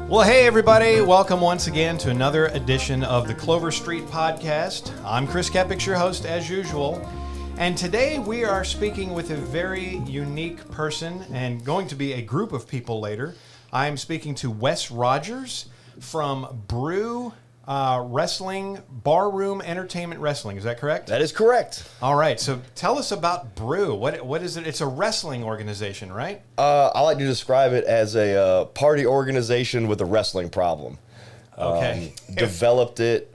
Well, hey, everybody. Welcome once again to another edition of the Clover Street Podcast. I'm Chris Kepix, your host, as usual. And today we are speaking with a very unique person and going to be a group of people later. I'm speaking to Wes Rogers from Brew Wrestling, Barroom Entertainment Wrestling. Is that correct? That is correct. All right. So tell us about Brew. What is it? It's a wrestling organization, right? I like to describe it as a party organization with a wrestling problem. Okay. Developed it.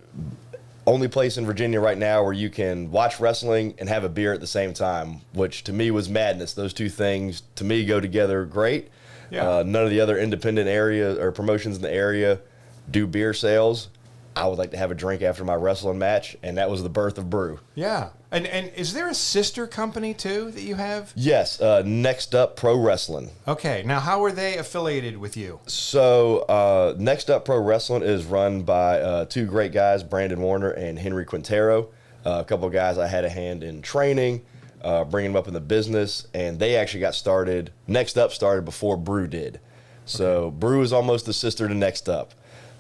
Only place in Virginia right now where you can watch wrestling and have a beer at the same time, which to me was madness. Those two things, to me, go together great. Yeah. None of the other independent area or promotions in the area do beer sales. I would like to have a drink after my wrestling match, and that was the birth of Brew. Yeah. And is there a sister company, too, that you have? Yes. Next Up Pro Wrestling. Okay. Now, how are they affiliated with you? So, Next Up Pro Wrestling is run by two great guys, Brandon Warner and Henry Quintero. A couple of guys I had a hand in training, bringing them up in the business, and they actually got started. Next Up started before Brew did. So, Brew is almost the sister to Next Up.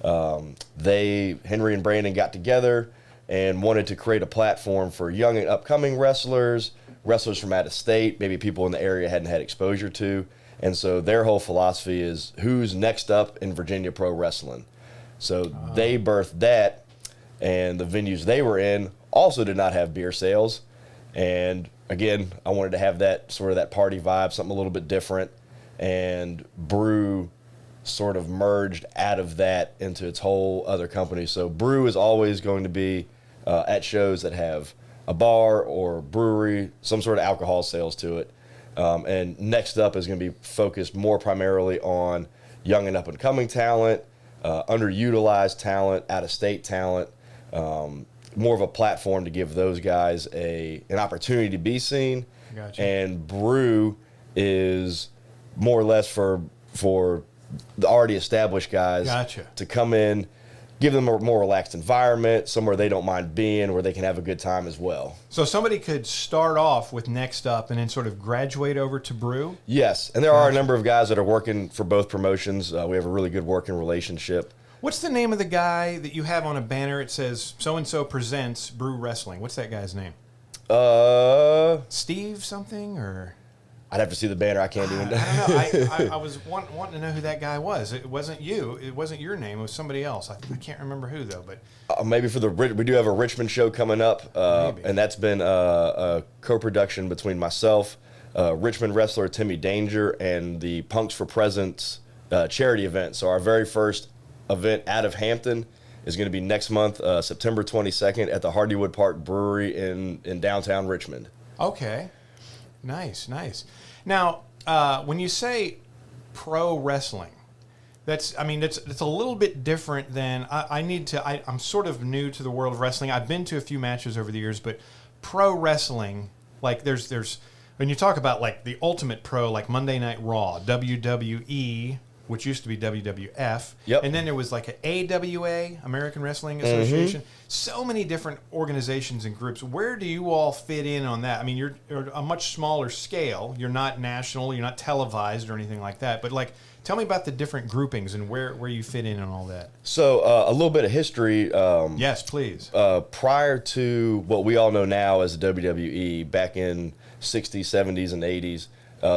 Henry and Brandon got together and wanted to create a platform for young and upcoming wrestlers from out of state, maybe people in the area hadn't had exposure to. And so their whole philosophy is who's next up in Virginia pro wrestling. So they birthed that, and the venues they were in also did not have beer sales. And again, I wanted to have that sort of that party vibe, something a little bit different. And Brew sort of merged out of that into its whole other company. So Brew is always going to be at shows that have a bar or brewery, some sort of alcohol sales to it. And Next Up is going to be focused more primarily on young and up-and-coming talent, underutilized talent, out-of-state talent, more of a platform to give those guys an opportunity to be seen. Gotcha. And Brew is more or less for the already established guys. Gotcha. To come in, give them a more relaxed environment, somewhere they don't mind being, where they can have a good time as well. So somebody could start off with Next Up and then sort of graduate over to Brew? Yes, and there are a number of guys that are working for both promotions. We have a really good working relationship. What's the name of the guy that you have on a banner? It says, so-and-so presents Brew Wrestling. What's that guy's name? Steve something, or... I'd have to see the banner. I can't even. I don't know. I was wanting to know who that guy was. It wasn't you. It wasn't your name. It was somebody else. I can't remember who, though. But maybe we do have a Richmond show coming up, and that's been a co-production between myself, Richmond wrestler Timmy Danger, and the Punks for Presents charity event. So our very first event out of Hampton is going to be next month, September 22nd, at the Hardywood Park Brewery in downtown Richmond. Okay. Nice. Now, when you say pro wrestling, it's a little bit different than I'm sort of new to the world of wrestling. I've been to a few matches over the years, but pro wrestling, like there's when you talk about like the ultimate pro, like Monday Night Raw, WWE, which used to be WWF. Yep. And then there was like an AWA, American Wrestling Association. Mm-hmm. So many different organizations and groups. Where do you all fit in on that? I mean, you're a much smaller scale. You're not national. You're not televised or anything like that. But like, tell me about the different groupings and where you fit in on all that. So a little bit of history. Yes, please. Prior to what we all know now as the WWE, back in 60s, 70s, and 80s,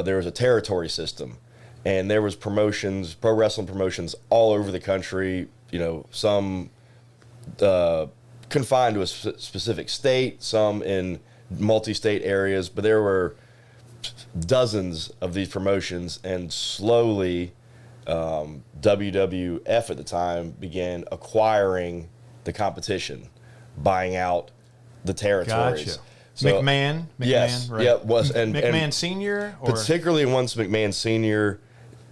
there was a territory system. And there was promotions, pro wrestling promotions all over the country, some confined to a specific state, some in multi-state areas, but there were dozens of these promotions, and slowly WWF at the time began acquiring the competition, buying out the territories. Gotcha. So, McMahon, yes, right? Yeah, McMahon Sr.? Or? Particularly once McMahon Sr.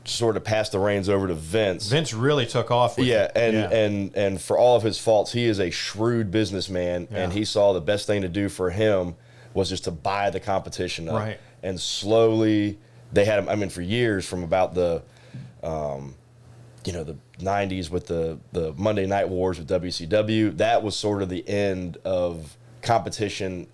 sort of passed the reins over to Vince. Vince really took off with it. And for all of his faults, he is a shrewd businessman, and he saw the best thing to do for him was just to buy the competition up. Right. And slowly, they had him, for years, from about the 90s with the Monday Night Wars with WCW, that was sort of the end of competition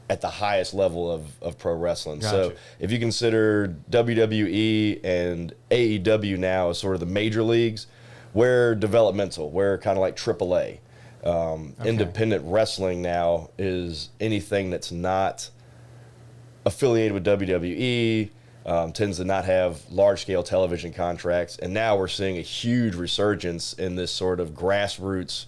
at the highest level of pro wrestling. Gotcha. So if you consider WWE and AEW now as sort of the major leagues, we're developmental. We're kind of like AAA. Independent wrestling now is anything that's not affiliated with WWE, tends to not have large-scale television contracts, and now we're seeing a huge resurgence in this sort of grassroots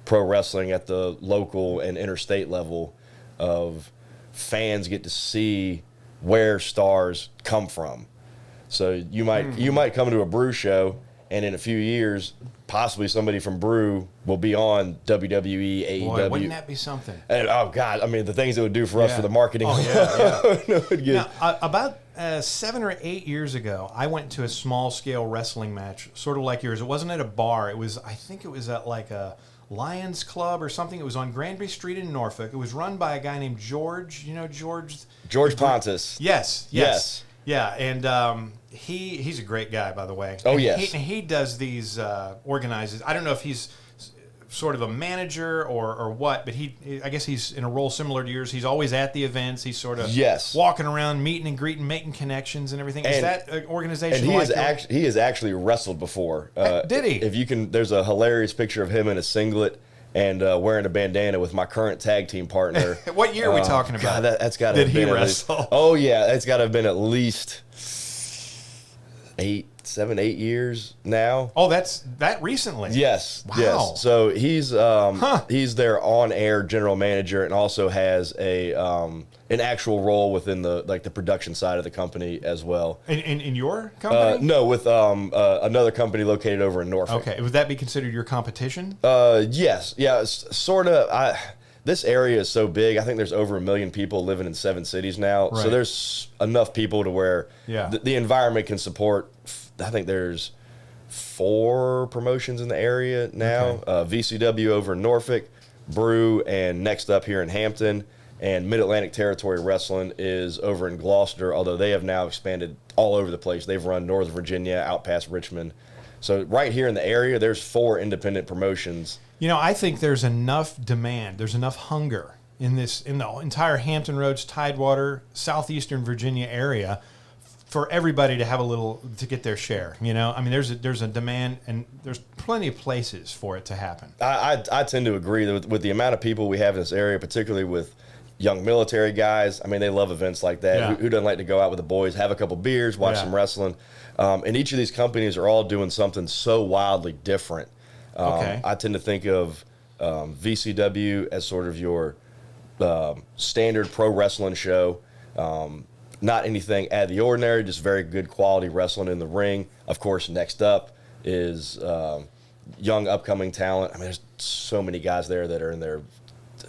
pro wrestling at the local and interstate level of fans get to see where stars come from. So you might come to a Brew show, and in a few years, possibly somebody from Brew will be on WWE, AEW. Boy, wouldn't that be something? And, oh, God, I mean, the things it would do for us for the marketing. Oh, yeah. Now, about 7 or 8 years ago, I went to a small-scale wrestling match, sort of like yours. It wasn't at a bar. I think it was at like a Lions Club or something. It was on Granby Street in Norfolk. It was run by a guy named George. You know George? George Pontus. Yes. Yeah, and he's a great guy, by the way. Oh, and yes. He does these organizes. I don't know if he's sort of a manager or what, but I guess he's in a role similar to yours. He's always at the events. He's sort of walking around, meeting and greeting, making connections and everything. Is that an organization? And he has actually wrestled before. Did he? If you can, there's a hilarious picture of him in a singlet and wearing a bandana with my current tag team partner. What year are we talking about? God, that's got to have been Did he wrestle? Oh yeah, that's got to have been at least 7, 8 years now. Oh, that recently. Yes. Wow. Yes. So he's their on-air general manager and also has an actual role within the production side of the company as well. In your company? No, with another company located over in Norfolk. Okay. Would that be considered your competition? Yes. Yeah. Sort of. This area is so big. I think there's over 1 million people living in 7 cities now. Right. So there's enough people to where the environment can support. I think there's 4 promotions in the area now. Okay. VCW over in Norfolk, Brew, and next up here in Hampton. And Mid-Atlantic Territory Wrestling is over in Gloucester, although they have now expanded all over the place. They've run Northern Virginia, out past Richmond. So right here in the area, there's 4 independent promotions. You know, I think there's enough demand, there's enough hunger in the entire Hampton Roads, Tidewater, southeastern Virginia area for everybody to have to get their share. You know, I mean, there's a demand, and there's plenty of places for it to happen. I tend to agree that with the amount of people we have in this area, particularly with young military guys. I mean, they love events like that. Yeah. Who doesn't like to go out with the boys, have a couple beers, watch some wrestling? And each of these companies are all doing something so wildly different. I tend to think of VCW as sort of your standard pro wrestling show. Not anything out of the ordinary, just very good quality wrestling in the ring. Of course, next up is young upcoming talent. I mean, there's so many guys there that are in their,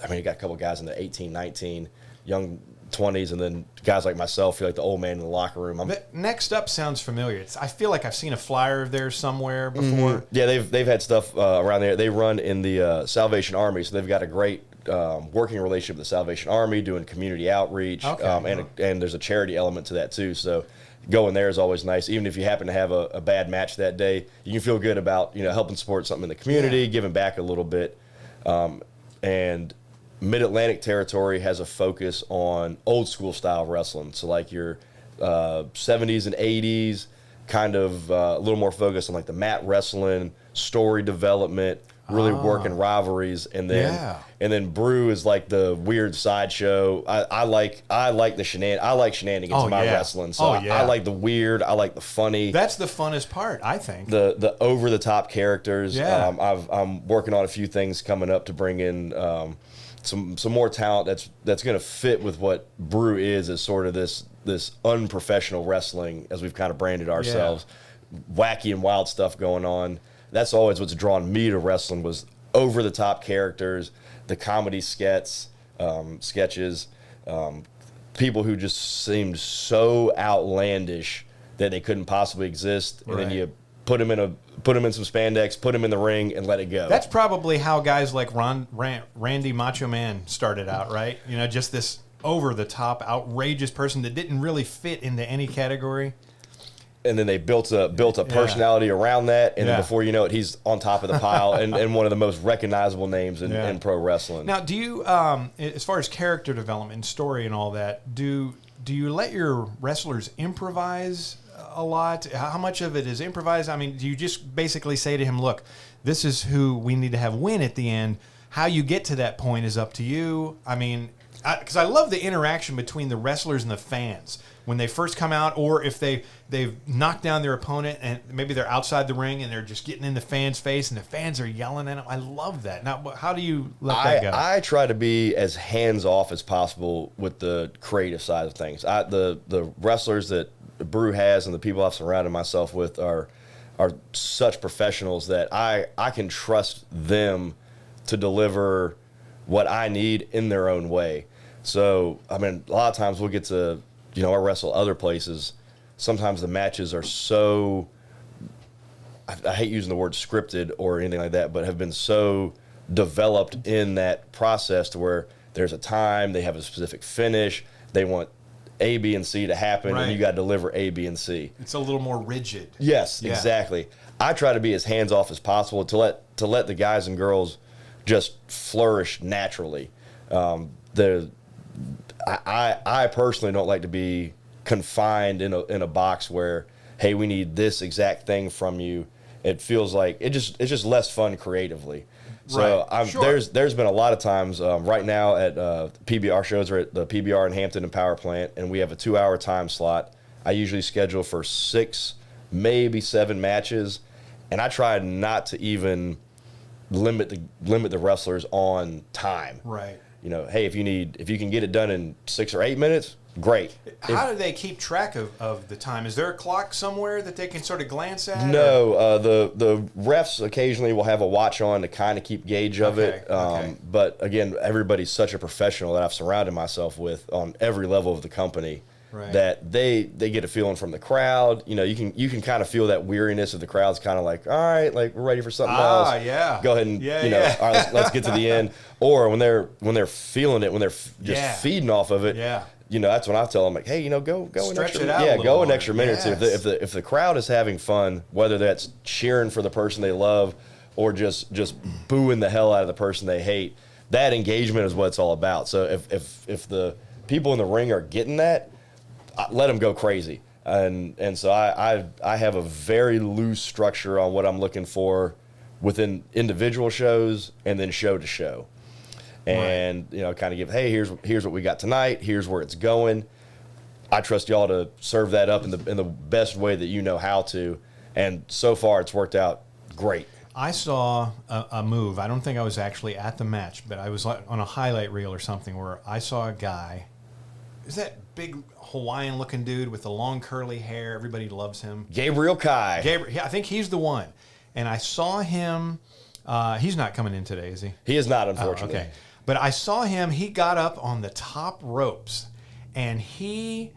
I mean, you got a couple guys in the 18, 19, young 20s, and then guys like myself feel like the old man in the locker room. Next up sounds familiar. I feel like I've seen a flyer of theirs somewhere before. Mm-hmm. Yeah, they've had stuff around there. They run in the Salvation Army, so they've got a great working relationship with the Salvation Army, doing community outreach, and there's a charity element to that too. So going there is always nice. Even if you happen to have a bad match that day, you can feel good about helping support something in the community, giving back a little bit. And Mid-Atlantic Territory has a focus on old school style wrestling. So like your 70s and 80s, kind of a little more focused on like the mat wrestling, story development, really working rivalries, and then Brew is like the weird sideshow. I like the shenanigans in my wrestling. So I like the weird, I like the funny. That's the funnest part, I think. The over the top characters. Yeah. I'm working on a few things coming up to bring in some more talent that's going to fit with what Brew is as sort of this unprofessional wrestling, as we've kind of branded ourselves. Wacky and wild stuff going on. That's always what's drawn me to wrestling, was over the top characters, the comedy sketches, people who just seemed so outlandish that they couldn't possibly exist, and then you put them in some spandex, put them in the ring, and let it go. That's probably how guys like Randy Macho Man started out, right? Just this over the top, outrageous person that didn't really fit into any category. And then they built a personality around that, and then before you know it, he's on top of the pile and one of the most recognizable names in pro wrestling. Now, do you, as far as character development and story and all that, do you let your wrestlers improvise a lot? How much of it is improvised? I mean, do you just basically say to him, look, this is who we need to have win at the end. How you get to that point is up to you. I mean, because I love the interaction between the wrestlers and the fans when they first come out, or if they've knocked down their opponent and maybe they're outside the ring and they're just getting in the fans' face and the fans are yelling at them. I love that. Now, how do you let that go? I try to be as hands-off as possible with the creative side of things. The wrestlers that Brew has and the people I've surrounded myself with are such professionals that I can trust them to deliver what I need in their own way. So, I mean, a lot of times we'll get to, I wrestle other places. Sometimes the matches are so, I hate using the word scripted or anything like that, but have been so developed in that process to where there's a time, they have a specific finish, they want A, B, and C to happen, and you got to deliver A, B, and C. It's a little more rigid. Yes, exactly. I try to be as hands-off as possible to let the guys and girls just flourish naturally. I personally don't like to be confined in a box where, hey, we need this exact thing from you. It feels like it's just less fun creatively. So there's been a lot of times right now at PBR shows. We're at the PBR in Hampton and Power Plant, and we have a 2-hour time slot. I usually schedule for 6, maybe 7 matches, and I try not to even limit the wrestlers on time. Right. Hey, if you can get it done in 6 or 8 minutes, great. How do they keep track of the time? Is there a clock somewhere that they can sort of glance at? No, the refs occasionally will have a watch on to kind of keep gauge of it. But again, everybody's such a professional that I've surrounded myself with on every level of the company. Right. That they get a feeling from the crowd. You can kind of feel that weariness of the crowd's kind of like, all right, like we're ready for something else. Yeah. Go ahead and all right, let's get to the end. Or when they're feeling it, when they're just feeding off of it. Yeah. That's when I tell them, like, hey, go an extra minute. Yes. If the crowd is having fun, whether that's cheering for the person they love or just booing the hell out of the person they hate, that engagement is what it's all about. So if the people in the ring are getting that, let them go crazy. And so I have a very loose structure on what I'm looking for within individual shows and then show to show. And kind of give, hey, here's what we got tonight, here's where it's going. I trust y'all to serve that up in the best way that you know how to, and so far it's worked out great. I saw a move. I don't think I was actually at the match, but I was on a highlight reel or something where I saw a guy. Is that big Hawaiian-looking dude with the long curly hair? Everybody loves him. Gabriel Kai. I think he's the one. And I saw him. He's not coming in today, is he? He is not, unfortunately. Okay. But I saw him. He got up on the top ropes, and I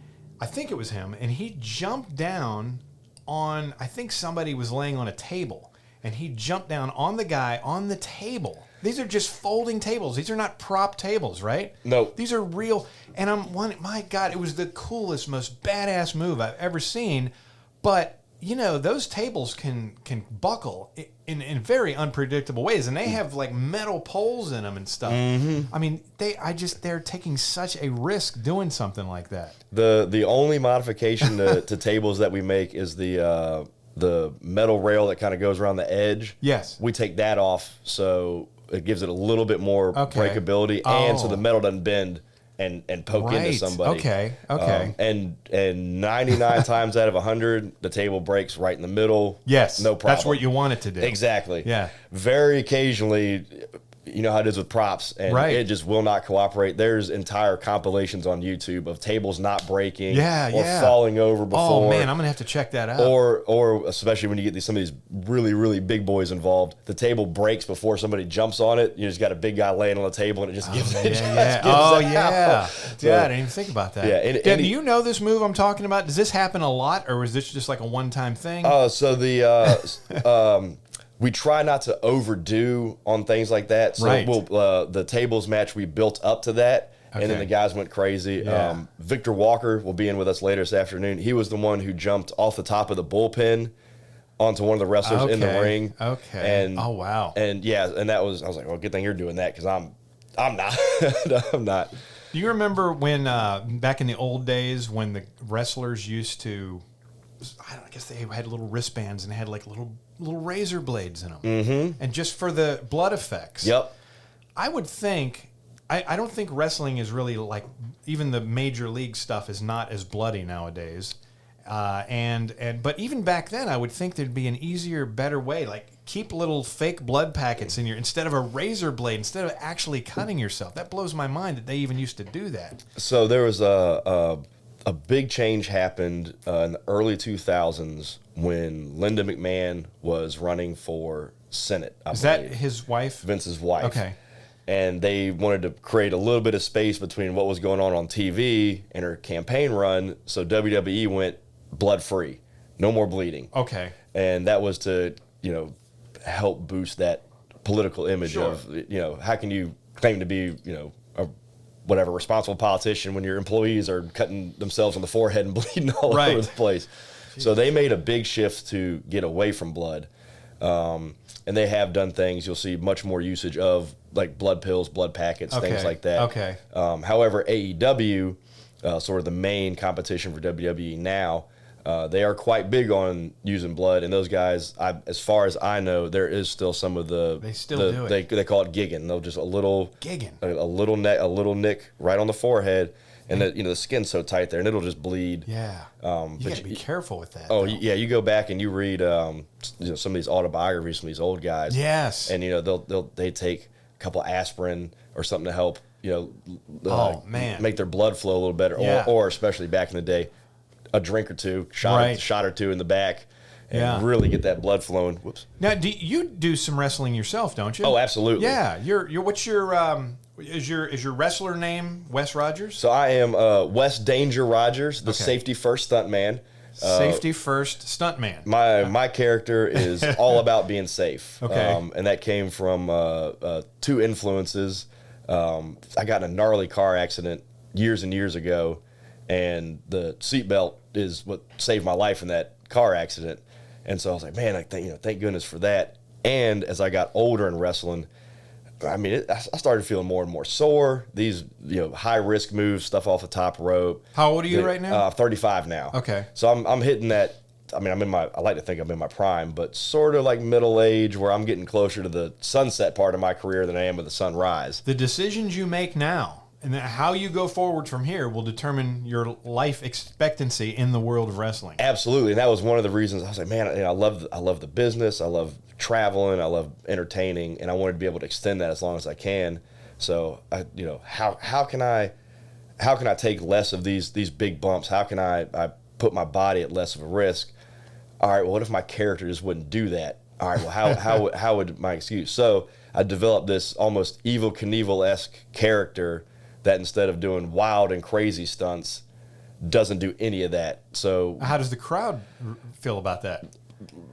think it was him, and he jumped down on, I think somebody was laying on a table, and he jumped down on the guy on the table. These are just folding tables. These are not prop tables, right? No. These are real. And my God, it was the coolest, most badass move I've ever seen. But, those tables can buckle in very unpredictable ways. And they have like metal poles in them and stuff. Mm-hmm. I mean, they're taking such a risk doing something like that. The only modification to tables that we make is the metal rail that kind of goes around the edge. Yes. We take that off so it gives it a little bit more breakability, and so the metal doesn't bend and poke into somebody. Okay. And 99 times out of 100, the table breaks right in the middle. Yes. No problem. That's what you want it to do. Exactly. Yeah. Very occasionally, you know how it is with props, and it just will not cooperate. There's entire compilations on YouTube of tables not breaking or falling over before. Oh man, I'm gonna have to check that out. Or especially when you get some of these really, really big boys involved, the table breaks before somebody jumps on it. You just got a big guy laying on the table, and it just gives it. Yeah. Dude, I didn't even think about that. Yeah. Do you know this move I'm talking about? Does this happen a lot, or was this just like a one-time thing? So the we try not to overdo on things like that. So the tables match, we built up to that, and then the guys went crazy. Yeah. Victor Walker will be in with us later this afternoon. He was the one who jumped off the top of the bullpen onto one of the wrestlers in the ring. Okay. And oh wow. And I was like, well, good thing you're doing that, because I'm not. I'm not. Do you remember when back in the old days when the wrestlers used to I guess they had little wristbands and had like little razor blades in them, and just for the blood effects. Yep. I would think. I don't think wrestling is really like, even the major league stuff is not as bloody nowadays. But even back then, I would think there'd be an easier, better way. Like, keep little fake blood packets in your, instead of a razor blade, instead of actually cutting yourself. That blows my mind that they even used to do that. So there was a big change happened in the early 2000s when Linda McMahon was running for Senate. Is that his wife? Vince's wife. Okay. And they wanted to create a little bit of space between what was going on TV and her campaign run. So WWE went blood free, no more bleeding. Okay. And that was to, help boost that political image of, how can you claim to be, a whatever responsible politician when your employees are cutting themselves on the forehead and bleeding all over the place. Jeez. So they made a big shift to get away from blood. And they have done things. You'll see much more usage of like blood pills, blood packets, things like that. Okay. However, AEW, sort of the main competition for WWE now, they are quite big on using blood. And those guys, as far as I know, there is still some of the. They still do it. They call it gigging. They'll just a little nick right on the forehead. And the skin's so tight there, and it'll just bleed. Yeah, you got to be careful with that. Oh, yeah, you go back and you read some of these autobiographies from these old guys. Yes, and they take a couple of aspirin or something to help make their blood flow a little better. Yeah. Or especially back in the day, a drink or two, shot or two in the back, and really get that blood flowing. Whoops. Now, you do some wrestling yourself, don't you? Oh, absolutely. Yeah, what's your Is your wrestler name Wes Rogers? So I am Wes Danger Rogers, the safety first stuntman. Safety first stuntman. My character is all about being safe. Okay. And that came from two influences. I got in a gnarly car accident years and years ago, and the seatbelt is what saved my life in that car accident. And so I was like, man, thank goodness for that. And as I got older in wrestling, I started feeling more and more sore. These, high risk moves, stuff off the top rope. How old are you right now? 35 now. Okay. So I'm hitting that. I like to think I'm in my prime, but sort of like middle age, where I'm getting closer to the sunset part of my career than I am with the sunrise. The decisions you make now and how you go forward from here will determine your life expectancy in the world of wrestling. Absolutely, and that was one of the reasons I was like, man, I love the business, I love traveling, I love entertaining, and I wanted to be able to extend that as long as I can. So how can I take less of these big bumps? How can I put my body at less of a risk? All right, well, what if my character just wouldn't do that? All right, well, how would my excuse? So I developed this almost Evel Knievel-esque character that instead of doing wild and crazy stunts, doesn't do any of that. So how does the crowd feel about that?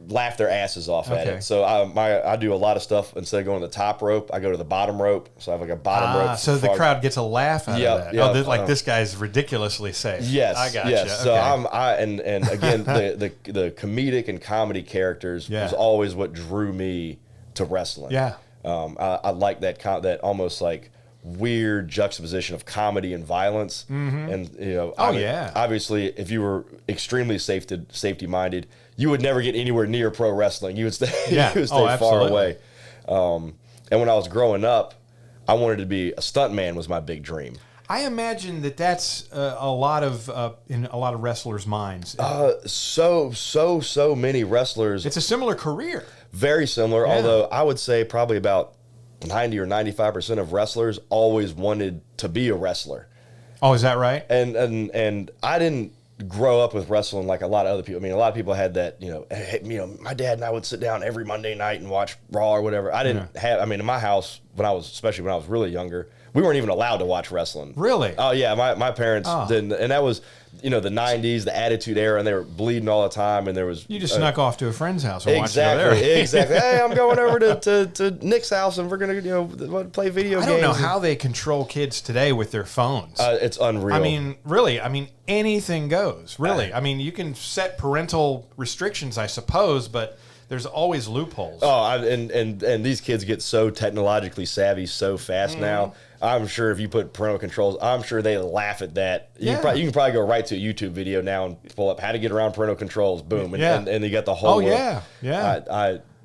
Laugh their asses off at it. So I do a lot of stuff. Instead of going to the top rope, I go to the bottom rope. So I have like a bottom rope. So the crowd gets a laugh out of that. Yeah, this guy's ridiculously safe. Yes, I got you. Yes. So and again the comedic and comedy characters was always what drew me to wrestling. Yeah. I like that almost like weird juxtaposition of comedy and violence. Mm-hmm. And obviously if you were extremely safety minded, you would never get anywhere near pro wrestling. You would stay far away. And when I was growing up, I wanted to be a stuntman was my big dream. I imagine that's a lot of in a lot of wrestlers' minds. So many wrestlers. It's a similar career. Very similar, although I would say probably about 90 or 95% of wrestlers always wanted to be a wrestler. Oh, is that right? And I didn't grow up with wrestling like a lot of other people. A lot of people had that, my dad and I would sit down every Monday night and watch Raw or whatever. I didn't have, in my house, especially when I was really younger, we weren't even allowed to watch wrestling. Really? Oh, yeah. My parents didn't. And that was, the 90s, the Attitude Era, and they were bleeding all the time. And there was. You just snuck off to a friend's house and watched it there. Exactly. Hey, I'm going over to Nick's house and we're going to, play video games. I don't know how they control kids today with their phones. It's unreal. Really. Anything goes. Really. You can set parental restrictions, I suppose, but there's always loopholes. Oh, and these kids get so technologically savvy so fast now. I'm sure if you put parental controls, I'm sure they laugh at that. Yeah. You can probably go right to a YouTube video now and pull up how to get around parental controls. Boom, and you got the whole. Oh yeah.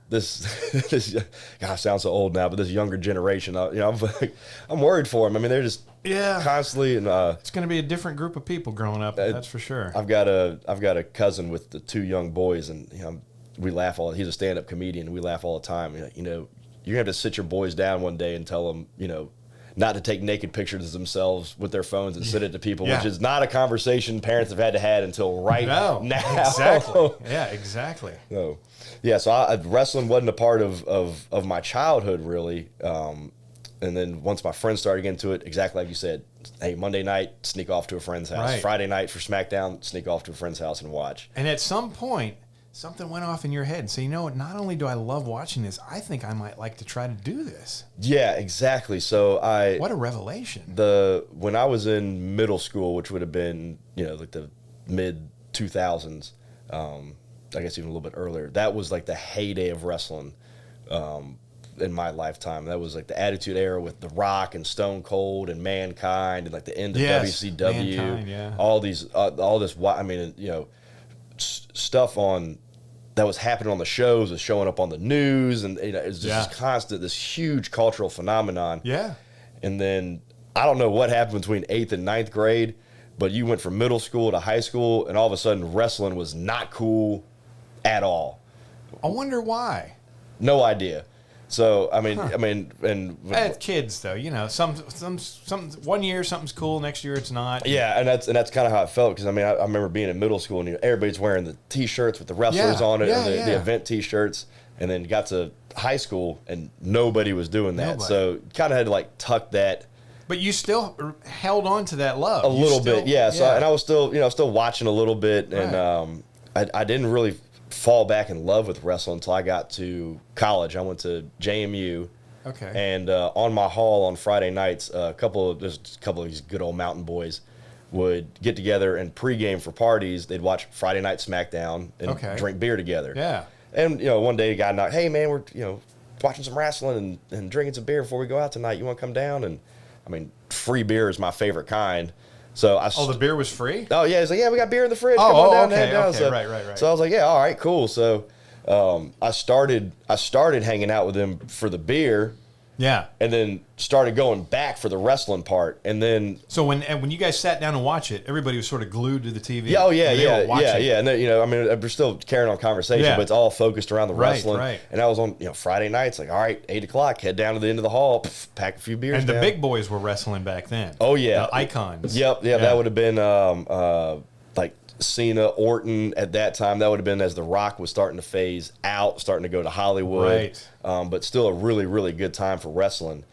This God, I sound so old now, but this younger generation, I'm worried for them. I mean, they're just constantly and it's going to be a different group of people growing up. That's for sure. I've got a cousin with the 2 young boys, and we laugh all. He's a stand-up comedian, and we laugh all the time. You're gonna have to sit your boys down one day and tell them, not to take naked pictures of themselves with their phones and send it to people, which is not a conversation parents have had until now. Exactly. Yeah, exactly. No. Yeah, so wrestling wasn't a part of my childhood, really. And then once my friends started getting into it, exactly like you said, hey, Monday night, sneak off to a friend's house. Right. Friday night for SmackDown, sneak off to a friend's house and watch. And at some point, something went off in your head and say, not only do I love watching this, I think I might like to try to do this. Yeah, exactly. So what a revelation. When I was in middle school, which would have been, like the mid 2000s, I guess even a little bit earlier, that was like the heyday of wrestling in my lifetime. That was like the Attitude Era with The Rock and Stone Cold and Mankind and like the end of WCW. Mankind, all this, stuff that was happening on the shows was showing up on the news, and it's just this constant, this huge cultural phenomenon. Yeah. And then I don't know what happened between 8th and 9th grade, but you went from middle school to high school, and all of a sudden wrestling was not cool at all. I wonder why. No idea. So and as kids though, some 1 year something's cool, next year it's not. Yeah, and that's kind of how it felt, because I remember being in middle school and everybody's wearing the T-shirts with the wrestlers on it, or the event T-shirts, and then got to high school and nobody was doing that. So kind of had to like tuck that. But you still held on to that love a little bit, yeah. So and I was still watching a little bit, and I didn't really fall back in love with wrestling until I got to college. I went to JMU. Okay. And on my hall on Friday nights, a couple of these good old mountain boys would get together and pregame for parties. They'd watch Friday Night SmackDown and drink beer together. Yeah. And one day a guy knocked, hey man, we're watching some wrestling and drinking some beer before we go out tonight. You want to come down? And free beer is my favorite kind. So the beer was free? Oh yeah, he's like, yeah, we got beer in the fridge. Come on down, head down. Okay, so, right. So I was like, yeah, all right, cool. So I started hanging out with him for the beer. Yeah. And then started going back for the wrestling part. And then so when you guys sat down and watch it, everybody was sort of glued to the TV. Yeah, And then, we're still carrying on conversation, but it's all focused around the wrestling. Right. And I was on Friday nights, like, all right, 8:00, head down to the end of the hall, pack a few beers. And the big boys were wrestling back then. Oh yeah, the icons. Yep. That would have been like Cena, Orton at that time. That would have been as The Rock was starting to phase out, starting to go to Hollywood. Right. But still a really, really good time for wrestling.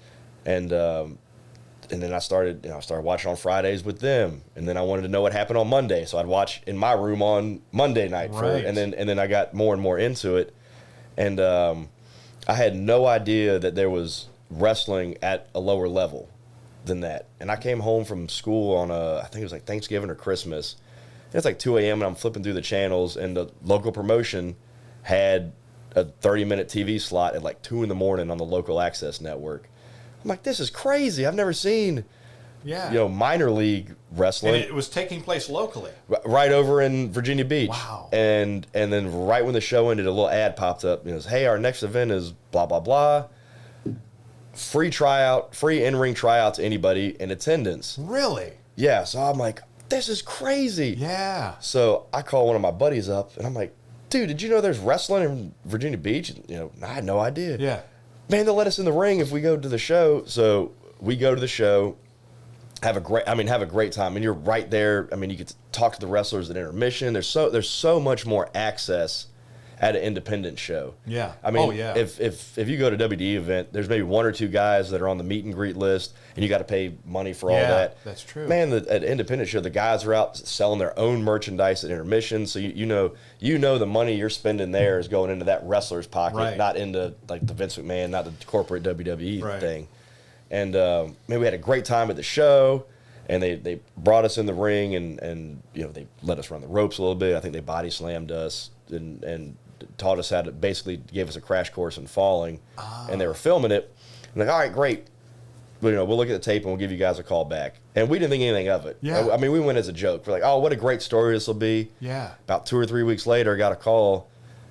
And then I started watching on Fridays with them. And then I wanted to know what happened on Monday, so I'd watch in my room on Monday night. And then I got more and more into it. And I had no idea that there was wrestling at a lower level than that. And I came home from school on I think it was like Thanksgiving or Christmas. It's like 2 a.m. and I'm flipping through the channels, and the local promotion had a 30-minute TV slot at like 2 in the morning on the local access network. I'm like, this is crazy. I've never seen, minor league wrestling. And it was taking place locally. Right over in Virginia Beach. Wow. And then right when the show ended, a little ad popped up. And it was, hey, our next event is blah, blah, blah. Free in-ring tryout to anybody in attendance. Really? Yeah. So I'm like, this is crazy. Yeah. So I call one of my buddies up, and I'm like, dude, did you know there's wrestling in Virginia Beach? I had no idea. Yeah. Man, they'll let us in the ring if we go to the show. So we go to the show, have a great time. And you're right there. You get to talk to the wrestlers at intermission. There's so much more access at an independent show. Yeah. If you go to a WD event, there's maybe 1 or 2 guys that are on the meet and greet list, and you got to pay money for all that. Yeah, that's true. Man, at an independent show, the guys are out selling their own merchandise at intermission, so you know the money you're spending there is going into that wrestler's pocket, not into like the Vince McMahon, not the corporate WWE thing. And we had a great time at the show, and they brought us in the ring, and they let us run the ropes a little bit. I think they body slammed us and taught us how to, basically gave us a crash course in falling. And they were filming it. I'm like, all right, great. we'll look at the tape and we'll give you guys a call back. And we didn't think anything of it. Yeah. I mean, we went as a joke. We're like, oh, what a great story this will be. Yeah. About 2 or 3 weeks later, I got a call,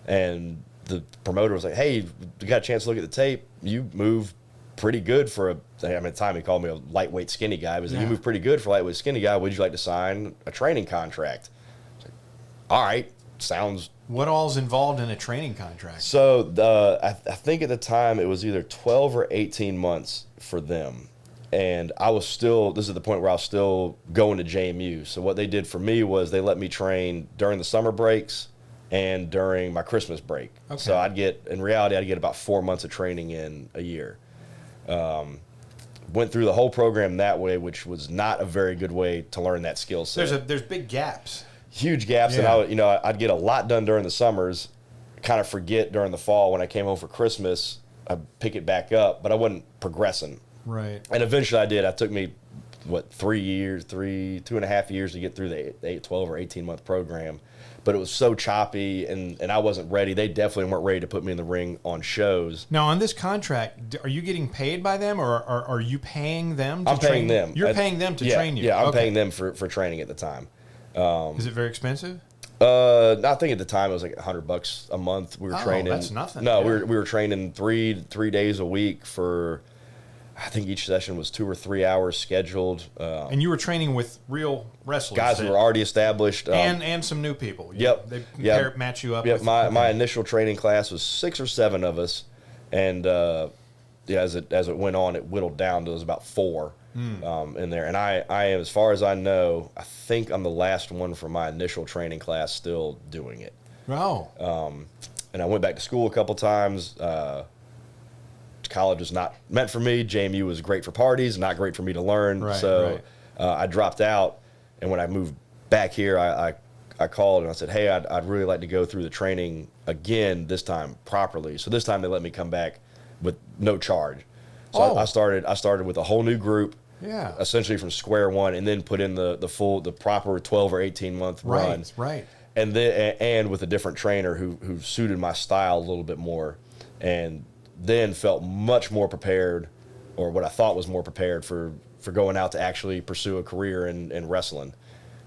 and the promoter was like, hey, you got a chance to look at the tape? You move pretty good for at the time he called me a lightweight skinny guy. He was like, you move pretty good for a lightweight skinny guy. Would you like to sign a training contract? I was like, all right, sounds. What all's involved in a training contract? So I think at the time it was either 12 or 18 months for them. And I was still, this is the point where I was still going to JMU. So what they did for me was they let me train during the summer breaks and during my Christmas break. Okay. So in reality, I'd get about 4 months of training in a year. Went through the whole program that way, which was not a very good way to learn that skill set. There's big gaps. Huge gaps, Yeah. and I'd get a lot done during the summers, kind of forget during the fall. When I came home for Christmas, I'd pick it back up, but I wasn't progressing. Right. And eventually I did. It took me, 2.5 years to get through the 12 or 18 month program. But it was so choppy, and I wasn't ready. They definitely weren't ready to put me in the ring on shows. Now, on this contract, are you getting paid by them, or are you paying them to I'm train? paying them. You're paying them to train you? Yeah, I'm Okay. paying them for training at the time. Is it very expensive? I think at the time it was like $100 a month. We were training. That's nothing. No, Yeah. we were training three days a week for. I think each session was 2 or 3 hours scheduled. And you were training with real wrestlers. Guys who were already established. And some new people. Yep. They Yep. match you up. Yep. With, My initial training class was 6 or 7 of us, and as it went on, it whittled down to about 4 in there. And I am, as far as I know, I think I'm the last one from my initial training class still doing it. Oh. And I went back to school a couple times. College was not meant for me. JMU was great for parties, not great for me to learn. Right, So I dropped out. And when I moved back here, I called and I said, hey, I'd really like to go through the training again, this time properly. So this time they let me come back with no charge. So I started with a whole new group. Yeah. Essentially from square one, and then put in the proper 12 or 18 month run. Right. And then with a different trainer who suited my style a little bit more, and then felt much more prepared, or what I thought was more prepared for going out to actually pursue a career in wrestling.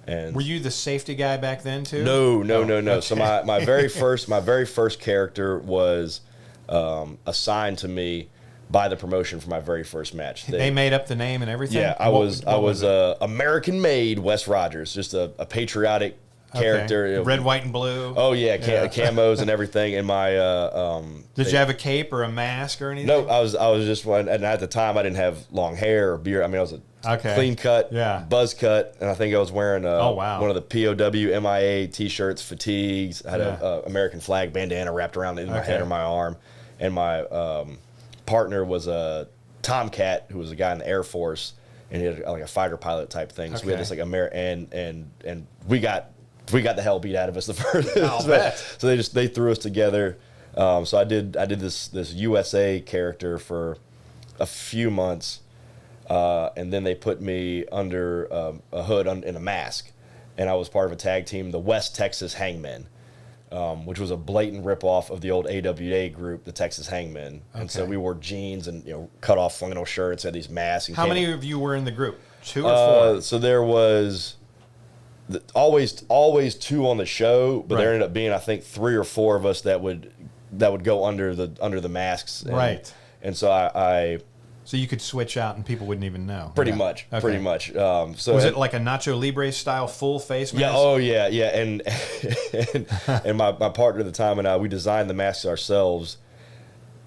And Were you the safety guy back then too? No. Okay. So my very first character was assigned to me by the promotion for my very first match. They made up the name and everything? Yeah, I was American made Wes Rogers, just a patriotic character. Okay. Red, white, and blue. Oh yeah, camos and everything. And my Did you have a cape or a mask or anything? no, I was just one. And at the time, I didn't have long hair or beard. I mean, I was a clean cut, buzz cut, and I think I was wearing one of the POW MIA t-shirts, fatigues. I had a American flag bandana wrapped around my head or my arm, and my partner was a Tomcat, who was a guy in the Air Force, and he had like a fighter pilot type thing. So we had this like and we got the hell beat out of us the first. I'll bet. So they threw us together. So I did this USA character for a few months, and then they put me under a hood in a mask, and I was part of a tag team, the West Texas Hangmen, which was a blatant ripoff of the old AWA group, the Texas Hangmen. And so we wore jeans and cut off flannel shirts, had these masks. And How many of you were in the group? 2 or 4? So there was always 2 on the show, but there ended up being, I think, 3 or 4 of us that would go under the masks. And, and so I so you could switch out and people wouldn't even know. Pretty much. So was it like a Nacho Libre style full face mask? Yeah. Oh yeah. And my partner at the time and I, we designed the masks ourselves,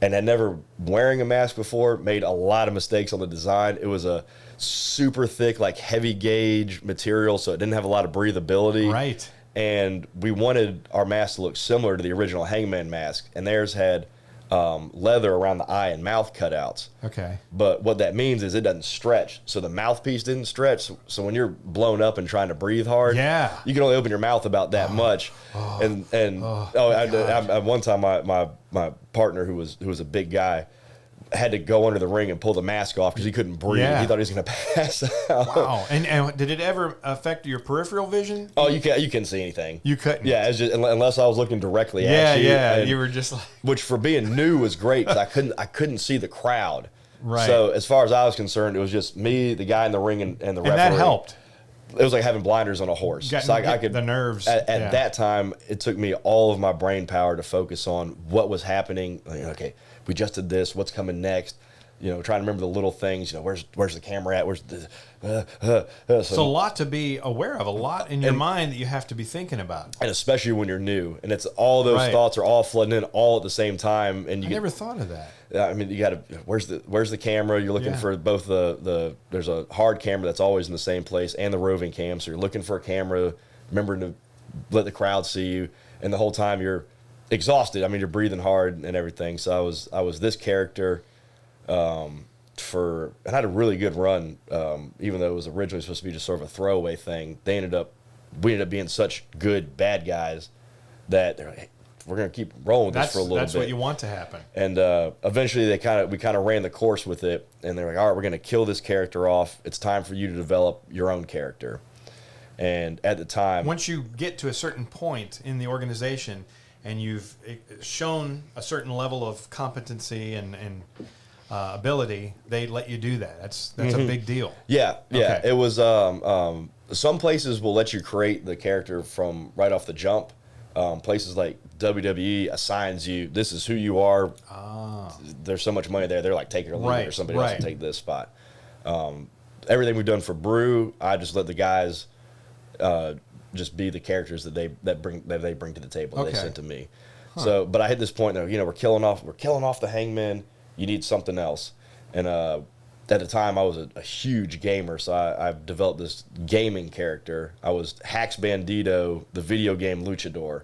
and had never wearing a mask before. Made a lot of mistakes on the design. It was a super thick, like heavy gauge material, so it didn't have a lot of breathability. Right. And we wanted our mask to look similar to the original Hangman mask, and theirs had leather around the eye and mouth cutouts. Okay. But what that means is it doesn't stretch. So the mouthpiece didn't stretch. So when you're blown up and trying to breathe hard, you can only open your mouth about that much. One time my partner, who was a big guy, had to go under the ring and pull the mask off because he couldn't breathe. Yeah. He thought he was going to pass out. Wow. And did it ever affect your peripheral vision? Oh, you couldn't see anything. You couldn't? Yeah, it's just, unless I was looking directly at you. Yeah, and, you were just like... Which for being new was great because I couldn't see the crowd. Right. So as far as I was concerned, it was just me, the guy in the ring, and the referee. And that helped. It was like having blinders on a horse. So I could the nerves. At that time, it took me all of my brain power to focus on what was happening. Like, okay, we just did this. What's coming next? Trying to remember the little things. Where's the camera at? Where's the So a lot to be aware of, a lot in your mind that you have to be thinking about. And especially when you're new, and it's all those thoughts are all flooding in all at the same time. And I never thought of that. I mean, you got to. Where's the camera? You're looking for both the. There's a hard camera that's always in the same place, and the roving cam. So you're looking for a camera, remembering to let the crowd see you, and the whole time you're exhausted. I mean, you're breathing hard and everything. So I was this character. And I had a really good run, even though it was originally supposed to be just sort of a throwaway thing. We ended up being such good bad guys that they're like, hey, we're going to keep rolling with this for a little bit. That's what you want to happen. And eventually we kind of ran the course with it, and they're like, all right, we're going to kill this character off. It's time for you to develop your own character. And at the time, once you get to a certain point in the organization and you've shown a certain level of competency and ability, they let you do that. That's a big deal. Yeah. Okay. It was some places will let you create the character from right off the jump. Places like WWE assigns you, this is who you are. There's so much money there. They're like, take it or leave it, or somebody else will take this spot. Everything we've done for Brew, I just let the guys just be the characters that they bring to the table. That they sent to me. So, but I hit this point though. We're killing off the Hangman. You need something else. And at the time, I was a huge gamer, so I've developed this gaming character. I was Hax Bandito, the video game luchador.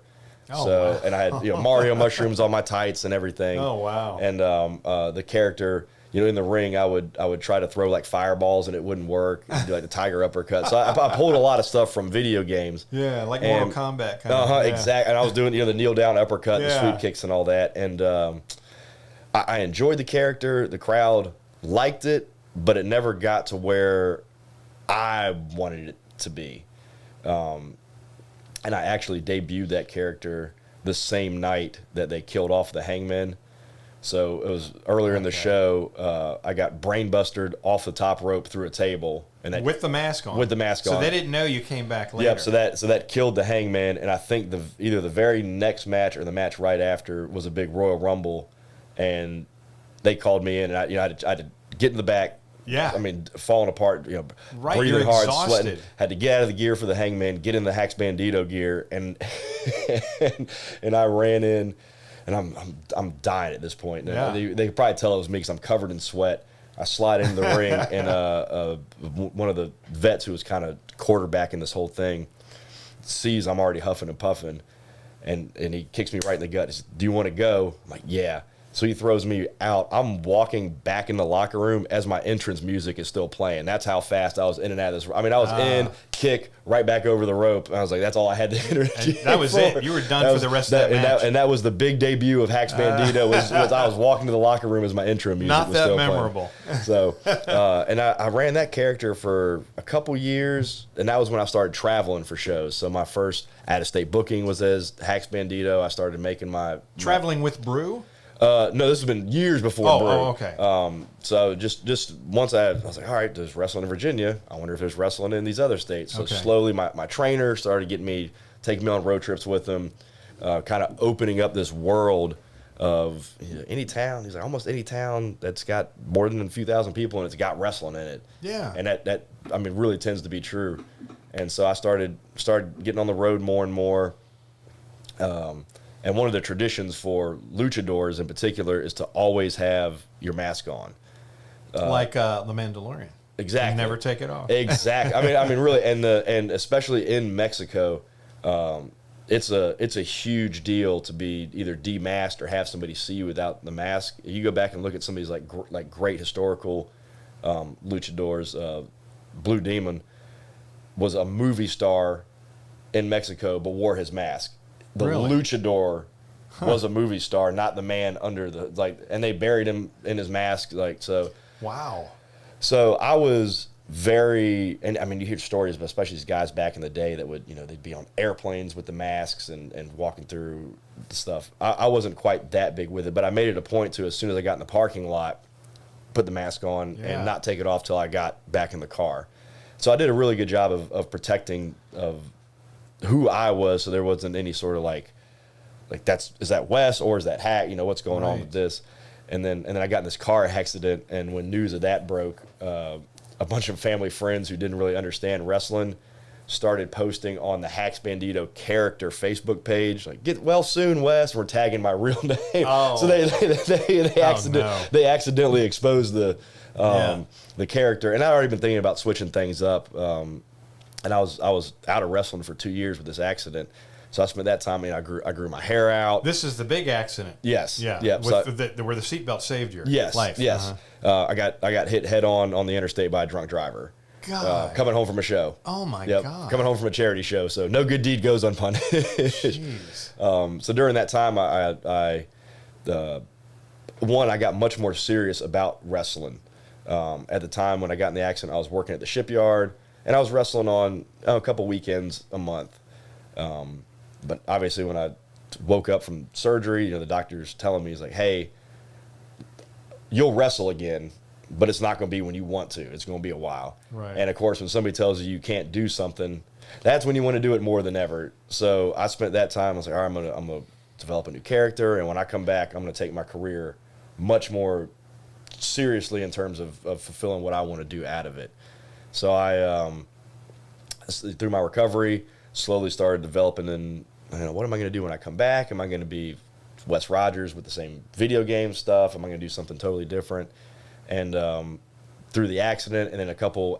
Wow. And I had Mario mushrooms on my tights and everything. Oh, wow. And the character, in the ring, I would try to throw like fireballs and it wouldn't work. Do like the tiger uppercut. So I pulled a lot of stuff from video games. Yeah, like Mortal Kombat kind of. Exactly. And I was doing the kneel down uppercut, the sweep kicks and all that. And I enjoyed the character. The crowd liked it, but it never got to where I wanted it to be. And I actually debuted that character the same night that they killed off the Hangman. So it was earlier in the show. I got brainbustered off the top rope through a table, and with the mask on. With the mask on. So they didn't know you came back later. Yep. So that killed the Hangman, and I think either the very next match or the match right after was a big Royal Rumble. And they called me in, and I had to get in the back. Yeah. I mean, falling apart, breathing you're hard, exhausted. sweating. Had to get out of the gear for the Hangman, get in the Hax Bandito gear, and and I ran in, and I'm dying at this point. Yeah. They could probably tell it was me because I'm covered in sweat. I slide into the ring, and one of the vets who was kind of quarterbacking this whole thing sees I'm already huffing and puffing, and he kicks me right in the gut. He says, "Do you want to go?" I'm like, "Yeah." So he throws me out. I'm walking back in the locker room as my entrance music is still playing. That's how fast I was in and out of this. I mean, I was in, kick, right back over the rope. And I was like, that's all I had to enter. That was it. You were done for the rest of that match. And that was the big debut of Hax Bandito. Was I was walking to the locker room as my intro music Not was that still memorable. Playing. So, and I ran that character for a couple years, and that was when I started traveling for shows. So my first out-of-state booking was as Hax Bandito. I started making traveling with Brew. No, this has been years before Brew. Oh, okay. So just once I was like, all right, there's wrestling in Virginia. I wonder if there's wrestling in these other states. So slowly my trainer started taking me on road trips with him, kind of opening up this world of any town. He's like, almost any town that's got more than a few thousand people and it's got wrestling in it. Yeah. And that I mean, really tends to be true. And so I started getting on the road more and more. And one of the traditions for luchadors in particular is to always have your mask on. Like the Mandalorian. Exactly. You never take it off. Exactly. I mean, really, and especially in Mexico, it's a huge deal to be either demasked or have somebody see you without the mask. You go back and look at some of these like great historical luchadors. Blue Demon was a movie star in Mexico, but wore his mask. The luchador was a movie star, not the man under and they buried him in his mask, so. Wow. So I was and I mean, you hear stories, but especially these guys back in the day that would, they'd be on airplanes with the masks and walking through the stuff. I wasn't quite that big with it, but I made it a point to, as soon as I got in the parking lot, put the mask on Yeah. and not take it off till I got back in the car. So I did a really good job of protecting of who I was, so there wasn't any sort of like is that Wes or is that Hack? You know, what's going on with this? And then I got in this car accident, and when news of that broke, a bunch of family friends who didn't really understand wrestling started posting on the Hacks Bandito character Facebook page, like, get well soon, Wes. We're tagging my real name. Oh. So they accidentally exposed the character. And I'd already been thinking about switching things up. And I was out of wrestling for 2 years with this accident. So I spent that time, I grew my hair out. This is the big accident. Yes. Yeah. Yeah. Where the seatbelt saved your life. Yes. I got hit head on the interstate by a drunk driver. God. Coming home from a show. Oh my God. Coming home from a charity show. So no good deed goes unpunished. Jeez. So during that time, I got much more serious about wrestling. At the time when I got in the accident, I was working at the shipyard, and I was wrestling on a couple weekends a month. But obviously, when I woke up from surgery, the doctor's telling me, he's like, hey, you'll wrestle again, but it's not going to be when you want to. It's going to be a while. Right. And, of course, when somebody tells you can't do something, that's when you want to do it more than ever. So I spent that time, I was like, all right, I'm going to develop a new character, and when I come back, I'm going to take my career much more seriously in terms of fulfilling what I want to do out of it. So I, through my recovery, slowly started developing and what am I going to do when I come back? Am I going to be Wes Rogers with the same video game stuff? Am I going to do something totally different? And through the accident and then a couple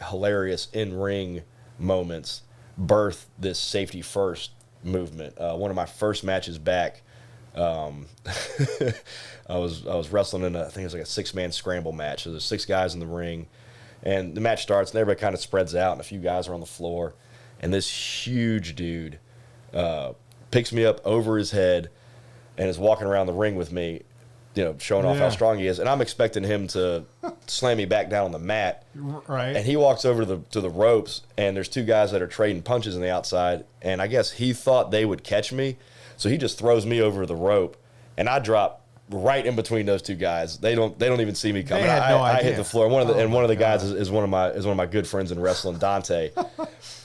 hilarious in-ring moments birthed this safety first movement. One of my first matches back, I was wrestling in I think it was like a 6-man scramble match. So there's 6 guys in the ring, and the match starts and everybody kind of spreads out and a few guys are on the floor, and this huge dude picks me up over his head and is walking around the ring with me, showing off how strong he is. And I'm expecting him to slam me back down on the mat. Right. And he walks over to the ropes, and there's 2 guys that are trading punches on the outside. And I guess he thought they would catch me, so he just throws me over the rope, and I drop right in between those 2 guys. They don't even see me coming. They had no I idea. hit the floor. One of the guys is one of my good friends in wrestling, Dante.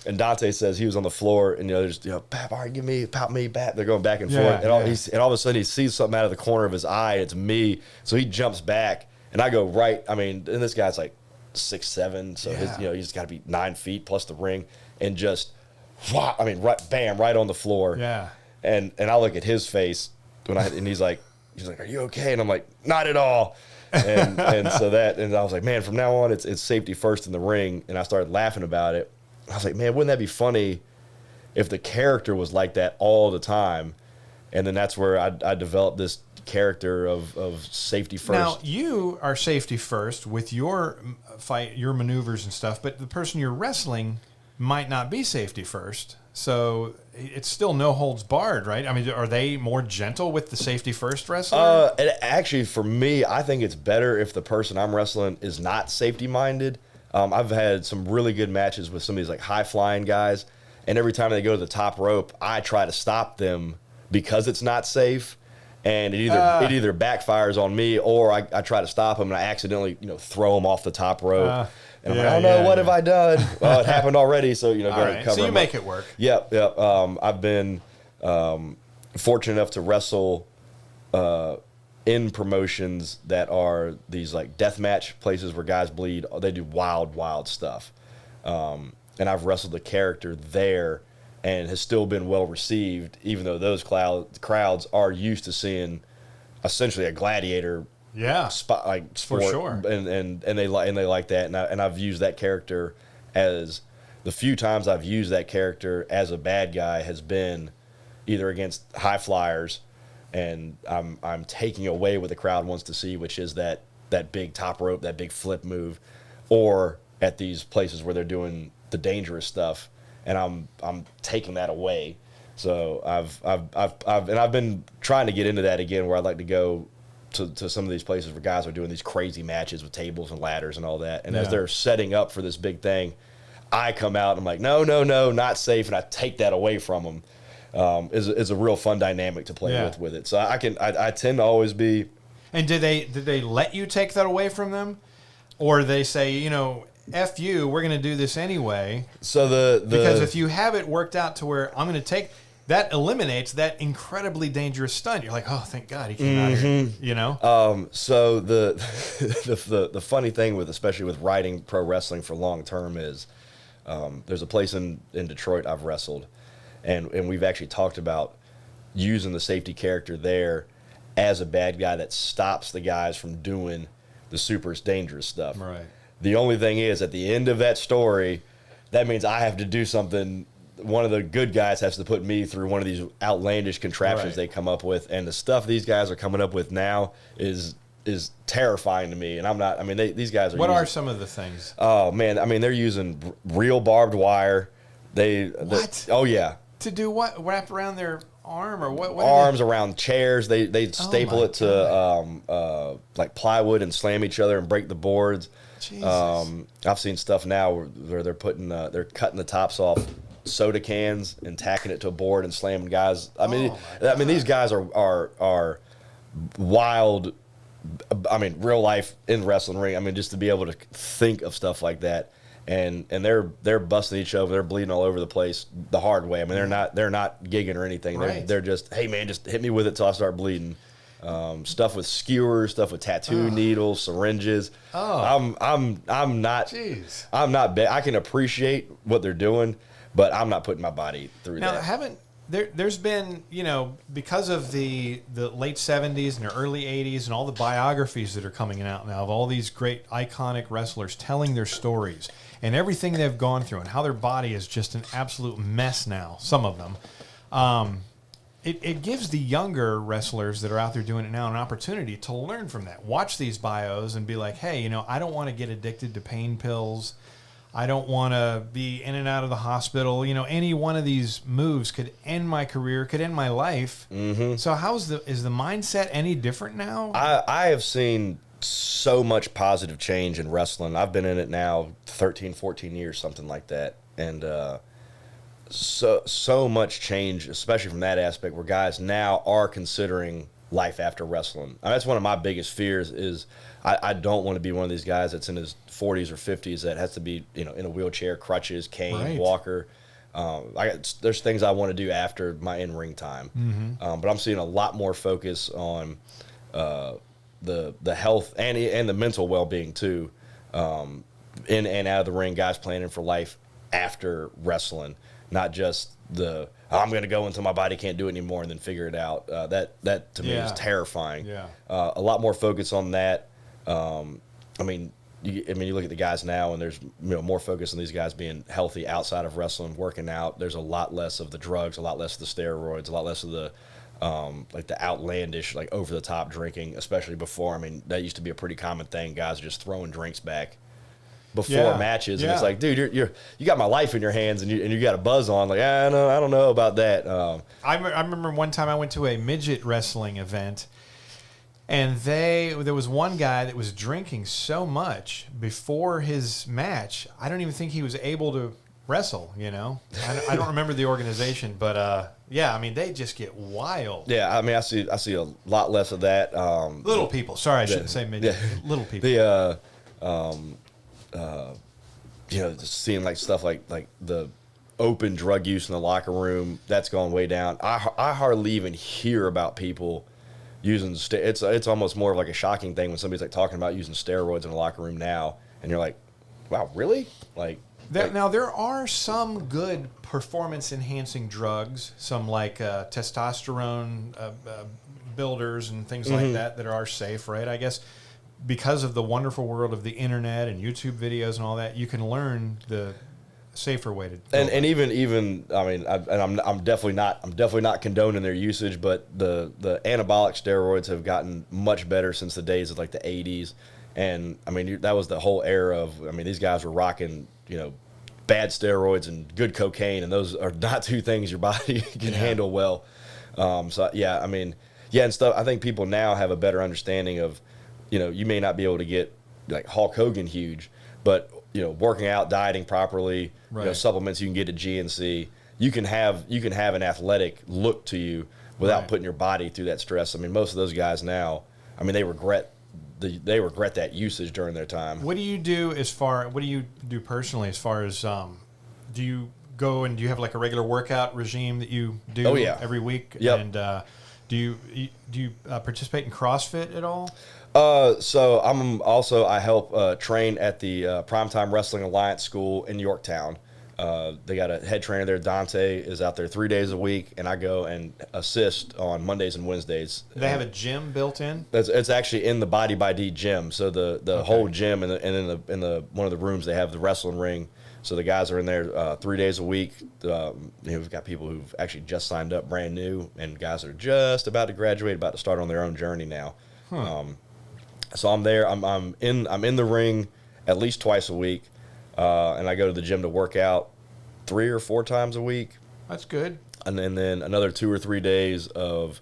And Dante says he was on the floor, and there's Pap, all right, pop me, Pap. They're going back and forth, and all of a sudden he sees something out of the corner of his eye. It's me, so he jumps back, and I go right. I mean, and this guy's like 6'7", so he's got to be 9 feet plus the ring, and just, right on the floor. Yeah. And I look at his face and he's like, are you okay? And I'm like, not at all. And I was like, man, from now on it's safety first in the ring. And I started laughing about it. I was like, man, wouldn't that be funny if the character was like that all the time? And then that's where I developed this character of safety first. Now, you are safety first with your fight, your maneuvers and stuff, but the person you're wrestling might not be safety first. So it's still no holds barred, right? I mean, are they more gentle with the safety first wrestler? Actually, for me, I think it's better if the person I'm wrestling is not safety minded. I've had some really good matches with some of these like high flying guys, and every time they go to the top rope, I try to stop them because it's not safe, and it either backfires on me or I try to stop them and I accidentally throw them off the top rope. And I'm like, oh no, what have I done? Well, it happened already, so go ahead and cover. So you make it work. Yep. I've been fortunate enough to wrestle in promotions that are these like deathmatch places where guys bleed. They do wild stuff, and I've wrestled the character there, and has still been well received, even though those crowds are used to seeing essentially a gladiator. Yeah, sport, for sure, and they like that, and I've used that character as the few times I've used that character as a bad guy has been either against high flyers, and I'm taking away what the crowd wants to see, which is that big top rope, that big flip move, or at these places where they're doing the dangerous stuff, and I'm taking that away. So I've been trying to get into that again, where I'd like to go to some of these places where guys are doing these crazy matches with tables and ladders and all that. And as they're setting up for this big thing, I come out and I'm like, no, not safe. And I take that away from them. Is a real fun dynamic to play with it. So I tend to always be And did they let you take that away from them, or they say, you know, F you, we're going to do this anyway? So because if you have it worked out to where I'm going to take that, eliminates that incredibly dangerous stunt. You're like, oh, thank God he came out here. You know. So the funny thing with, especially with writing pro wrestling for long term, is there's a place in Detroit I've wrestled, and we've actually talked about using the safety character there as a bad guy that stops the guys from doing the super dangerous stuff. Right. The only thing is, at the end of that story, that means I have to do something. One of the good guys has to put me through one of these outlandish contraptions they come up with, and the stuff these guys are coming up with now is terrifying to me. And I'm not. I mean, these guys are. What are some of the things? Oh man, I mean, they're using real barbed wire. What? Oh yeah. To do what? Wrapped around their arm or what? Arms around chairs. They staple it to like plywood and slam each other and break the boards. Jesus. I've seen stuff now where they're putting they're cutting the tops off soda cans and tacking it to a board and slamming guys. I mean, these guys are wild. I mean, real life in wrestling ring. I mean, just to be able to think of stuff like that, and they're busting each other. They're bleeding all over the place the hard way. I mean, they're not gigging or anything. Right. They're just, hey man, just hit me with it till I start bleeding. Stuff with skewers, stuff with tattoo needles, syringes. I'm not. Jeez. I'm not bad. I can appreciate what they're doing, but I'm not putting my body through that. Now, there's been, you know, because of the late 70s and the early 80s and all the biographies that are coming out now of all these great iconic wrestlers telling their stories and everything they've gone through and how their body is just an absolute mess now, some of them. It gives the younger wrestlers that are out there doing it now an opportunity to learn from that. Watch these bios and be like, hey, you know, I don't want to get addicted to pain pills. I don't want to be in and out of the hospital. You know, any one of these moves could end my career, could end my life. Mm-hmm. So is the mindset any different now? I have seen so much positive change in wrestling. I've been in it now 13, 14 years, something like that. And so much change, especially from that aspect, where guys now are considering life after wrestling. I mean, that's one of my biggest fears is I don't want to be one of these guys that's in his 40s or 50s that has to be, you know, in a wheelchair, crutches, cane, walker. There's things I want to do after my in-ring time. Mm-hmm. But I'm seeing a lot more focus on the health and the mental well-being too, in and out of the ring, guys planning for life after wrestling, not just I'm going to go until my body can't do it anymore and then figure it out. That to me is terrifying. Yeah. A lot more focus on that. I mean, you look at the guys now, and there's more focus on these guys being healthy outside of wrestling, working out. There's a lot less of the drugs, a lot less of the steroids, a lot less of the like the outlandish, like over the top drinking, especially before. I mean, that used to be a pretty common thing. Guys are just throwing drinks back before matches, and it's like, dude, you got my life in your hands, and you got a buzz on. Like, I don't know about that. I remember one time I went to a midget wrestling event, and there was one guy that was drinking so much before his match, I don't even think he was able to wrestle. You know, I don't remember the organization, but yeah, I mean, they just get wild. Yeah, I mean, I see a lot less of that. Little people. Sorry, I shouldn't say midget. Little people. Just seeing like stuff like the open drug use in the locker room, that's gone way down. I hardly even hear about people using it's almost more of like a shocking thing when somebody's like talking about using steroids in the locker room now, and you're like, wow, really? Now there are some good performance enhancing drugs, some like testosterone builders and things like that are safe, right? I guess because of the wonderful world of the internet and YouTube videos and all that, you can learn the safer way to. And even I mean, I'm definitely not condoning their usage, but the anabolic steroids have gotten much better since the days of like the 80s, and I mean that was the whole era of. I mean, these guys were rocking bad steroids and good cocaine, and those are not two things your body can handle well. So yeah, I mean, and stuff. I think people now have a better understanding of. You may not be able to get like Hulk Hogan huge, but working out, dieting properly, supplements you can get at GNC. You can have an athletic look to you without putting your body through that stress. I mean, most of those guys now I mean, they regret that usage during their time. What do you do what do you do personally as far as, do you go and do you have like a regular workout regime that you do every week? Yep. And do you participate in CrossFit at all? So I help train at the Primetime Wrestling Alliance School in Yorktown. They got a head trainer there. Dante is out there 3 days a week, and I go and assist on Mondays and Wednesdays. They have a gym built in? It's actually in the Body by D gym. So the whole gym and in the one of the rooms they have the wrestling ring. So the guys are in there 3 days a week. We've got people who've actually just signed up brand new, and guys are just about to graduate, about to start on their own journey now. So I'm there. I'm in the ring at least twice a week. And I go to the gym to work out 3 or 4 times a week. That's good. And then another 2 or 3 days of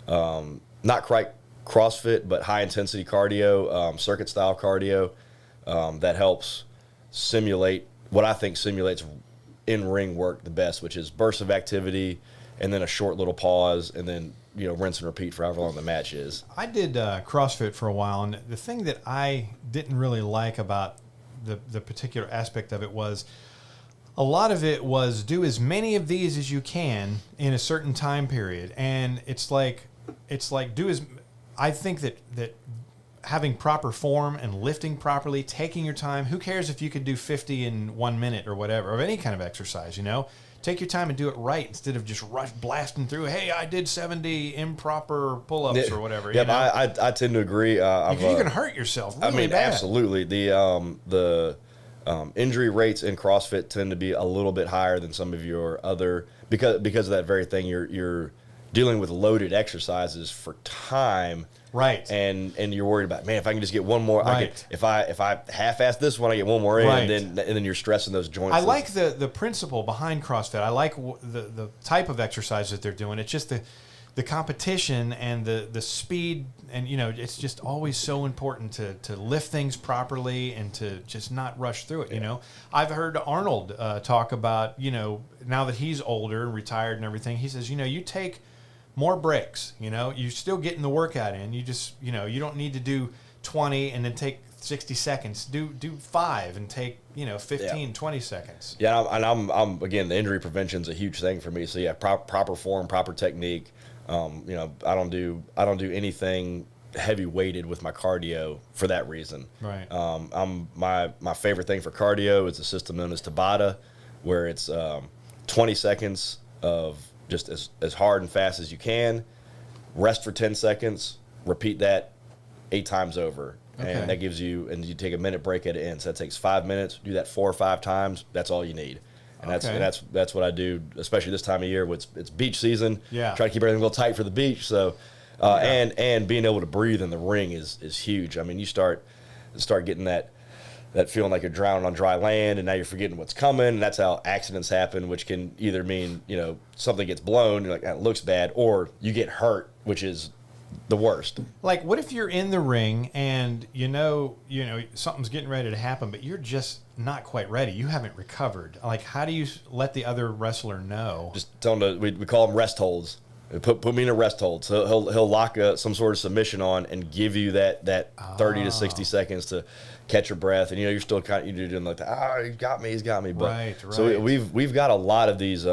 not quite CrossFit, but high intensity cardio, circuit style cardio that helps simulate what I think simulates in ring work the best, which is bursts of activity and then a short little pause and then rinse and repeat for however long the match is. I did CrossFit for a while, and the thing that I didn't really like about the particular aspect of it was a lot of it was do as many of these as you can in a certain time period, and it's like I think that having proper form and lifting properly, taking your time. Who cares if you could do 50 in 1 minute or whatever, of any kind of exercise, Take your time and do it right instead of just blasting through. Hey, I did 70 improper pull-ups or whatever. Yeah, I tend to agree. You can hurt yourself really bad. Absolutely. The injury rates in CrossFit tend to be a little bit higher than some of your other because of that very thing. You're dealing with loaded exercises for time. Right. And you're worried about, man, if I can just get one more, right. if I half-ass this one, I get one more in, right. and then you're stressing those joints. I like the principle behind CrossFit. I like the type of exercise that they're doing. It's just the competition and the speed, and it's just always so important to lift things properly and to just not rush through it. I've heard Arnold talk about now that he's older and retired and everything. He says you take more breaks, you're still getting the workout in. You just, you don't need to do 20 and then take 60 seconds. Do 5 and take, 15, 20 seconds. Yeah. And I'm again, the injury prevention is a huge thing for me. So yeah, proper form, proper technique. I don't do anything heavy weighted with my cardio for that reason. Right. My favorite thing for cardio is a system known as Tabata, where it's 20 seconds of just as hard and fast as you can, rest for 10 seconds, repeat that 8 times over. Okay. And that gives you, and you take a minute break at the end. So that takes 5 minutes, do that 4 or 5 times, that's all you need. And that's what I do, especially this time of year. It's beach season. Yeah. Try to keep everything a little tight for the beach. So, and being able to breathe in the ring is huge. I mean, you start getting that feeling like you're drowning on dry land, and now you're forgetting what's coming. And that's how accidents happen, which can either mean something gets blown, you're like, that looks bad, or you get hurt, which is the worst. Like, what if you're in the ring and something's getting ready to happen, but you're just not quite ready? You haven't recovered. Like, how do you let the other wrestler know? Just tell them we call them rest holds. Put me in a rest hold. So he'll lock some sort of submission on and give you that 30 to 60 seconds to catch your breath, and you're still you're doing like that. He's got me. But right. So we've got a lot of these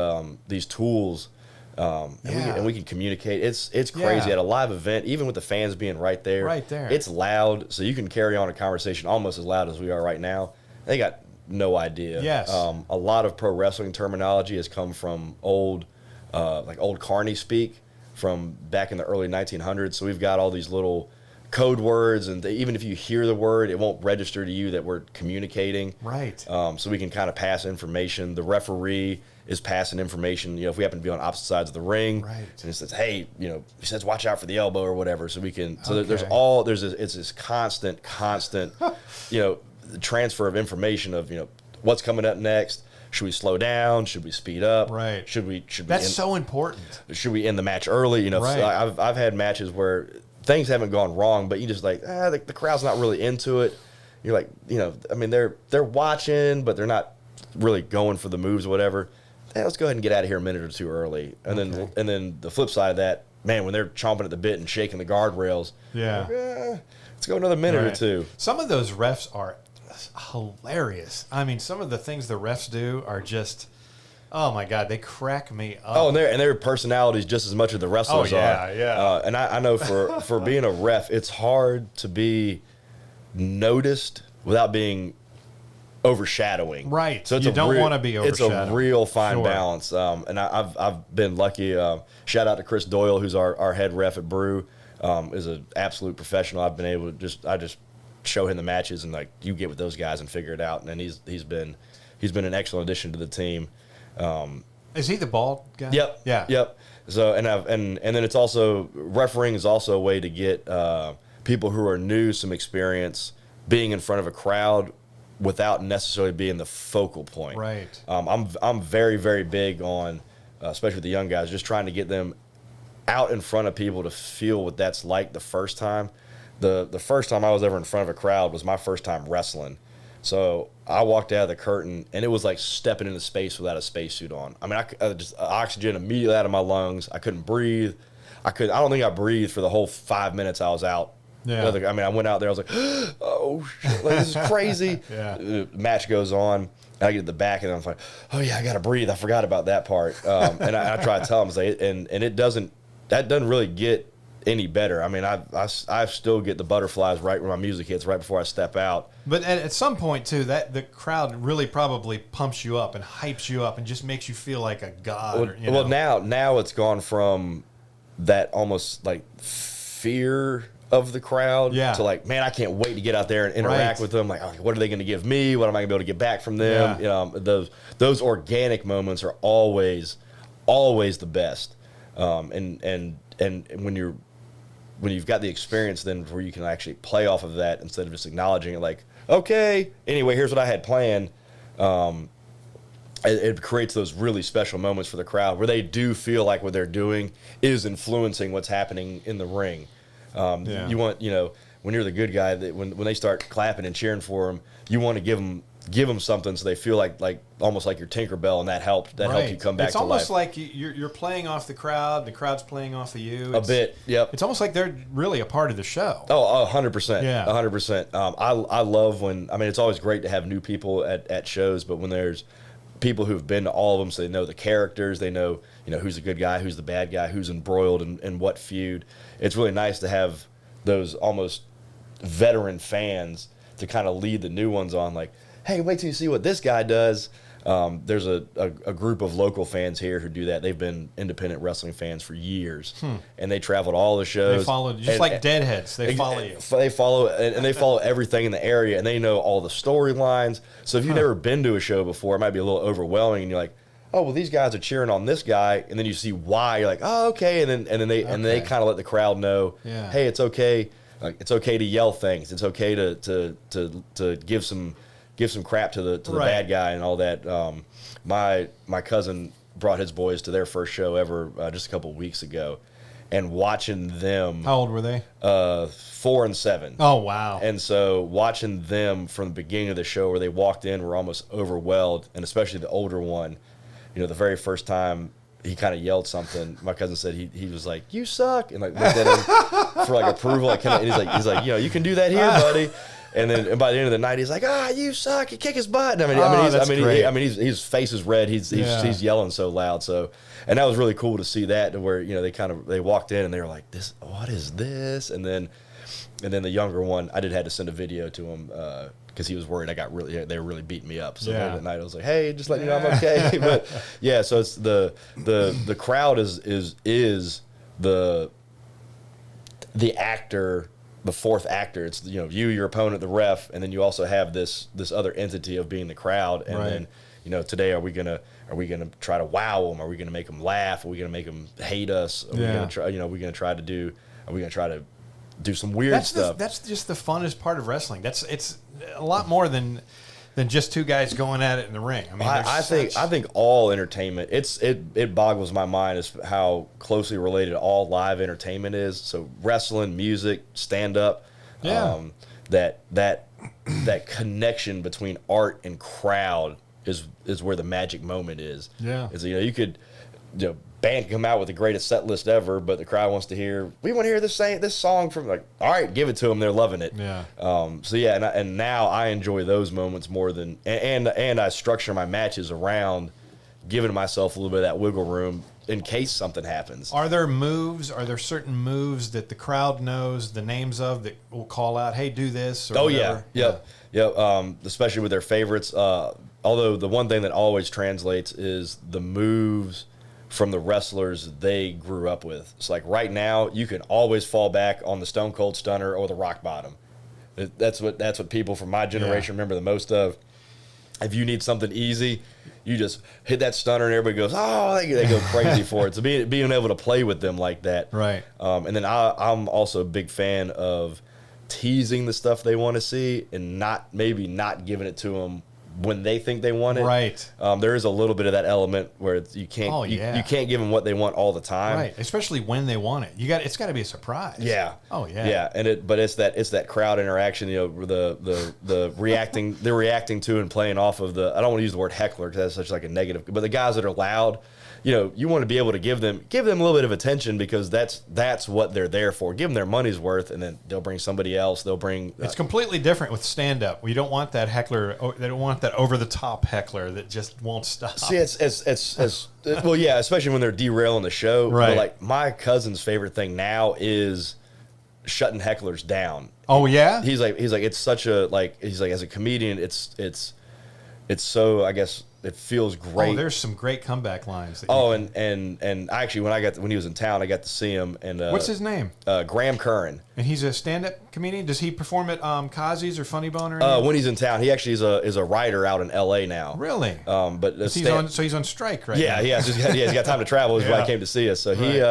tools, and we can communicate. It's crazy at a live event, even with the fans being right there. It's loud, so you can carry on a conversation almost as loud as we are right now. They got no idea. Yes. A lot of pro wrestling terminology has come from old Carney speak from back in the early 1900s. So we've got all these little code words, and even if you hear the word, it won't register to you that we're communicating. Right. So we can kind of pass information. The referee is passing information. If we happen to be on opposite sides of the ring, right, and it says, "Hey, he says watch out for the elbow" or whatever. So we can. So okay. It's this constant, transfer of information of what's coming up next. Should we slow down? Should we speed up? Right. Should we? That's so important. Should we end the match early? Right. So I've had matches where things haven't gone wrong, but you just like the crowd's not really into it. You're like, I mean, they're watching, but they're not really going for the moves or whatever. hey, let's go ahead and get out of here a minute or two early. And then the flip side of that, man, when they're chomping at the bit and shaking the guardrails, yeah, let's go another minute or two. Some of those refs are hilarious. I mean, some of the things the refs do are just, oh my God, they crack me up. Oh, and their personalities just as much as the wrestlers are. Yeah. And I know for being a ref, it's hard to be noticed without being overshadowing. Right. So you don't want to be overshadowed. It's a real fine balance. And I've been lucky. Shout out to Chris Doyle, who's our head ref at Brew. Is an absolute professional. I've been able to I just show him the matches and like you get with those guys and figure it out. And he's been an excellent addition to the team. Is he the bald guy? Yep. Yeah. Yep. So and then it's also refereeing is also a way to get people who are new some experience being in front of a crowd without necessarily being the focal point. Right. I'm very, very big on especially with the young guys, just trying to get them out in front of people to feel what that's like the first time. The first time I was ever in front of a crowd was my first time wrestling. So I walked out of the curtain, and it was like stepping into space without a spacesuit on. I mean, I just oxygen immediately out of my lungs. I couldn't breathe. I don't think I breathed for the whole 5 minutes I was out. Yeah. I mean, I went out there. I was like, oh, shit, like, this is crazy. Yeah. The match goes on. And I get to the back, and I'm like, oh, yeah, I got to breathe. I forgot about that part. And I try to tell them, and it doesn't really get any better. I mean, I still get the butterflies right when my music hits, right before I step out. But at some point, too, that the crowd really probably pumps you up and hypes you up and just makes you feel like a god. Well, now it's gone from that almost like fear of the crowd to like, man, I can't wait to get out there and interact with them. Like, oh, what are they going to give me? What am I going to be able to get back from them? Yeah. You know, those organic moments are always the best. And when you've got the experience then where you can actually play off of that instead of just acknowledging it like, okay, anyway, here's what I had planned. It creates those really special moments for the crowd where they do feel like what they're doing is influencing what's happening in the ring. You want, when you're the good guy, that when they start clapping and cheering for them, you want to give them something so they feel like almost like your Tinkerbell, and that helps you come back to life. It's almost like you're playing off the crowd play off of you. A bit, yep. It's almost like they're really a part of the show. Oh, 100%. Yeah. 100%. I love when, I mean, it's always great to have new people at shows, but when there's people who've been to all of them, so they know the characters, they know, who's the good guy, who's the bad guy, who's embroiled in what feud. It's really nice to have those almost veteran fans to kind of lead the new ones on, like, hey, wait till you see what this guy does. There's a group of local fans here who do that. They've been independent wrestling fans for years, and they travel to all the shows. They follow, just like Deadheads. They follow you. They follow, and they follow everything in the area, and they know all the storylines. So if you've never been to a show before, it might be a little overwhelming, and you're like, oh, well, these guys are cheering on this guy, and then you see why. You're like, oh, okay, and then they kind of let the crowd know, hey, it's okay. Like, it's okay to yell things. It's okay to give some crap to the bad guy and all that. My cousin brought his boys to their first show ever just a couple of weeks ago, and watching them. How old were they? 4 and 7. Oh, wow. And so watching them from the beginning of the show where they walked in were almost overwhelmed, and especially the older one, the very first time he kind of yelled something, my cousin said he was like, "You suck," and like looked at him for like approval. Like, and he's like, you can do that here, buddy. And by the end of the night, he's like, you suck. You kick his butt. His face is red. He's yelling so loud. So, and that was really cool to see that, to where, they walked in and they were like, what is this? And then the younger one, I had to send a video to him, because he was worried they were really beating me up. So that night I was like, hey, just letting you know I'm okay. But yeah, so it's the crowd is the actor, the fourth actor. It's you, your opponent, the ref, and then you also have this other entity of being the crowd. And then today are we gonna try to wow them? Are we gonna make them laugh? Are we gonna make them hate us? Are we gonna try? Are we gonna try to do some weird stuff? That's just the funnest part of wrestling. It's a lot more than just two guys going at it in the ring. I mean, I think all entertainment, it boggles my mind as how closely related all live entertainment is. So wrestling, music, stand up, that connection between art and crowd is where the magic moment is. Yeah. Is, you could, band come out with the greatest set list ever, but the crowd wants to hear, we want to hear this song from, like, all right, give it to them. They're loving it. Yeah. So yeah, and now I enjoy those moments more than, and I structure my matches around giving myself a little bit of that wiggle room in case something happens. Are there certain moves that the crowd knows the names of that will call out, hey, do this? Or whatever? Yeah. Especially with their favorites. Although the one thing that always translates is the moves from the wrestlers they grew up with. It's like right now, you can always fall back on the Stone Cold Stunner or the Rock Bottom. That's what people from my generation remember the most of. If you need something easy, you just hit that stunner and everybody goes, oh, they go crazy for it. So being able to play with them like that. Right. And then I'm also a big fan of teasing the stuff they want to see and not giving it to them when they think they want it. Right. There is a little bit of that element where you can't you can't give them what they want all the time. Right. Especially when they want it. It's got to be a surprise. Yeah. Oh yeah. Yeah. But it's that crowd interaction. The reacting to and playing off of the. I don't want to use the word heckler because that's such like a negative. But the guys that are loud. You want to be able to give them a little bit of attention because that's what they're there for. Give them their money's worth, and then they'll bring somebody else. They'll bring. It's completely different with stand-up. We don't want that heckler. They don't want that over-the-top heckler that just won't stop. See, it's well, yeah, especially when they're derailing the show. Right. But like my cousin's favorite thing now is shutting hecklers down. Oh yeah. He's like it's such a as a comedian, it's so, I guess. It feels great. Oh, there's some great comeback lines. And actually, when he was in town, I got to see him. And what's his name? Graham Curran. And he's a stand-up comedian. Does he perform at Kazi's or Funny Bone or anything? When he's in town, he actually is a writer out in L.A. now. Really? But he's on strike right now. Yeah, he's got time to travel. Is why he came to see us. So he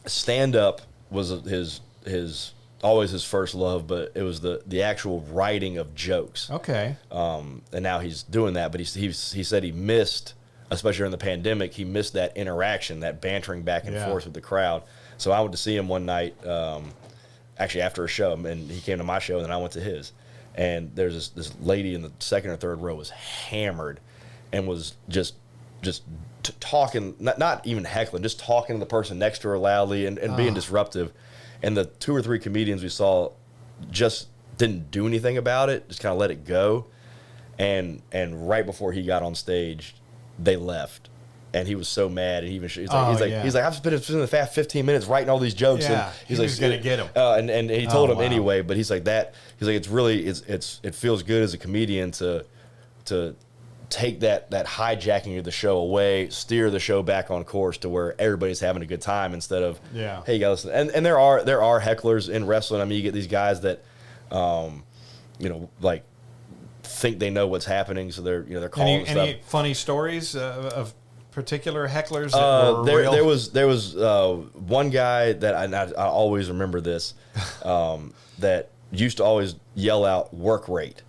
stand-up was his always his first love, but it was the actual writing of jokes. Okay. And now he's doing that, but he said he missed, especially during the pandemic, he missed that interaction, that bantering back and forth with the crowd. So I went to see him one night, actually after a show, and he came to my show, and then I went to his. And there's this lady in the second or third row was hammered, and was just talking, not even heckling, just talking to the person next to her loudly and being disruptive. And the 2 or 3 comedians we saw just didn't do anything about it, just kind of let it go. And right before he got on stage, they left. And he was so mad. And he's like, I've spent the past 15 minutes writing all these jokes. Yeah, and he's like, going to get him. And he told him anyway, but he's like, it feels good as a comedian to take that hijacking of the show away, steer the show back on course to where everybody's having a good time instead of, hey, you gotta listen. And there are hecklers in wrestling. I mean, you get these guys that, like think they know what's happening, so they're calling stuff. Any funny stories of particular hecklers that were real? There was one guy that I always remember this that used to always yell out work rate.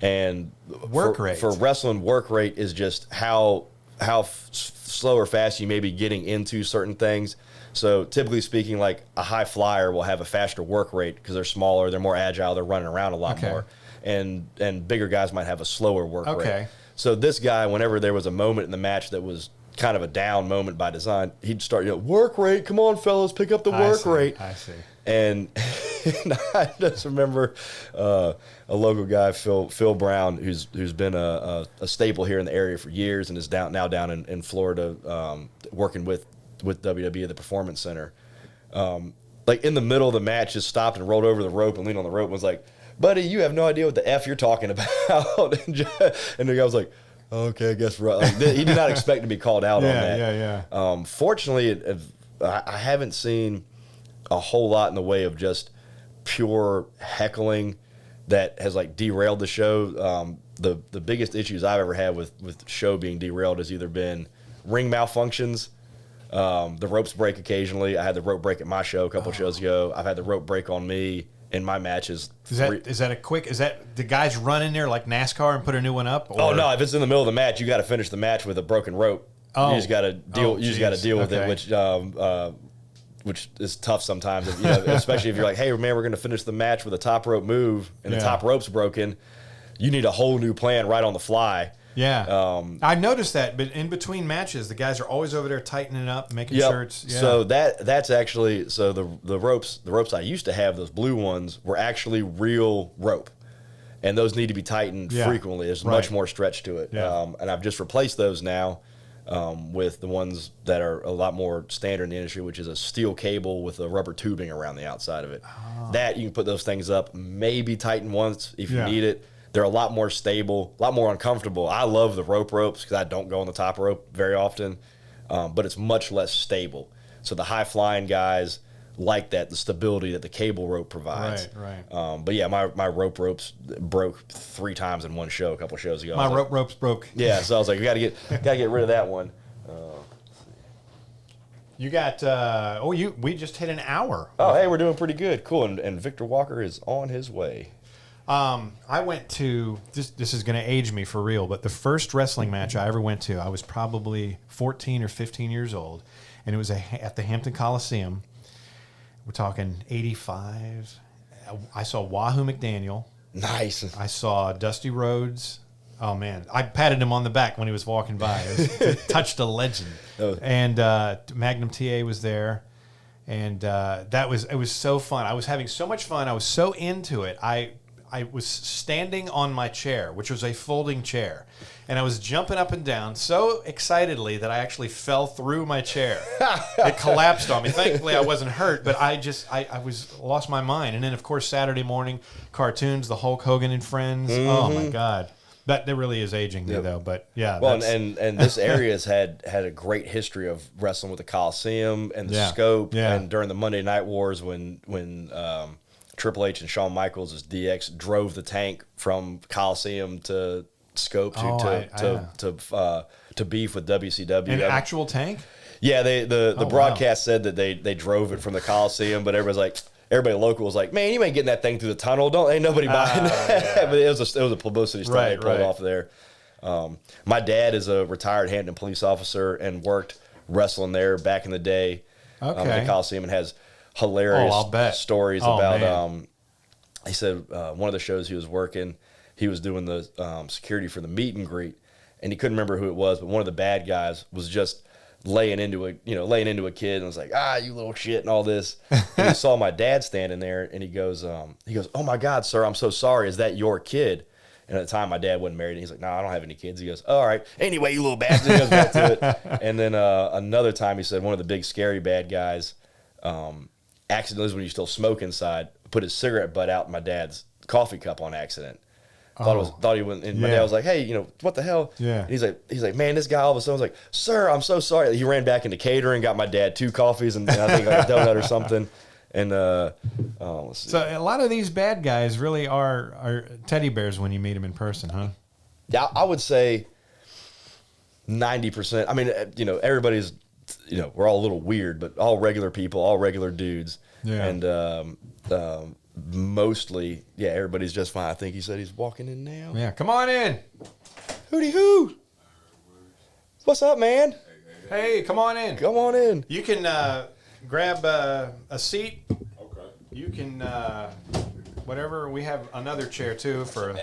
And for wrestling, work rate is just how slow or fast you may be getting into certain things. So typically speaking, like a high flyer will have a faster work rate because they're smaller, they're more agile, they're running around a lot more. And bigger guys might have a slower work rate. So this guy, whenever there was a moment in the match that was kind of a down moment by design, he'd start, work rate, come on, fellas, pick up the work rate. I see. And I just remember a local guy, Phil Brown, who's been a staple here in the area for years and is now down in Florida working with WWE at the Performance Center. Like in the middle of the match, just stopped and rolled over the rope and leaned on the rope and was like, buddy, you have no idea what the F you're talking about. And the guy was like, okay, I guess we're like, he did not expect to be called out on that. Fortunately, I haven't seen a whole lot in the way of just pure heckling that has like derailed the show. The biggest issues I've ever had with the show being derailed has either been ring malfunctions. The ropes break occasionally. I had the rope break at my show a couple of shows ago. I've had the rope break on me in my matches. Is that the guys run in there like NASCAR and put a new one up? Or? Oh no! If it's in the middle of the match, you got to finish the match with a broken rope. You just got to deal. You just got to deal with it, which is tough sometimes. Especially if you're like, hey man, we're going to finish the match with a top rope move, and the top rope's broken. you need a whole new plan right on the fly. Yeah, I noticed that. But in between matches, the guys are always over there tightening up, making sure it's. Yeah. So that's actually the ropes I used to have, those blue ones, were actually real rope, and those need to be tightened frequently. There's much more stretch to it, and I've just replaced those now with the ones that are a lot more standard in the industry, which is a steel cable with a rubber tubing around the outside of it. Oh. That you can put those things up, maybe tighten once if you need it. They're a lot more stable, a lot more uncomfortable. I love the ropes because I don't go on the top rope very often, but it's much less stable. So the high flying guys like that, the stability that the cable rope provides. Right. But yeah, my ropes broke 3 times in one show a couple shows ago. My ropes broke. Yeah, so I was like, we gotta get rid of that one. You got we just hit an hour. Oh, hey, we're doing pretty good. Cool, and Victor Walker is on his way. I went to this is going to age me for real, but the first wrestling match I ever went to, I was probably 14 or 15 years old, and it was at the Hampton Coliseum. We're talking 85. I saw Wahoo McDaniel. Nice. I saw Dusty Rhodes. Oh man, I patted him on the back when he was walking by. It touched a legend. And Magnum TA was there. And it was so fun. I was having so much fun. I was so into it. I was standing on my chair, which was a folding chair, and I was jumping up and down so excitedly that I actually fell through my chair. It collapsed on me. Thankfully, I wasn't hurt, but I lost my mind. And then, of course, Saturday morning cartoons, the Hulk Hogan and Friends. Mm-hmm. Oh my God, that really is aging me though. But yeah, well, and this area has had a great history of wrestling with the Coliseum and the Scope, and during the Monday Night Wars when Triple H and Shawn Michaels as DX drove the tank from Coliseum to Scope to beef with WCW. An actual tank? Yeah, the broadcast said that they drove it from the Coliseum, but everybody local was like, man, you ain't getting that thing through the tunnel. Ain't nobody buying that. Yeah. But it was a publicity stunt they pulled off there. My dad is a retired Hampton police officer and worked wrestling there back in the day at the Coliseum, and has hilarious stories about he said one of the shows he was working, he was doing the security for the meet and greet, and he couldn't remember who it was, but one of the bad guys was just laying into a kid and was like, you little shit and all this. And he saw my dad standing there, and he goes, oh my God, sir, I'm so sorry, is that your kid? And at the time, my dad wasn't married. And he's like, no, I don't have any kids. He goes, all right. Anyway, you little bastard. He goes back to it. And then another time, he said one of the big scary bad guys accidentally, when you still smoke inside, put his cigarette butt out in my dad's coffee cup on accident. Thought he went, and my dad was like, "Hey, what the hell?" Yeah. And he's like, "Man, this guy all of a sudden was like, sir, I'm so sorry." He ran back into catering, got my dad 2 coffees and I think like a donut or something. And let's see. So a lot of these bad guys really are teddy bears when you meet them in person, huh? Yeah, I would say 90%. I mean, everybody's, we're all a little weird, but all regular people, all regular dudes. Yeah. And mostly, everybody's just fine. I think he said he's walking in now. Yeah, come on in. Hooty hoo. What's up, man? Hey, come on in. Come on in. You can grab a seat. Okay. You can whatever. We have another chair too for.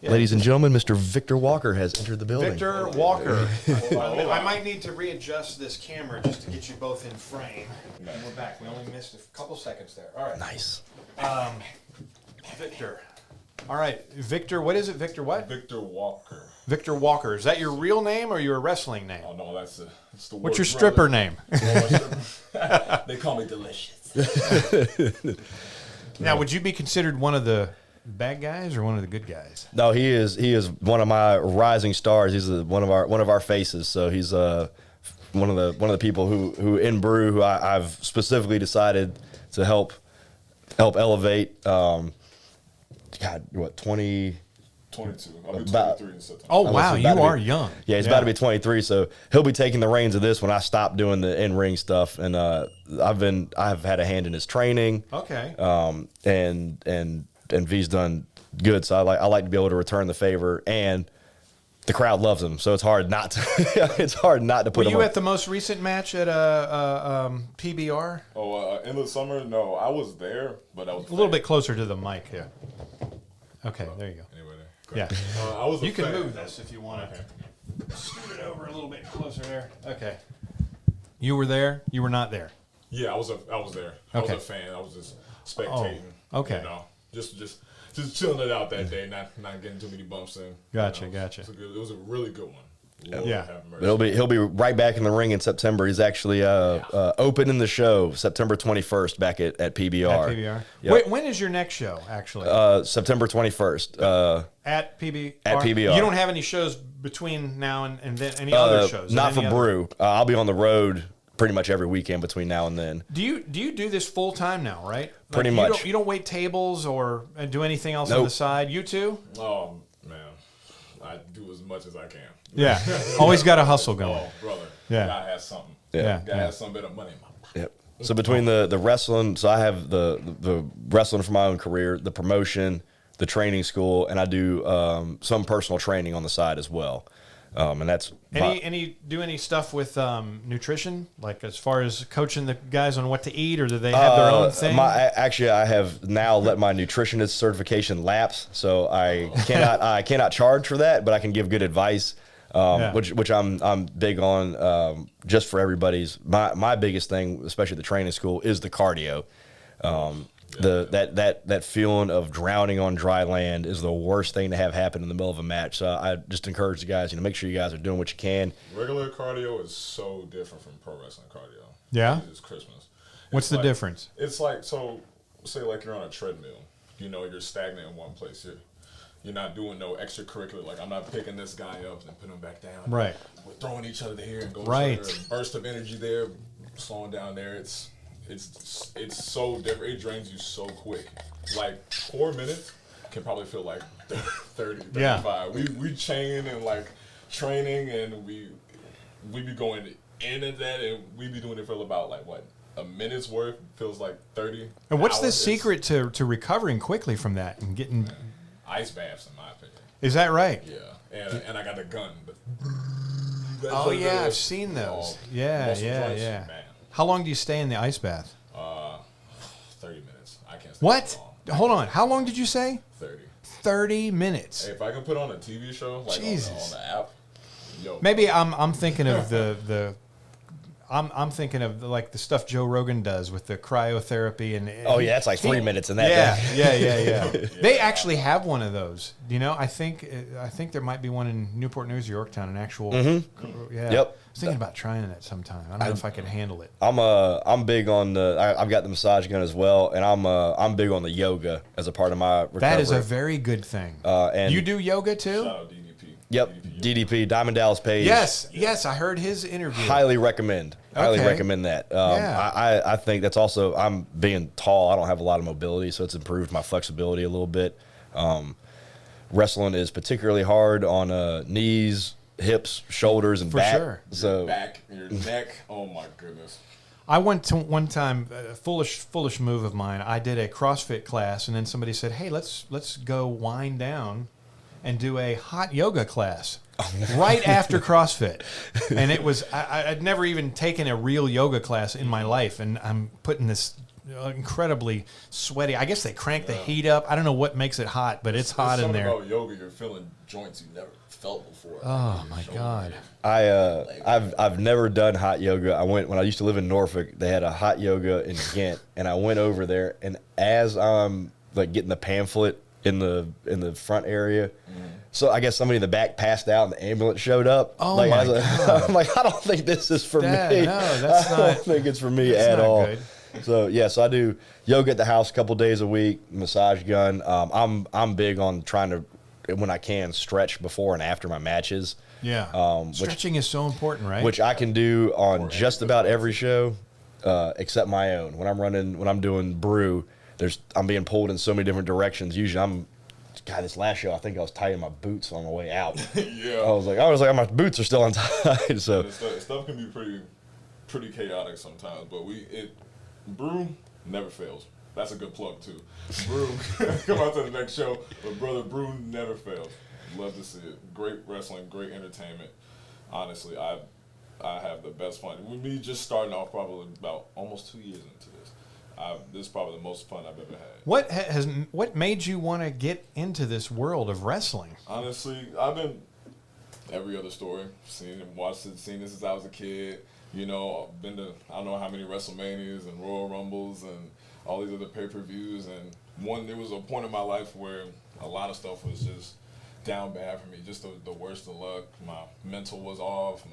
Ladies and gentlemen, Mr. Victor Walker has entered the building. Victor Walker. I might need to readjust this camera just to get you both in frame. And we're back. We only missed a couple seconds there. All right. Nice. Victor. All right. Victor, what is it? Victor what? Victor Walker. Victor Walker. Is that your real name or your wrestling name? Oh, no, that's the word. What's your stripper name? They call me Delicious. Now, would you be considered one of the bad guys or one of the good guys? No, he is one of my rising stars. He's one of our faces. So he's one of the people who in Brew who I've specifically decided to help elevate. God, what 20? 22. I'll be 23 in September. Oh wow, you are young. Yeah, he's about to be 23, so he'll be taking the reins of this when I stop doing the in-ring stuff. And I've had a hand in his training. Okay. And V's done good, so I like to be able to return the favor, and the crowd loves him, so it's hard not to put him on. Were you at the most recent match at PBR? Oh, end of the summer? No, I was there, but I was a little bit closer to the mic here. Okay, there you go. Anyway, Yeah. I was a You can fan. move this if you want to. Scoot it over a little bit closer there. Okay. You were there? You were not there? Yeah, I was there. I was Okay. a fan. I was just spectating. Okay. You know, just chilling it out that day, not getting too many bumps in. Gotcha, You know, gotcha. It was a really good one. Lord Yeah. have mercy. But he'll be right back in the ring in September. He's actually opening the show September 21st back at PBR. At PBR. Yep. Wait, when is your next show, actually? September 21st. At PBR? At PBR. You don't have any shows between now and then? Any other shows? Not for Any other- Brew. I'll be on the road pretty much every weekend between now and then. Do you do this full time now, right? Pretty you much. You don't wait tables or do anything else on Nope. the side? You too? Oh man, I do as much as I can. Yeah. Always got a hustle going. Oh brother, Yeah. gotta have something. Yeah. Gotta have some bit of money in my pocket. Yep. So between the wrestling, so I have the wrestling for my own career, the promotion, the training school, and I do some personal training on the side as well. And that's Any stuff with nutrition, like as far as coaching the guys on what to eat, or do they have their own thing? Actually, I have now let my nutritionist certification lapse, so I cannot charge for that, but I can give good advice, which I'm big on. Just for everybody's my biggest thing, especially the training school, is the cardio. That feeling of drowning on dry land is the worst thing to have happen in the middle of a match. So I just encourage the guys, make sure you guys are doing what you can. Regular cardio is so different from pro wrestling cardio. Yeah? It's Christmas. What's the difference? It's like, so say like you're on a treadmill, you're stagnant in one place. You're not doing no extracurricular, like I'm not picking this guy up and putting him back down. Right. We're throwing each other here and going Right. to a burst of energy there, slowing down there. It's so different. It drains you so quick. Like 4 minutes can probably feel like 30, 35. Yeah. We chain and like training, and we be going into that, and we be doing it for about like what, a minute's worth feels like 30. And what's the hours. secret to recovering quickly from that and getting? Ice baths, in my opinion. Is that right? Yeah, and I got a gun. But Oh yeah, I've seen those. Yeah. Man. How long do you stay in the ice bath? 30 minutes. I can't stay What? that long. Hold on. How long did you say? 30. 30 minutes. Hey, if I can put on a TV show like on Jesus. the app, yo. Maybe I'm thinking of I'm thinking of like the stuff Joe Rogan does with the cryotherapy and Oh yeah, that's like 3 minutes in that. yeah. They actually have one of those. I think there might be one in Newport News, Yorktown, an actual. Yeah. Yep. I was thinking about trying it sometime. I don't know if I could handle it. I'm big on I've got the massage gun as well, and I'm big on the yoga as a part of my recovery. That is a very good thing. And you do yoga too? Shout out DDP. Yep, DDP, Diamond Dallas Page. Yes, I heard his interview. Highly recommend. Highly Okay. recommend that. Yeah. I think that's also, I'm being tall. I don't have a lot of mobility, so it's improved my flexibility a little bit. Wrestling is particularly hard on knees, hips, shoulders, and For back. sure. So Back, your neck. Oh my goodness. I went to one time, a foolish move of mine. I did a CrossFit class, and then somebody said, "Hey, let's go wind down and do a hot yoga class right after CrossFit." And it was I'd never even taken a real yoga class in my life, and I'm putting this incredibly sweaty. I guess they crank the heat up. I don't know what makes it hot, but it's hot in something there. about yoga, you're feeling joints you never felt before. Oh Like my your God. shoulder. I've never done hot yoga. I went when I used to live in Norfolk. They had a hot yoga in Ghent, and I went over there. And as I'm like getting the pamphlet in the front area, so I guess somebody in the back passed out, and the ambulance showed up. Oh like, my God! I'm like, I don't think this is for Dad, me. no, that's I don't not- think it's for me that's at not all. good. So yeah, so I do yoga at the house a couple days a week, massage gun. I'm big on trying to, when I can, stretch before and after my matches. Yeah. Stretching is so important, right? Which I can do on just about every show, except my own. When I'm doing Brew, I'm being pulled in so many different directions. Usually this last show, I think I was tying my boots on my way out. Yeah. I was like, my boots are still untied. So And stuff can be pretty chaotic sometimes, but Brew never fails. That's a good plug too. Brew, come out to the next show, but brother, Brew never fails. Love to see it. Great wrestling, great entertainment. Honestly, I have the best fun. With me just starting off probably about almost 2 years into this, This is probably the most fun I've ever had. What made you want to get into this world of wrestling? Honestly, I've been every other story, seen this since I was a kid. You know, I've been to I don't know how many WrestleManias and Royal Rumbles and all these other pay-per-views. And there was a point in my life where a lot of stuff was just down bad for me, just the worst of luck. My mental was off.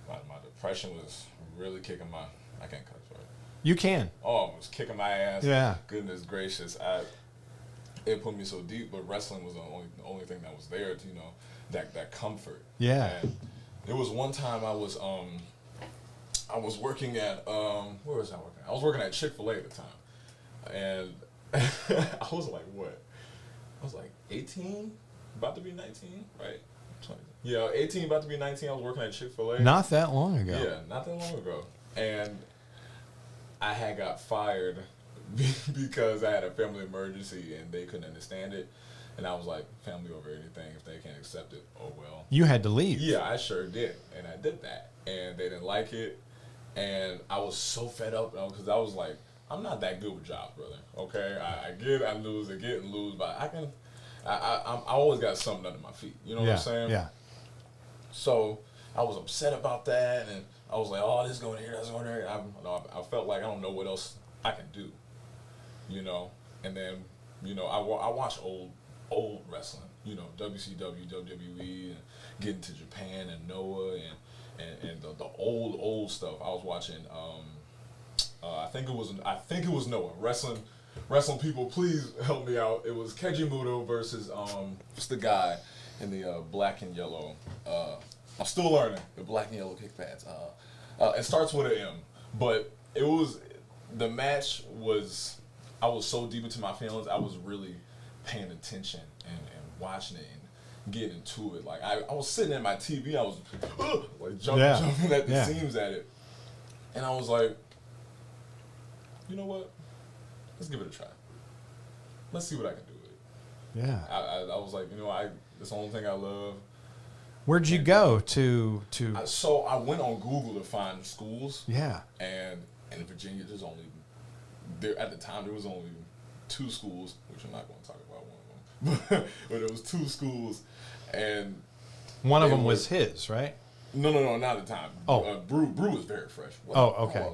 My depression was really kicking my. I can't cuss, right? You can. Oh, it was kicking my ass. Yeah. Goodness gracious, it put me so deep. But wrestling was the only thing that was there to that comfort. Yeah. And it was one time I was working at where was I working? I was working at Chick-fil-A at the time, and I was like what? I was like 18, about to be 19, right? 20. Yeah, 18, about to be 19. I was working at Chick-fil-A. Not that long ago. Yeah, not that long ago. And I had got fired because I had a family emergency and they couldn't understand it. And I was like, family over anything. If they can't accept it, oh well. You had to leave. Yeah, I sure did. And I did that. And they didn't like it. And I was so fed up because I was like, I'm not that good with jobs, brother. Okay? I get, I lose, I get and lose. But I always got something under my feet. You know what I'm saying? Yeah. So I was upset about that, and I was like, "Oh, this is going here, that's going there." I felt like I don't know what else I can do, And then, I watch old wrestling, WCW, WWE, and getting to Japan and Noah and the old stuff. I was watching. I think it was Noah wrestling people. Please help me out. It was Keiji Muto versus what's the guy in the black and yellow. I'm still learning the black and yellow kick pads. It starts with an M, but the match was. I was so deep into my feelings. I was really paying attention and watching it and getting into it. Like I was sitting at my TV. I was like jumping at the seams at it, and I was like, you know what? Let's give it a try. Let's see what I can do with it. Yeah. I was like, it's the only thing I love. Where'd you go to? So I went on Google to find schools. Yeah. And in Virginia, at the time there was only 2 schools, which I'm not going to talk about one of them, but it was 2 schools, and one of them was his, right? No, not at the time. Oh, Brew was very fresh. Okay.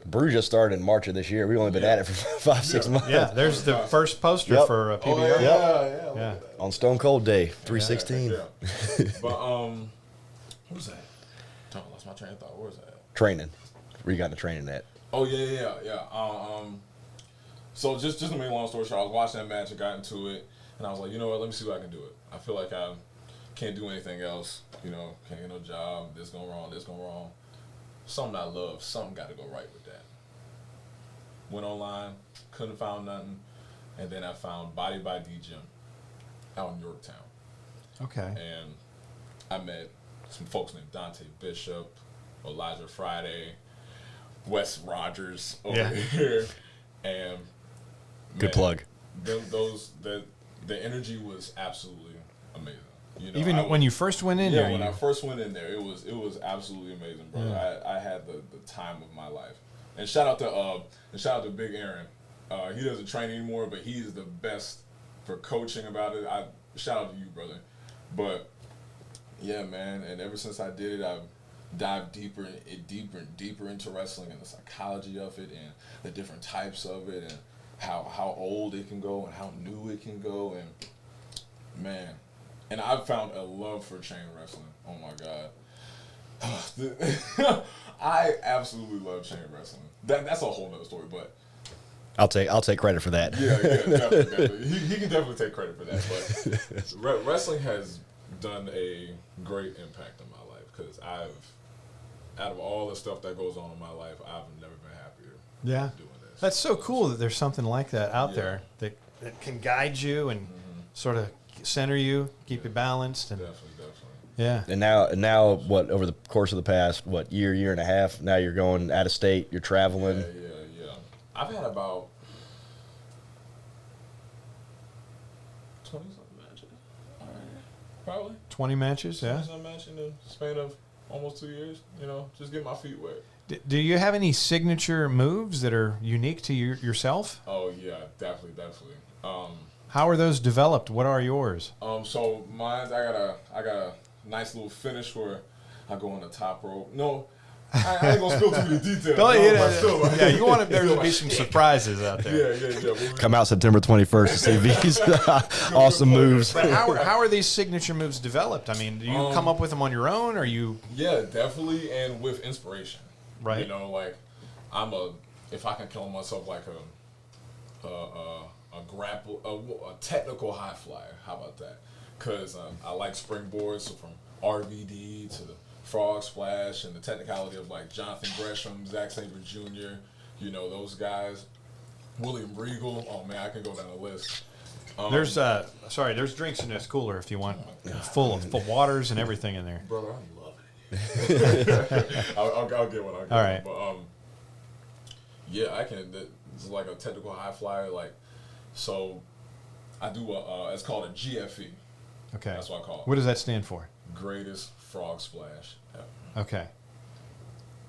Brew just started in March of this year. We've only been at it for 5-6 months. Yeah, there's the first poster for PBR. Oh, yeah. On Stone Cold Day, 3/16. Yeah. But what was that? I lost my train of thought. Where was that? Training. Where you got the training at? Oh yeah. So just to make a long story short, I was watching that match and got into it, and I was like, you know what? Let me see what I can do it. I feel like I can't do anything else. Can't get no job. This going wrong. Something I love. Something got to go right with that. Went online, couldn't find nothing, and then I found Body by D Gym out in Yorktown. Okay. And I met some folks named Dante Bishop, Elijah Friday, Wes Rogers over here, and good plug. The energy was absolutely amazing. Even when you first went in there. Yeah, when I first went in there, it was absolutely amazing, brother. Yeah. I had the time of my life. And shout out to Big Aaron. He doesn't train anymore, but he's the best for coaching about it. Shout out to you, brother. But yeah, man. And ever since I did it, I've dived deeper into wrestling and the psychology of it and the different types of it and how old it can go and how new it can go and man. And I've found a love for chain wrestling. Oh my God. I absolutely love chain wrestling. That's a whole nother story, but I'll take credit for that. Yeah, definitely. He can definitely take credit for that. But wrestling has done a great impact on my life because out of all the stuff that goes on in my life, I've never been happier. Doing this. That's so cool that there's something like that out there that can guide you and sort of center you, keep you balanced. And definitely. Yeah. And now what, over the course of the past, year and a half, now you're going out of state, you're traveling. Yeah. I've had about 20-something matches. All right. Probably. 20 matches, yeah. 20-something matches in the span of almost 2 years. You know, just get my feet wet. Do you have any signature moves that are unique to yourself? Oh yeah, definitely. How are those developed? What are yours? So mine's I got a nice little finish where I go on the top rope. No, I ain't gonna spill too many details. Yeah, you want there to be some surprises out there. Yeah. Come out September 21st to see these awesome moves. But how are these signature moves developed? I mean, do you come up with them on your own, or you? Yeah, definitely, and with inspiration. Right. You know, like if I can call myself like a grapple, a technical high flyer. How about that? Because I like springboards, so from RVD to the frog splash and the technicality of like Jonathan Gresham, Zach Saber Jr., you know, those guys. William Regal. Oh man, I can go down the list. There's drinks in this cooler if you want, full of waters and everything in there. Brother, I'm loving it. I'll get one. All right. But yeah, I can. It's like a technical high flyer. Like, so I do it's called a GFE. Okay. That's what I call it. What does that stand for? Greatest frog splash ever. Okay.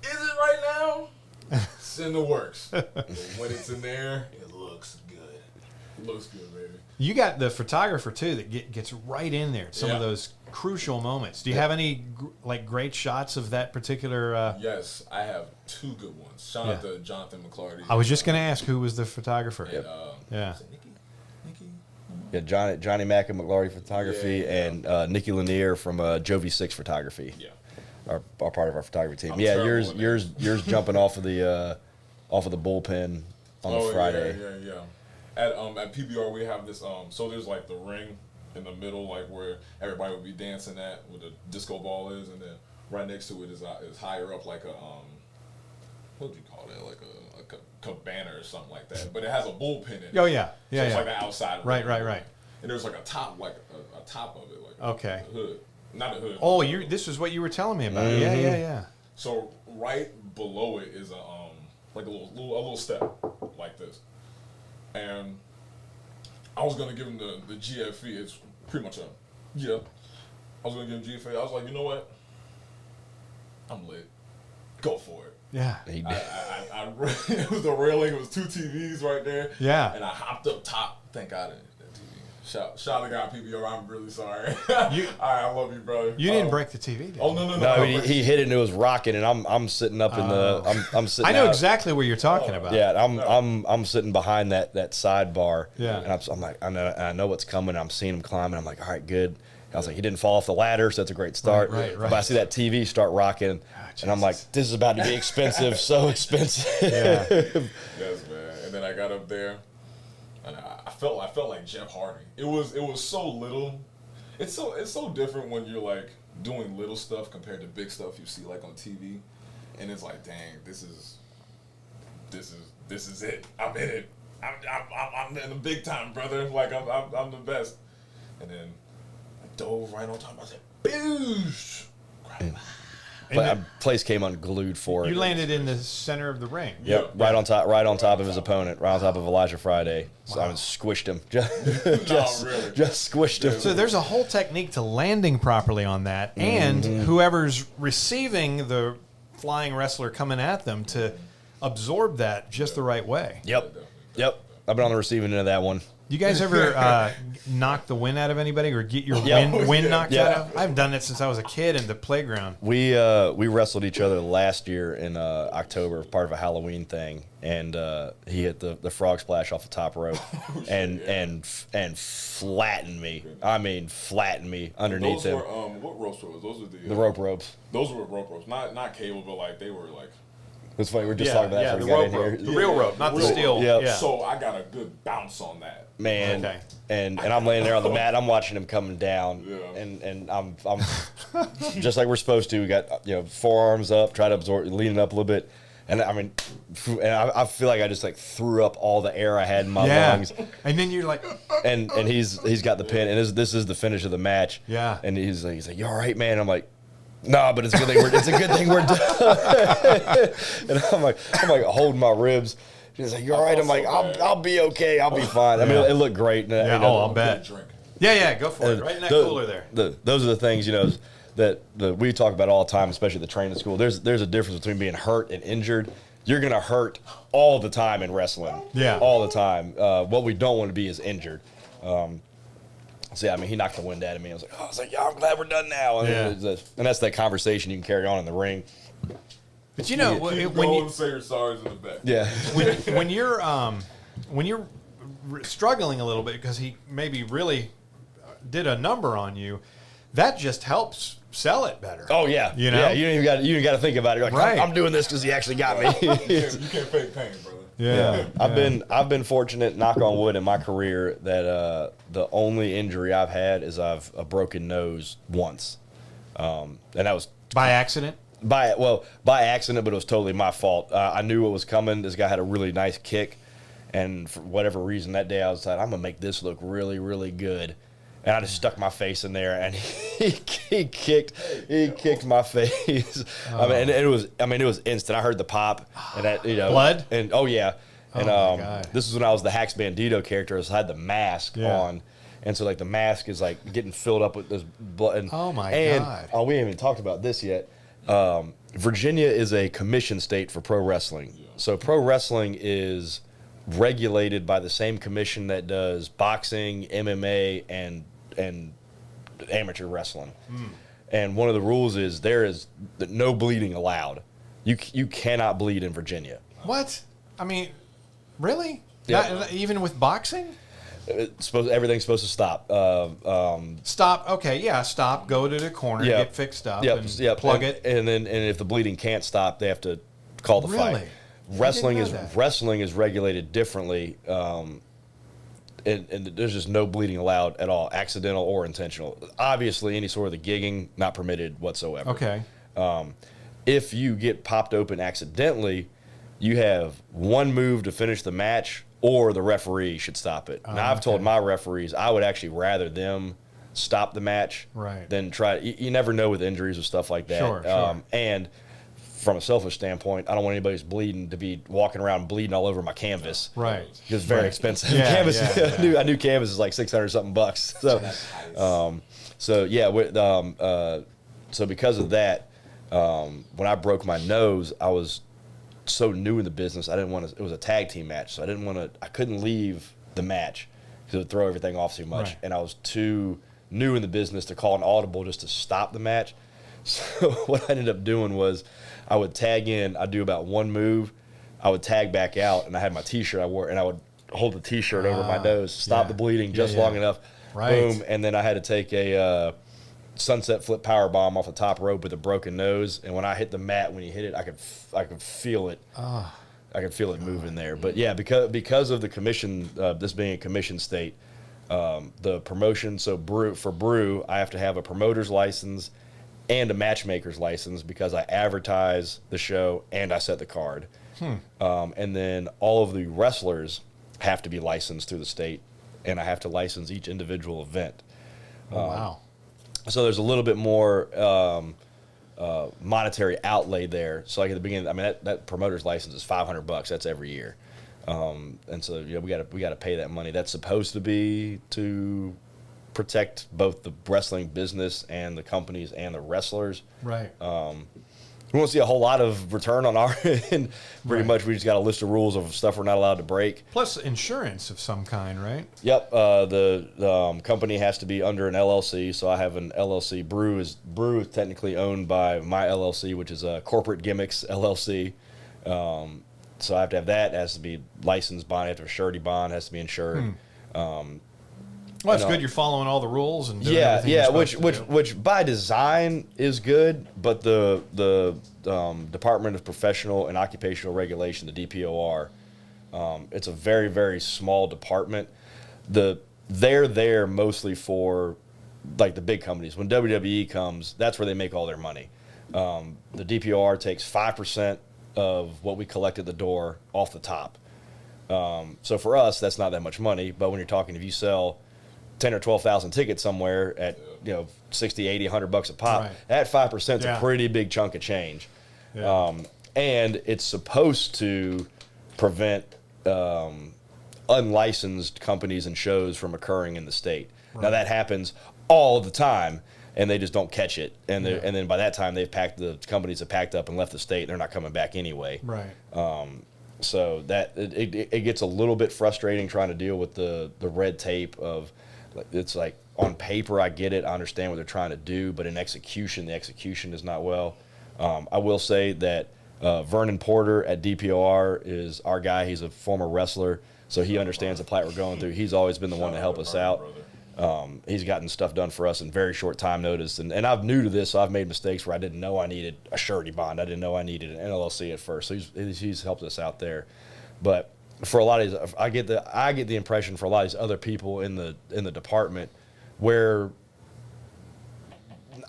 Is it right now? It's in the works. But when it's in there, it looks good. It looks good, baby. You got the photographer too that gets right in there at some of those crucial moments. Do you have any great shots of that particular? Yes, I have two good ones. Shout out to Jonathan McClarty. I was just going to ask who was the photographer. And, yeah. is it Nikki? Yeah, Johnny Mack and McLaury Photography and Nikki Lanier from Jovi6 Photography. Yeah. Are part of our photography team. I'm yours jumping off of the bullpen on the Friday. Yeah. At PBR we have this so there's like the ring in the middle, like where everybody would be dancing at where the disco ball is, and then right next to it is higher up like a what do you call that, like a cabana or something like that, but it has a bullpen in it. Oh yeah. So it's like the outside of Right. And there's like a top, like a top of it, like okay. the hood. Not the hood. Oh, this is what you were telling me about. Mm-hmm. Yeah. So right below it is like a little step like this, and I was gonna give him the GFE. It's pretty much I was gonna give him GFE. I was like, you know what? I'm lit. Go for it. Yeah. He did. I it was the railing. It was two TVs right there. Yeah. And I hopped up top. Thank God I didn't hit that TV. Shout out to God PBR. I'm really sorry. I love you, brother. You didn't break the TV, did you? Oh no. No, he hit it and it was rocking, and I'm sitting up in the I'm sitting. I know out. exactly what you're talking about. Yeah, I'm sitting behind that sidebar. Yeah. And I'm like, I know what's coming. I'm seeing him climbing. I'm like, all right, good. I was like, he didn't fall off the ladder, so that's a great start. Right. But I see that TV start rocking, and I'm like, this is about to be expensive, so expensive. Yeah. Yes, man. And then I got up there, and I felt like Jeff Hardy. It was so little. It's so different when you're like doing little stuff compared to big stuff you see like on TV, and it's like, dang, this is it. I'm in it. I'm in the big time, brother. Like I'm the best. And then I dove right on top. I said, boosh. Place came unglued for it. You landed in the center of the ring. Yep, right on top of his opponent, right on top of Elijah Friday. So I squished him, just squished him. So there's a whole technique to landing properly on that, and whoever's receiving the flying wrestler coming at them to absorb that just the right way. Yep. I've been on the receiving end of that one. You guys ever knock the wind out of anybody or get your wind knocked out of? I haven't done it since I was a kid in the playground. We wrestled each other last year in October, part of a Halloween thing, and he hit the frog splash off the top rope and flattened me. I mean, flattened me underneath him. Those were what ropes were those? Those were the rope ropes. Those were rope ropes, not cable, but like they were like. It's funny, we're just talking about that the before we rope got in rope. here. The real rope, not the steel. Yep. Yeah. So I got a good bounce on that. Man, Okay. and I'm laying there on the mat. I'm watching him coming down, Yeah. and I'm just like we're supposed to. We got forearms up, try to absorb, leaning up a little bit, and I mean, and I feel like I just like threw up all the air I had in my lungs. And then you're like, And he's got the pin, and this is the finish of the match. Yeah. And he's like, you all right, man? I'm like, nah, but it's a good thing we're done. And I'm like holding my ribs. She's like, you all right? I'm like, I'll be okay. I'll be fine. I mean, it looked great. I'll bet. Drink. Yeah, go for it. Right in that cooler there. Those are the things, we talk about all the time, especially at the training school. There's a difference between being hurt and injured. You're gonna hurt all the time in wrestling. Yeah, all the time. What we don't want to be is injured. So yeah, I mean, he knocked the wind out of me. I was like, yeah, I'm glad we're done now. And that's that conversation you can carry on in the ring. But you know, when you say you're sorry in the back. Yeah. when you're struggling a little bit because he maybe really did a number on you, that just helps sell it better. Oh yeah, you know, yeah, you ain't got to think about it. You're like, right. I'm doing this because he actually got me. You can't fake pain, brother. Yeah. I've been fortunate, knock on wood, in my career that the only injury I've had is I've a broken nose once, and that was by accident. By accident, but it was totally my fault. I knew what was coming. This guy had a really nice kick, and for whatever reason that day I was like, I'm gonna make this look really, really good. And I just stuck my face in there, and he kicked my face. Oh. And it was instant. I heard the pop, and that blood, and oh yeah, and my God. This is when I was the Hacks Bandito character. I had the mask on, and so like the mask is like getting filled up with this blood. And, oh my God! Oh, we haven't even talked about this yet. Virginia is a commission state for pro wrestling, so pro wrestling is regulated by the same commission that does boxing, MMA, and amateur wrestling. And one of the rules is there is no bleeding allowed. You cannot bleed in Virginia. What? I mean, really? Yeah. Not, even with boxing? Everything's supposed to stop. Stop. Okay, yeah, stop. Go to the corner, get fixed up, and plug it. And then if the bleeding can't stop, they have to call the fight. Wrestling is regulated differently. And there's just no bleeding allowed at all, accidental or intentional. Obviously, any sort of the gigging, not permitted whatsoever. Okay. If you get popped open accidentally, you have one move to finish the match, or the referee should stop it. Now, I've told my referees I would actually rather them stop the match than try. You never know with injuries or stuff like that. Sure. And from a selfish standpoint, I don't want anybody who's bleeding to be walking around bleeding all over my canvas. Right. Because it's very expensive. Yeah, Canvas, yeah. I knew canvas is like $600 something bucks. So, so because of that, when I broke my nose, I was so new in the business. I didn't want to. It was a tag team match, so I couldn't leave the match because it would throw everything off too much, and I was too new in the business to call an audible just to stop the match. So what I ended up doing was I would tag in, I'd do about one move, I would tag back out, and I had my T-shirt I wore, and I would hold the T-shirt over my nose, stop the bleeding just long enough, boom, and then I had to take a sunset flip power bomb off the top rope with a broken nose, and when I hit the mat, when you hit it, I could feel it. I could feel it moving there. But yeah, because of the commission, this being a commission state, the promotion, so Brew, I have to have a promoter's license and a matchmaker's license because I advertise the show and I set the card. And then all of the wrestlers have to be licensed through the state, and I have to license each individual event. Wow. So there's a little bit more monetary outlay there. So like at the beginning, I mean that promoter's license is $500. That's every year, and so we got to pay that money. That's supposed to be to protect both the wrestling business and the companies and the wrestlers. Right. We won't see a whole lot of return on our end. Pretty much, we just got a list of rules of stuff we're not allowed to break. Plus insurance of some kind, right? Yep. The company has to be under an LLC, so I have an LLC. Brew is technically owned by my LLC, which is a Corporate Gimmicks LLC. So I have to have that. It has to be licensed bond. I have to have a surety bond. It has to be insured. Well, that's good. You're following all the rules and doing everything you're supposed to do. Which by design is good, but the Department of Professional and Occupational Regulation, the DPOR, it's a very, very small department. They're there mostly for like the big companies. When WWE comes, that's where they make all their money. The DPOR takes 5% of what we collect at the door off the top. So for us, that's not that much money. But when you're talking, if you sell 10 or 12,000 tickets somewhere at 60, 80, $100 a pop, that 5% is a pretty big chunk of change. And it's supposed to prevent unlicensed companies and shows from occurring in the state. Now that happens all the time, and they just don't catch it. And and then by that time, the companies have packed up and left the state. They're not coming back anyway. Right. So that it gets a little bit frustrating trying to deal with the red tape of, it's like on paper I get it, I understand what they're trying to do, but in execution, the execution is not well. I will say that Vernon Porter at DPOR is our guy. He's a former wrestler, so he understands the plight we're going through. He's always been the one to help us out. He's gotten stuff done for us in very short time notice. And I'm new to this, so I've made mistakes where I didn't know I needed a surety bond. I didn't know I needed an NLLC at first. So he's helped us out there. But for a lot of these, I get the impression for a lot of these other people in the department where,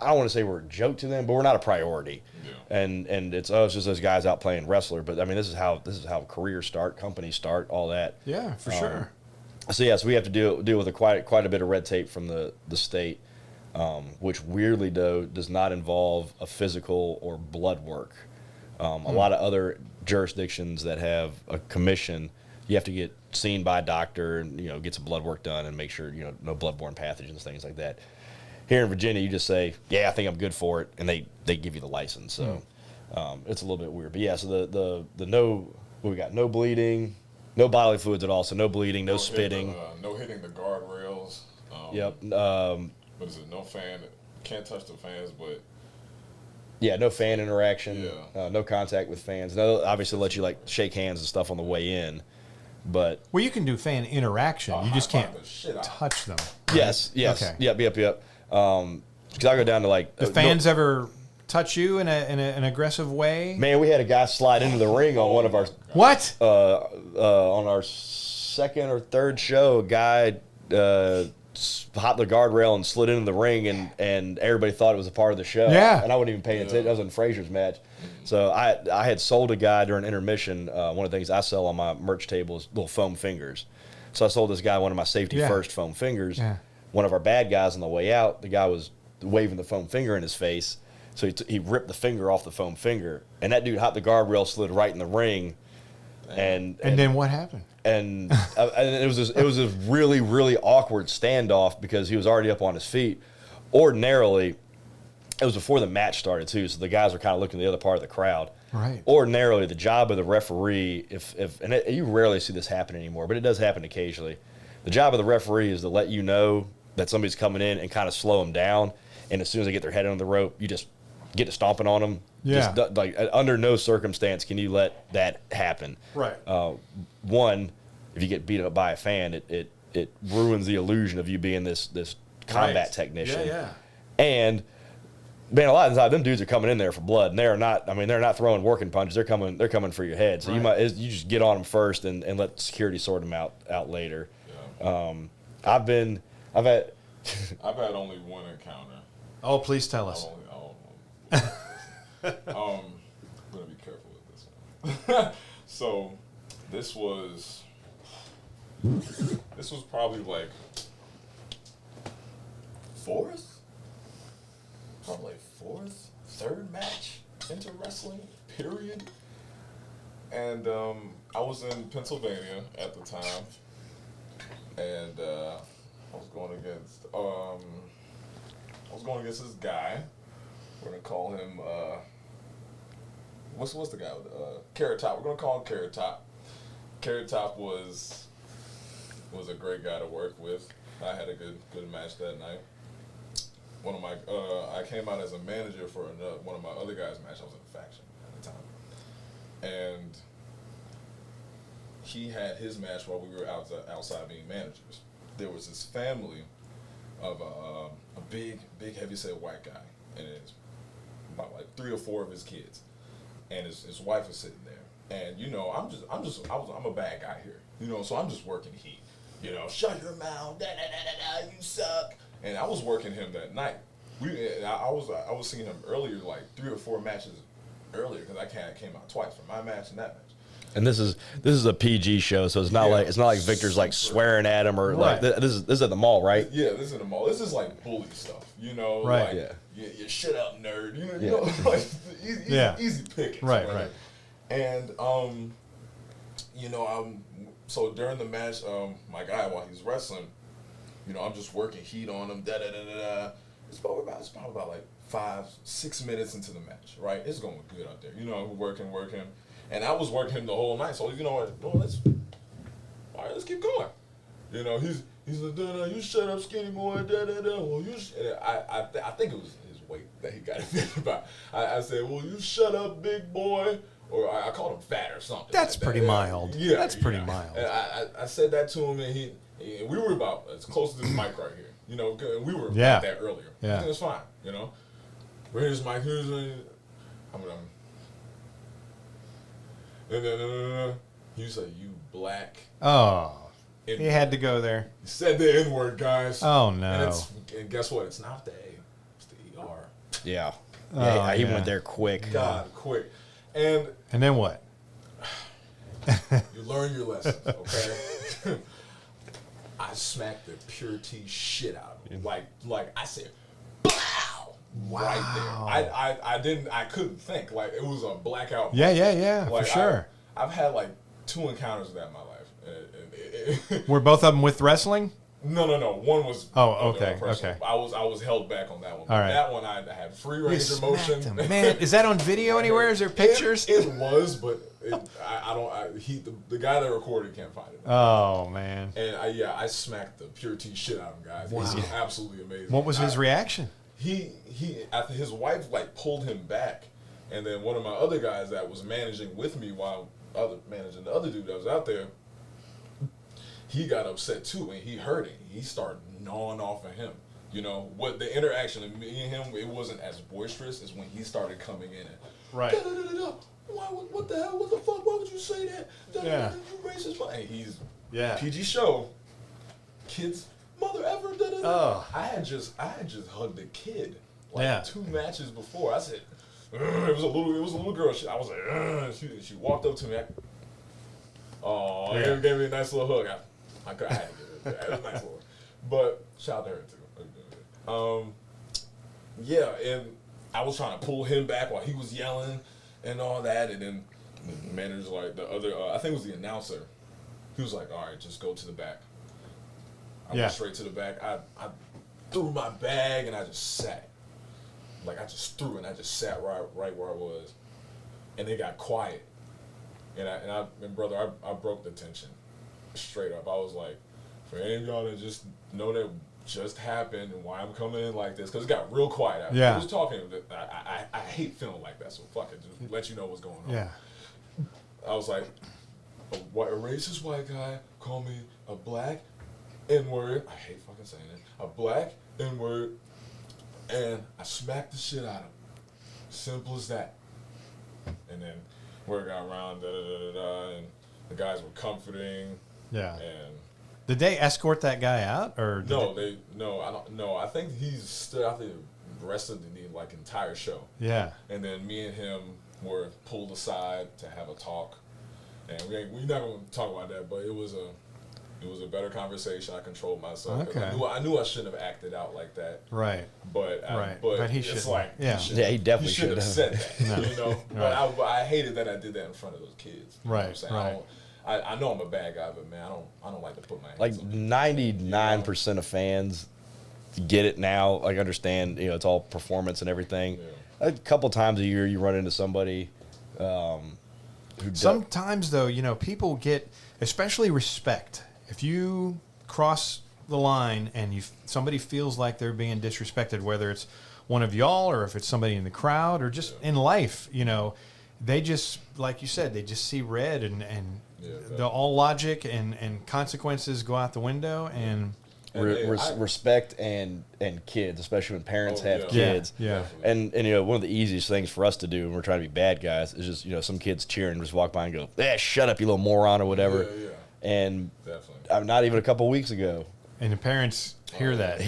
I don't want to say we're a joke to them, but we're not a priority. Yeah. And it's just those guys out playing wrestler. But I mean, this is how careers start, companies start, all that. Yeah, for sure. So yes, we have to deal with quite a bit of red tape from the state, which weirdly though does not involve a physical or blood work. A lot of other jurisdictions that have a commission, you have to get seen by a doctor and get some blood work done and make sure no bloodborne pathogens, things like that. Here in Virginia, you just say, yeah, I think I'm good for it, and they give you the license. So it's a little bit weird. But yeah, so we got no bleeding. No bodily fluids at all, so no bleeding, no spitting. No hitting the guardrails. Yep. What is it? No fan. Can't touch the fans, but. Yeah, no fan interaction. Yeah. No contact with fans. No, obviously let you shake hands and stuff on the way in, but. Well, you can do fan interaction. You just can't touch them. Right? Yes. Okay. Yep. Because I go down to The fans ever touch you in an aggressive way? Man, we had a guy slide into the ring on one of our what? On our second or third show, a guy hopped the guardrail and slid into the ring, and everybody thought it was a part of the show. Yeah. And I wasn't even paying attention. That was in Frazier's match. So I had sold a guy during intermission. One of the things I sell on my merch table is little foam fingers. So I sold this guy one of my safety first foam fingers. Yeah. One of our bad guys on the way out, the guy was waving the foam finger in his face. So he ripped the finger off the foam finger, and that dude hopped the guardrail, slid right in the ring, and then what happened? And it was this really, really awkward standoff because he was already up on his feet. Ordinarily, it was before the match started too, so the guys were kind of looking at the other part of the crowd. Right. Ordinarily, the job of the referee, you rarely see this happen anymore, but it does happen occasionally. The job of the referee is to let you know that somebody's coming in and kind of slow them down. And as soon as they get their head on the rope, you just get to stomping on them. Yeah. Just, under no circumstance can you let that happen. Right. One, if you get beat up by a fan, it ruins the illusion of you being this combat technician. Yeah. And man, a lot of the time, them dudes are coming in there for blood, and they're not throwing working punches. They're coming for your head. So you just get on them first and let security sort them out later. Yeah. I've had only one encounter. Oh, please tell us. I'm gonna be careful with this one. So, this was probably like third match into wrestling, period. And I was in Pennsylvania at the time, and I was going against this guy. We're gonna call him what's the guy? Carrot Top. We're gonna call him Carrot Top. Carrot Top was a great guy to work with. I had a good match that night. One of my I came out as a manager for one of my other guys' match. I was in a faction at the time, and he had his match while we were outside being managers. There was this family of a big heavyset white guy, and it's about like 3 or 4 of his kids, and his wife is sitting there. And I'm a bad guy here, so I'm just working heat. Shut your mouth, you suck. And I was working him that night. I was seeing him earlier, like 3 or 4 matches earlier, because I came out twice for my match and that match. And this is a PG show, so it's not like Victor's like swearing at him or like this is at the mall, right? Yeah, this is at the mall. This is like bully stuff, right? Like, yeah. You shut up, nerd. Like easy pickings. Right. And so during the match, my guy while he's wrestling, I'm just working heat on him. it's probably about like 5-6 minutes into the match, right? It's going good out there. You know, we're working. And I was working him the whole night. So, you know what? Well, let's keep going. You know, he's like, you shut up, skinny boy, Well, I think it was his weight that he got offended about. I said, well, you shut up, big boy. Or I called him fat or something. That's like pretty that. mild. Yeah, that's pretty mild. And I said that to him, and we were about as close to this mic right here. You know, we were about that earlier. Yeah. I think it's fine. You know, here's Mike. Here's you say you black. Oh, N-word. he had to go there. He said the N-word, guys. Oh no! And guess what? It's not the A. It's the ER. Yeah. Oh, He yeah. went there quick. God, quick. And then what? you learn your lessons, okay? I smacked the pure tea shit out of him. Like I said, BOW! Right there. I couldn't think. Like, it was a blackout. Yeah, Like, for sure. I've had like 2 encounters of that in my life. Were both of them with wrestling? No. One was. Okay. I was held back on that one. All right. That one I had free You range of motion. smacked him. Man, is that on video anywhere? Is there pictures? It was, but the guy that recorded can't find it. Oh man. And I smacked the pure tea shit out of him, guys. Wow. It was absolutely amazing. What was his reaction? After his wife like pulled him back, and then one of my other guys that was managing with me while managing the other dude that was out there, he got upset too, and he heard it. He started gnawing off of him. You know what? The interaction of me and him, it wasn't as boisterous as when he started coming in and right. Why? What the hell? What the fuck? Why would you say that? Yeah. You racist. And he's Yeah. PG show. Kids, mother ever. Oh. I had just hugged a kid like Yeah. 2 matches before. I said, it was a little girl. I was like, she walked up to me. Gave me a nice little hug. I had to give it. It was a nice little. But shout out to her too. Yeah, and I was trying to pull him back while he was yelling and all that, and then the manager's like, the other, I think it was the announcer. He was like, all right, just go to the back. I went straight to the back. I threw my bag and I just sat. Like I just threw and I just sat right where I was, and it got quiet. And brother, I broke the tension, straight up. I was like, for any of y'all that just know that just happened and why I'm coming in like this, because it got real quiet after. Yeah. I was talking. I hate feeling like that, so fuck it. Just let you know what's going on. Yeah. I was like, a racist white guy called me a black N-word. I hate fucking saying it. A black N-word, and I smacked the shit out of him. Simple as that. And then word got around, and the guys were comforting. Yeah. And did they escort that guy out, or I think he's still out there the rest of the entire show. Yeah. And then me and him were pulled aside to have a talk, and we're not going to talk about that, but it was a better conversation. I controlled myself. Okay. I knew I shouldn't have acted out like that. Right. But he it's should. like he definitely should have said that. No. You know. But I hated that I did that in front of those kids. You know what I'm saying? Right. I know I'm a bad guy, but man, I don't like to put my hands Like on people. 99% of fans get it now. Like understand, it's all performance and everything. Yeah. A couple times a year, you run into somebody who Sometimes though, people get, especially respect. If you cross the line and somebody feels like they're being disrespected, whether it's one of y'all or if it's somebody in the crowd or just in life, they just, like you said, they just see red and all logic and consequences go out the window and respect and kids, especially when parents have yeah. kids. Yeah. And one of the easiest things for us to do when we're trying to be bad guys is just some kids cheering, just walk by and go, shut up, you little moron or whatever. Yeah. And Definitely. not even a couple weeks ago. And the parents hear that.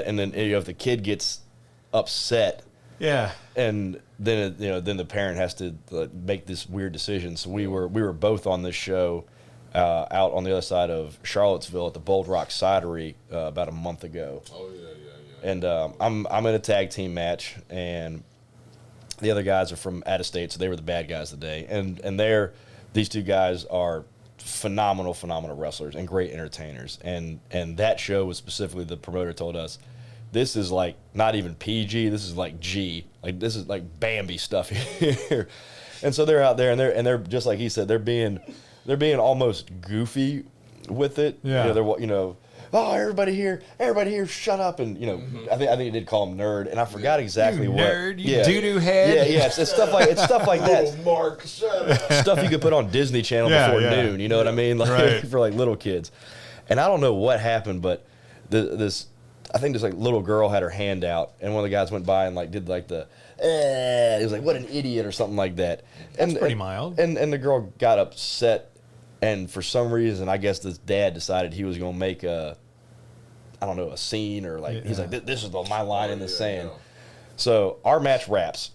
And then if the kid gets upset, Yeah. and then then the parent has to make this weird decision. So we were both on this show out on the other side of Charlottesville at the Bold Rock Cidery about a month ago. Oh yeah. And I'm in a tag team match, and the other guys are from out of state, so they were the bad guys today. And these two guys are phenomenal wrestlers and great entertainers. And that show was specifically, the promoter told us, this is like not even PG. This is like G. Like this is like Bambi stuff here. And so they're out there, and they're just like he said, they're being almost goofy with it. Yeah. They're oh, everybody here, shut up, and I think it did call him nerd, and I forgot exactly you what. Nerd, you doo-doo head. Yeah, it's stuff like that. Oh, Mark, shut up. Stuff you could put on Disney Channel before noon. You know what I mean? Like Right. for like little kids. And I don't know what happened, but this like little girl had her hand out, and one of the guys went by and like did like the. He was like, "What an idiot," or something like that. That's pretty mild. And the girl got upset, and for some reason, I guess this dad decided he was gonna make a scene, or like he's like, "This is my line in the sand." Yeah. So our match wraps,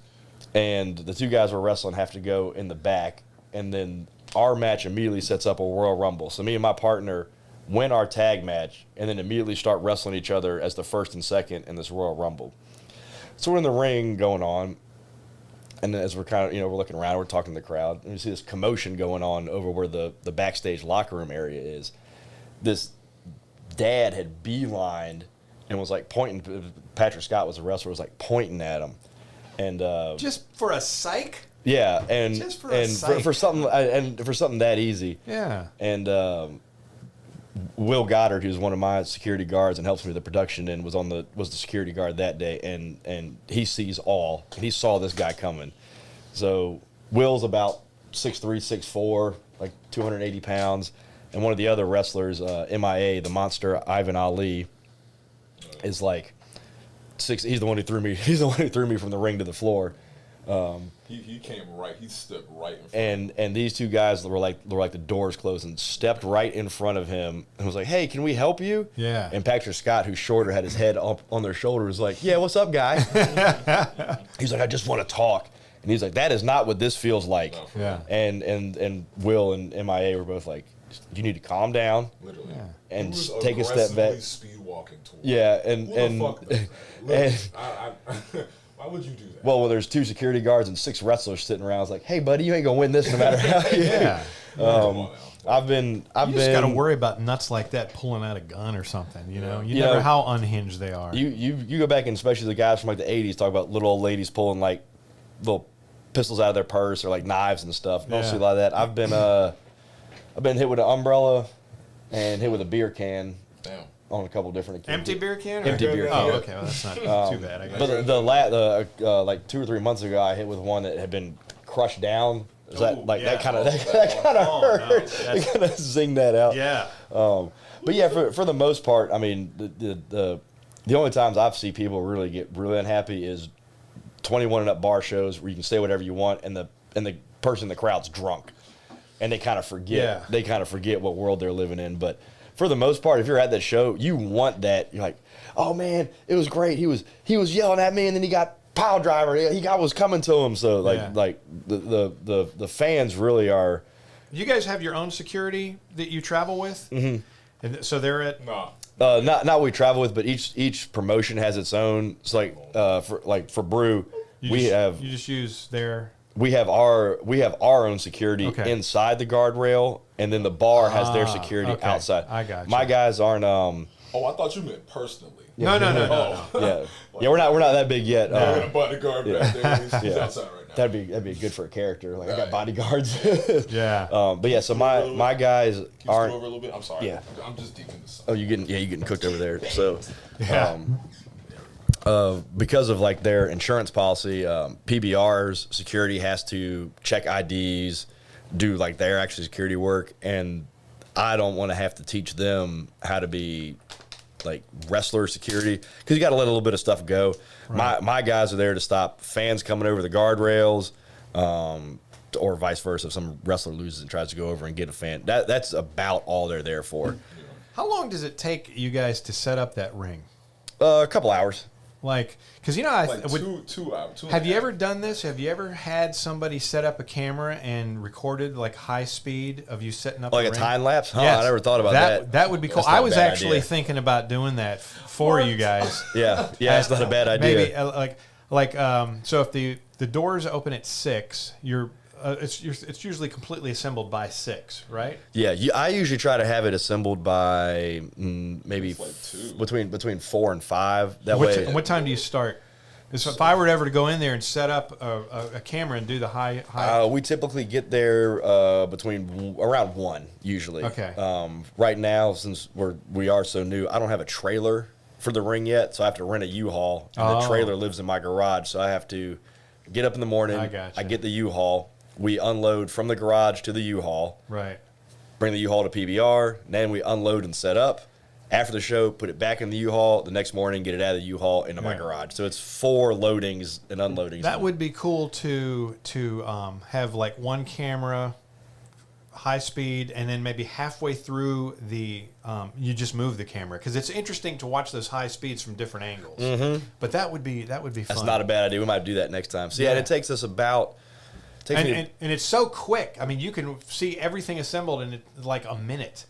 and the two guys we're wrestling have to go in the back, and then our match immediately sets up a Royal Rumble. So me and my partner win our tag match, and then immediately start wrestling each other as the first and second in this Royal Rumble. So we're in the ring going on, and as we're kind of, we're looking around, we're talking to the crowd, and we see this commotion going on over where the backstage locker room area is. This dad had beelined and was like pointing. Patrick Scott was the wrestler, was like pointing at him, and just for a psych. Yeah, and just for a psych. for something that easy. Yeah, and. Will Goddard, who's one of my security guards and helps me with the production, and was the security guard that day, and he sees all, and he saw this guy coming. So Will's about 6'3", 6'4", like 280 pounds, and one of the other wrestlers, MIA, the monster Ivan Ali, is like 6. He's the one who threw me. He's the one who threw me from the ring to the floor. He came right. He stepped right in front. And these two guys were like the doors closed, and stepped right in front of him and was like, "Hey, can we help you?" Yeah. And Patrick Scott, who's shorter, had his head up on their shoulder, was like, "Yeah, what's up, guy?" He's like, "I just want to talk." And he's like, "That is not what this feels like." No, Yeah. And Will and MIA were both like, "You need to calm down." Literally. Yeah. And take a step back. Speed walking towards. Yeah, Who the fuck does that? Why would you do that? Well, there's 2 security guards and 6 wrestlers sitting around. I was like, "Hey, buddy, you ain't gonna win this no matter how you." Yeah. Come on now. I've been. You just got to worry about nuts like that pulling out a gun or something. You You never know, how unhinged they are. You go back, and especially the guys from like the 80s talk about little old ladies pulling like little pistols out of their purse or like knives and stuff. Mostly like that. I've been hit with an umbrella and hit with a beer can. Damn. On a couple different occasions. Empty beer can? Or? Empty beer can. Oh, okay. Well, that's not too bad. I guess. But like 2 or 3 months ago, I hit with one that had been crushed down. Is that like that kind of hurt? No, They kind of zing that out. Yeah. But yeah, for the most part, I mean, the only times I've seen people really get really unhappy is 21 and up bar shows where you can say whatever you want, and the person in the crowd's drunk, and they kind of forget. Yeah. They kind of forget what world they're living in. But for the most part, if you're at that show, you want that. You're like, "Oh man, it was great. He was yelling at me, and then he got pile driver. I was coming to him." So like the fans really are. You guys have your own security that you travel with, Mm-hmm. and so they're at. Nah. Not what we travel with, but each promotion has its own. It's like for Brew, You just use their. we have our own security Okay. inside the guardrail, and then the bar has their security okay. outside. I got you. My guys aren't. Oh, I thought you meant personally. No. Yeah, we're not that big yet. We're in a bodyguard back there. He's outside right now. That'd be good for a character. Like I got bodyguards. Yeah. But yeah, so my guys Can you aren't. scroll over a little bit? I'm sorry. Yeah. I'm just deep in this. Oh, you getting cooked over there. So, Yeah. because of like their insurance policy, PBRs security has to check IDs, do like their actual security work, and I don't want to have to teach them how to be like wrestler security because you got to let a little bit of stuff go. Right. My guys are there to stop fans coming over the guardrails, or vice versa. If some wrestler loses and tries to go over and get a fan, that's about all they're there for. How long does it take you guys to set up that ring? A couple hours. Like, because Two hours. Have you ever done this? Have you ever had somebody set up a camera and recorded like high speed of you setting up Like the a ring? Time lapse? Huh, Yes. I never thought about that. That would be cool. That's not I a was bad actually idea. thinking about doing that for you guys. Yeah, it's not a bad idea. Maybe so if the doors open at 6, you're it's usually completely assembled by 6, right? Yeah, I usually try to have it assembled by maybe It's like 2. between 4 and 5. That way. What time do you start? So if I were ever to go in there and set up a camera and do the high We typically get there between around 1 usually. Okay. Right now, since we are so new, I don't have a trailer for the ring yet, so I have to rent a U-Haul. And the trailer lives in my garage, so I have to get up in the morning. I gotcha. I get the U-Haul. We unload from the garage to the U-Haul. right. Bring the U-Haul to PBR. Then we unload and set up. After the show, put it back in the U-Haul. The next morning, get it out of the U-Haul into my Yeah. garage. So it's 4 loadings and unloadings. That would be cool to have like one camera, high speed, and then maybe halfway through the you just move the camera, because it's interesting to watch those high speeds from different angles. Mm-hmm. But that would be fun. That's not a bad idea. We might do that next time. So yeah, Yeah. it takes us about. And it's so quick. I mean, you can see everything assembled in like a minute.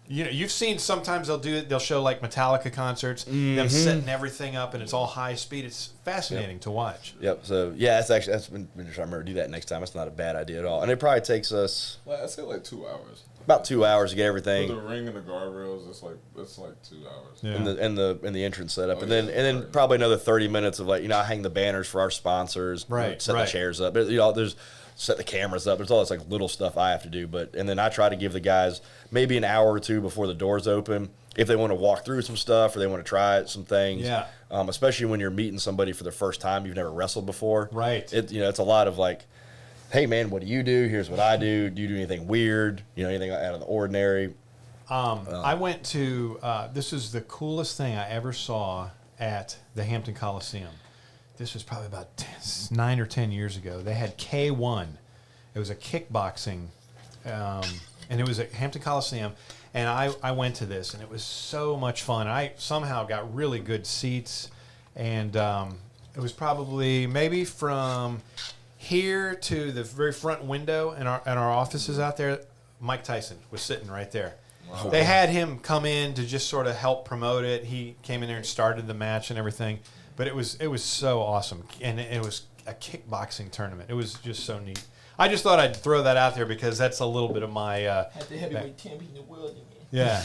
You know, you've seen sometimes they'll show like Metallica concerts, them setting everything up, and it's all high speed. It's fascinating to watch. Yep. So yeah, that's been trying to remember to do that next time. That's not a bad idea at all. And it probably takes us Like, I say like 2 hours. about 2 hours to get With everything the ring and the guardrails, it's like 2 hours. Yeah. in the entrance setup, Oh, and yeah, then right. probably another 30 minutes of like I hang the banners for our sponsors, Right, set right. the chairs up. There's set the cameras up. There's all this like little stuff I have to do, and then I try to give the guys maybe an hour or two before the doors open if they want to walk through some stuff or they want to try some things. Yeah. Especially when you're meeting somebody for the first time you've never wrestled before. Right. It's a lot of like, hey man, what do you do? Here's what I do. Do you do anything weird? Anything out of the ordinary? I went to this is the coolest thing I ever saw at the Hampton Coliseum. This was probably about 9 or 10 years ago. They had K1. It was a kickboxing, and it was at Hampton Coliseum. And I went to this, and it was so much fun. I somehow got really good seats, and it was probably maybe from here to the very front window in our offices out there. Mike Tyson was sitting right there. Wow. They had him come in to just sort of help promote it. He came in there and started the match and everything. But it was so awesome, and it was a kickboxing tournament. It was just so neat. I just thought I'd throw that out there because that's a little bit of my Had the heavyweight champion in the world in yeah.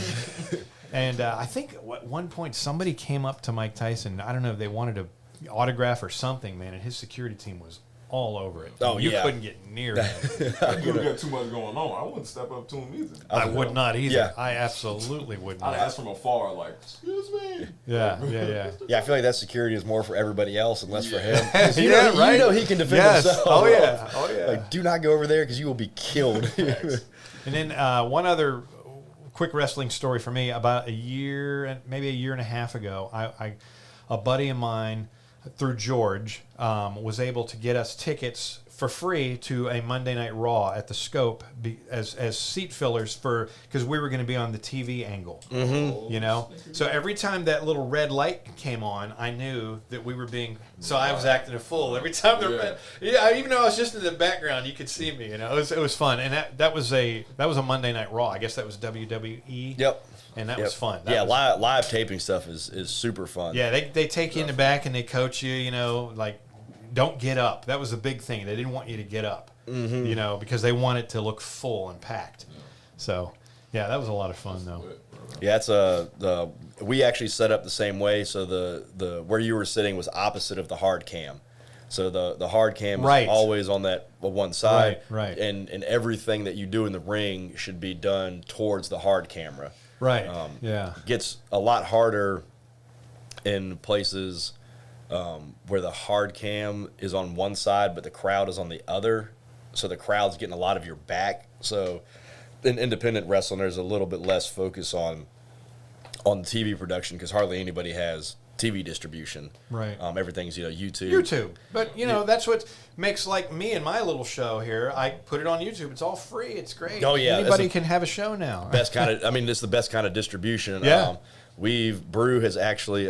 And I think at one point somebody came up to Mike Tyson. I don't know if they wanted an autograph or something, man, and his security team was all over it. Oh, you yeah. couldn't get near him. If you got too much going on, I wouldn't step up to him either. I would not either. Yeah. I absolutely would not. I'd ask from afar, like, excuse me. Yeah. Yeah, I feel like that security is more for everybody else and less for him. Yeah, You know he can defend Yes. himself. Oh yeah. Like, do not go over there because you will be killed. And then one other quick wrestling story for me. About maybe a year and a half ago, a buddy of mine through George was able to get us tickets for free to a Monday Night Raw at the Scope as seat fillers because we were going to be on the TV angle. Mm-hmm. So every time that little red light came on, I knew that we were being. So I was acting a fool every time even though I was just in the background, you could see me. It was fun, and that was a Monday Night Raw. I guess that was WWE. Yep. And that was fun. Live taping stuff is super fun. Yeah, they take you in the back and they coach you, like, don't get up. That was a big thing. They didn't want you to get up, because they want it to look full and packed. So, yeah, that was a lot of fun, though. Yeah, it's we actually set up the same way. So the where you were sitting was opposite of the hard cam. So the hard cam is always on that one side. Right. And everything that you do in the ring should be done towards the hard camera. Right. Yeah. It gets a lot harder in places where the hard cam is on one side, but the crowd is on the other. So the crowd's getting a lot of your back. So in independent wrestling, there's a little bit less focus on TV production because hardly anybody has TV distribution. Right. Everything's YouTube. YouTube. But, that's what makes, like, me and my little show here. I put it on YouTube. It's all free. It's great. Oh, yeah. Anybody can have a show now. It's the best kind of distribution. Yeah. Brew has actually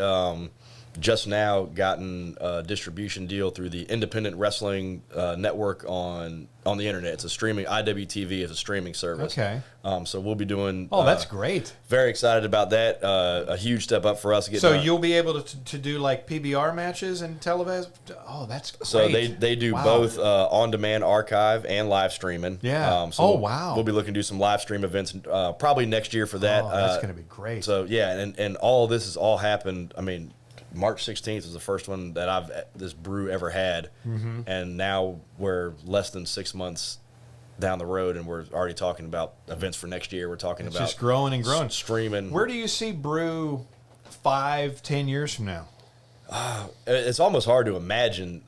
just now gotten a distribution deal through the Independent Wrestling Network on the internet. It's a streaming, IWTV is a streaming service. Okay. So we'll be doing. Oh, that's great. Very excited about that. A huge step up for us. So you'll be able to do like PBR matches and televise. Oh, that's great. So they do both on-demand archive and live streaming. Yeah. So wow. We'll be looking to do some live stream events probably next year for that. Oh, that's going to be great. So yeah, and all of this has all happened. I mean, March 16th was the first one that this brew ever had, and now we're less than 6 months down the road, and we're already talking about events for next year. We're talking about just growing and growing, streaming. Where do you see Brew 5-10 years from now? It's almost hard to imagine.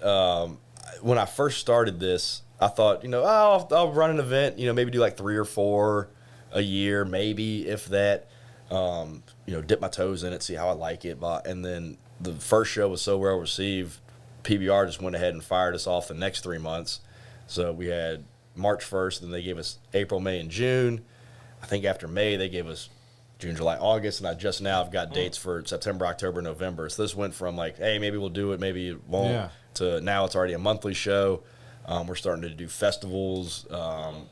When I first started this, I thought, I'll run an event, maybe do like 3 or 4 a year, maybe if that. Dip my toes in it, see how I like it. And then the first show was so well received, PBR just went ahead and fired us off the next 3 months. So we had March 1st, then they gave us April, May, and June. I think after May, they gave us June, July, August, and I just now have got dates for September, October, November. So this went from like, hey, maybe we'll do it, maybe it won't, to now it's already a monthly show. We're starting to do festivals,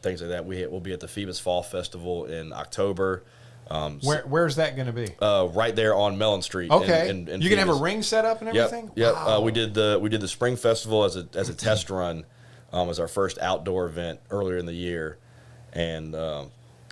things like that. We'll be at the Phoebus Fall Festival in October. Where's that going to be? Right there on Mellon Street. Okay, in you can have a ring set up and everything. Yep. Wow. We did the Spring Festival as a test run, as our first outdoor event earlier in the year, and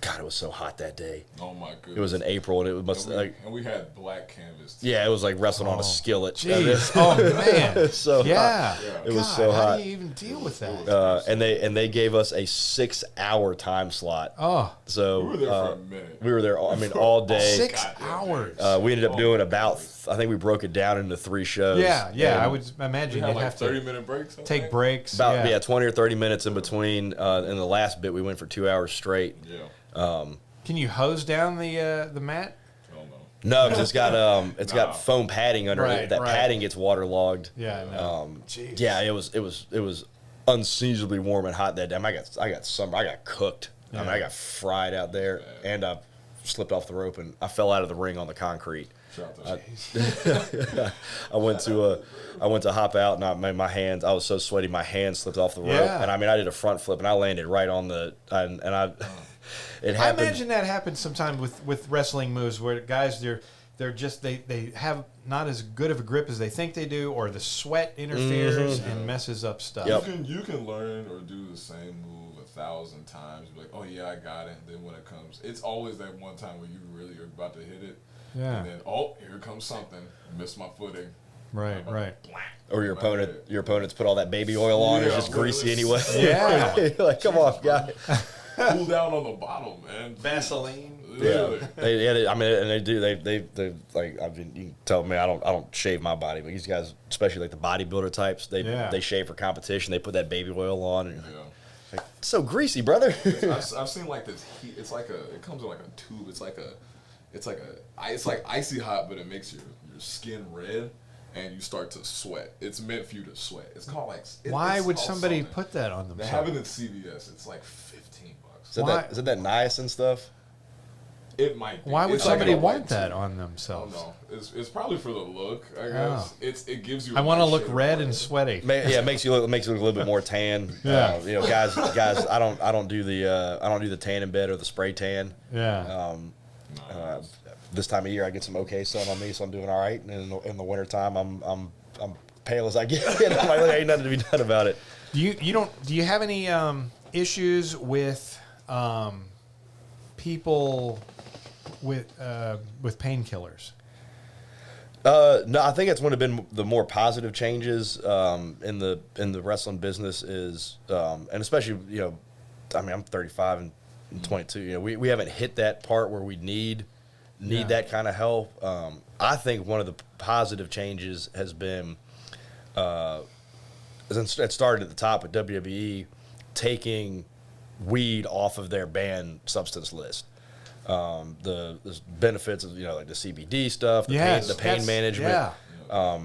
God, it was so hot that day. Oh my goodness! It was in April, and it was and we had black canvas. Too. Yeah, it was like wrestling on a skillet. Jeez. Oh man. So hot. It was so hot. How do you even deal with that? And they gave us a 6-hour time slot. Oh. So we were there for a minute. We were there. All day. 6 hours. We ended up doing about. I think we broke it down into 3 shows. Yeah. I would imagine you you'd like have 30-minute breaks. take breaks. About 20 or 30 minutes in between. In the last bit, we went for 2 hours straight. Yeah. Can you hose down the mat? Oh no. No, because it's got foam padding under it. That padding gets waterlogged. Yeah. No. Yeah, it was unseasonably warm and hot that day. I got summer. I got cooked. Yeah. I got fried out there, and I slipped off the rope and I fell out of the ring on the concrete. I went to hop out, and I made my hands. I was so sweaty, my hands slipped off the rope, and I did a front flip, and I landed right on the. It happened. I imagine that happens sometimes with wrestling moves where guys they're just they have not as good of a grip as they think they do, or the sweat interferes and messes up stuff. Yep. You can learn or do the same move 1,000 times. Be like, oh yeah, I got it. And then when it comes, it's always that one time where you really are about to hit it. Yeah. And then here comes something. Missed my footing. Right. Or your opponent's put all that baby oil on. It's just greasy anyway. Yeah. Like, come on, guy. Cool down on the bottom, man. Vaseline. Literally. They like, I mean, you can tell me I don't shave my body, but these guys, especially like the bodybuilder types, they shave for competition. They put that baby oil on, and like, it's so greasy, brother. I've seen like this heat. It's like it comes in like a tube. It's like icy hot, but it makes your skin red. And you start to sweat. It's meant for you to sweat. It's called like. Why would somebody put that on themselves? They have it at CVS. It's like $15. Is it that niacin stuff? It might be. Why would it's somebody like want that on themselves? I don't know. It's probably for the look, I guess. It gives you. I want to look red and sweaty. Yeah, it makes you look a little bit more tan. Yeah. Guys, I don't do the tan in bed or the spray tan. Yeah. This time of year, I get some okay sun on me, so I'm doing all right. And in the wintertime, I'm pale as I get. I'm like, ain't nothing to be done about it. Do you have any issues with people with painkillers? No, I think it's one of been the more positive changes in the wrestling business is, and especially I'm 35 and 22. We haven't hit that part where we need that kind of help. I think one of the positive changes has been, it started at the top with WWE taking weed off of their banned substance list. The benefits of like the CBD stuff, the pain management. Yeah.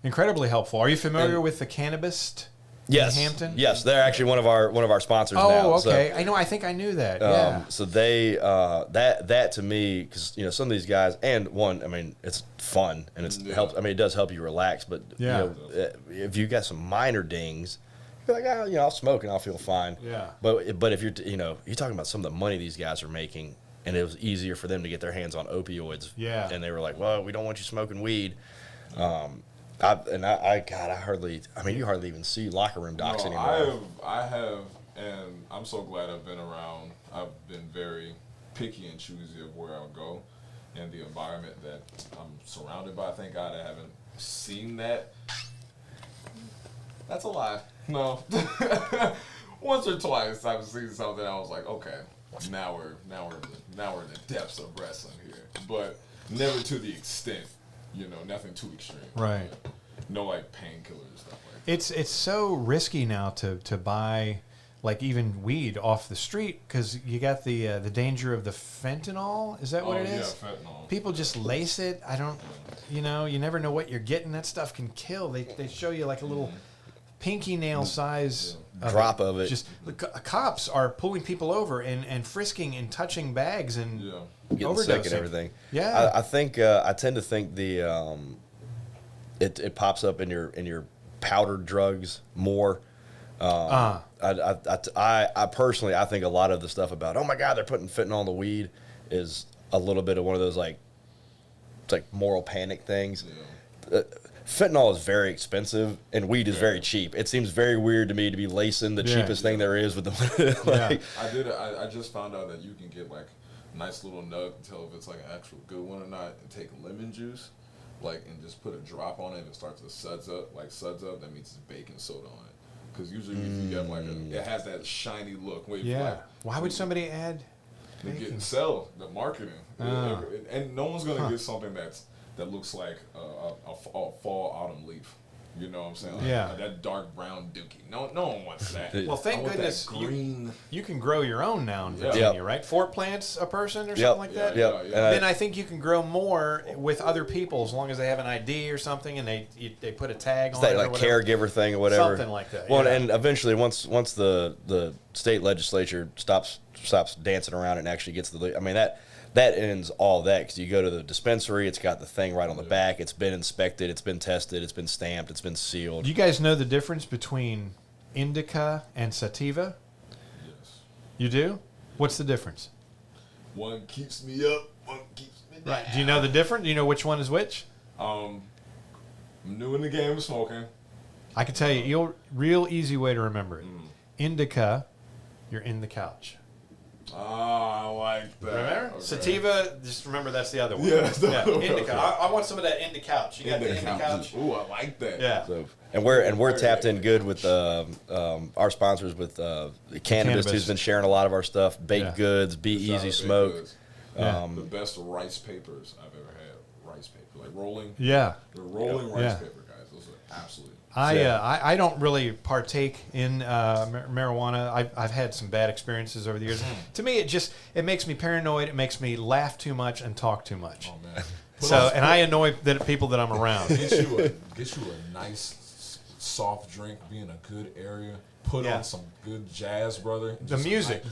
Incredibly helpful. Are you familiar with the cannabis Yes, in Hampton? yes, they're actually one of our sponsors now. Oh, So, okay. I think I knew that. Yeah. So they that to me, because some of these guys, and one, I mean, it's fun and it's helps. I mean, it does help you relax, but if you got some minor dings, you're like, I'll smoke and I'll feel fine. Yeah. But if you're you're talking about some of the money these guys are making, and it was easier for them to get their hands on opioids. Yeah. And they were like, well, we don't want you smoking weed. You hardly even see locker room docs anymore. I have, and I'm so glad I've been around. I've been very picky and choosy of where I'll go, and the environment that I'm surrounded by. Thank God I haven't seen that. That's a lie. No, once or twice I've seen something. I was like, okay, now we're in the depths of wrestling here, but never to the extent. Nothing too extreme. Right. No, like painkillers and stuff like that. It's so risky now to buy like even weed off the street because you got the danger of the fentanyl. Is that what it is? Yeah, fentanyl. People just lace it. I don't, you never know what you're getting. That stuff can kill. They show you like a little pinky nail size drop of it. Just the cops are pulling people over and frisking and touching bags and getting sick and everything. Yeah, I think I tend to think the it pops up in your powdered drugs more. I personally I think a lot of the stuff about oh my God they're putting fentanyl in the weed is a little bit of one of those it's like moral panic things. Fentanyl is very expensive and weed is very cheap. It seems very weird to me to be lacing the cheapest thing there is with the. I just found out that you can get like a nice little nug and tell if it's like an actual good one or not, and take lemon juice, and just put a drop on it and it starts to suds up. That means it's baking soda on it. Because usually if you get it has that shiny look. Why would somebody add? Sell the marketing, and no one's gonna get something that looks like a fall autumn leaf. You know what I'm saying? That dark brown dookie. No one wants that. Well, thank goodness green. You can grow your own now in Virginia, right? 4 plants a person or something like that? Then I think you can grow more with other people as long as they have an ID or something and they put a tag on it. That caregiver thing or whatever. Something like that. Well, and eventually once the state legislature stops dancing around and actually gets that ends all that because you go to the dispensary, it's got the thing right on the back, it's been inspected, it's been tested, it's been stamped, it's been sealed. Do you guys know the difference between indica and sativa? Yes. You do? What's the difference? One keeps me up, one keeps me down. Right. Do you know the difference? Do you know which one is which? I'm new in the game of smoking. I can tell you, real easy way to remember it. Indica, you're in the couch. I like that. Remember? Okay. Sativa, just remember that's the other one. Yeah, that's the other one. Indica. I want some of that Indica couch. You got the Indica couch? Ooh, I like that. Yeah. So, and we're tapped in good with our sponsors with Cannabis, who's been sharing a lot of our stuff. Baked goods, Be Easy Smoke. The best rice papers I've ever had. Rice paper, like rolling. Yeah. The rolling rice paper, guys. Those are absolutely. I don't really partake in marijuana. I've had some bad experiences over the years. To me, it makes me paranoid. It makes me laugh too much and talk too much. Oh man! And I annoy the people that I'm around. Get you a nice soft drink. Be in a good area. Put on some good jazz, brother. The music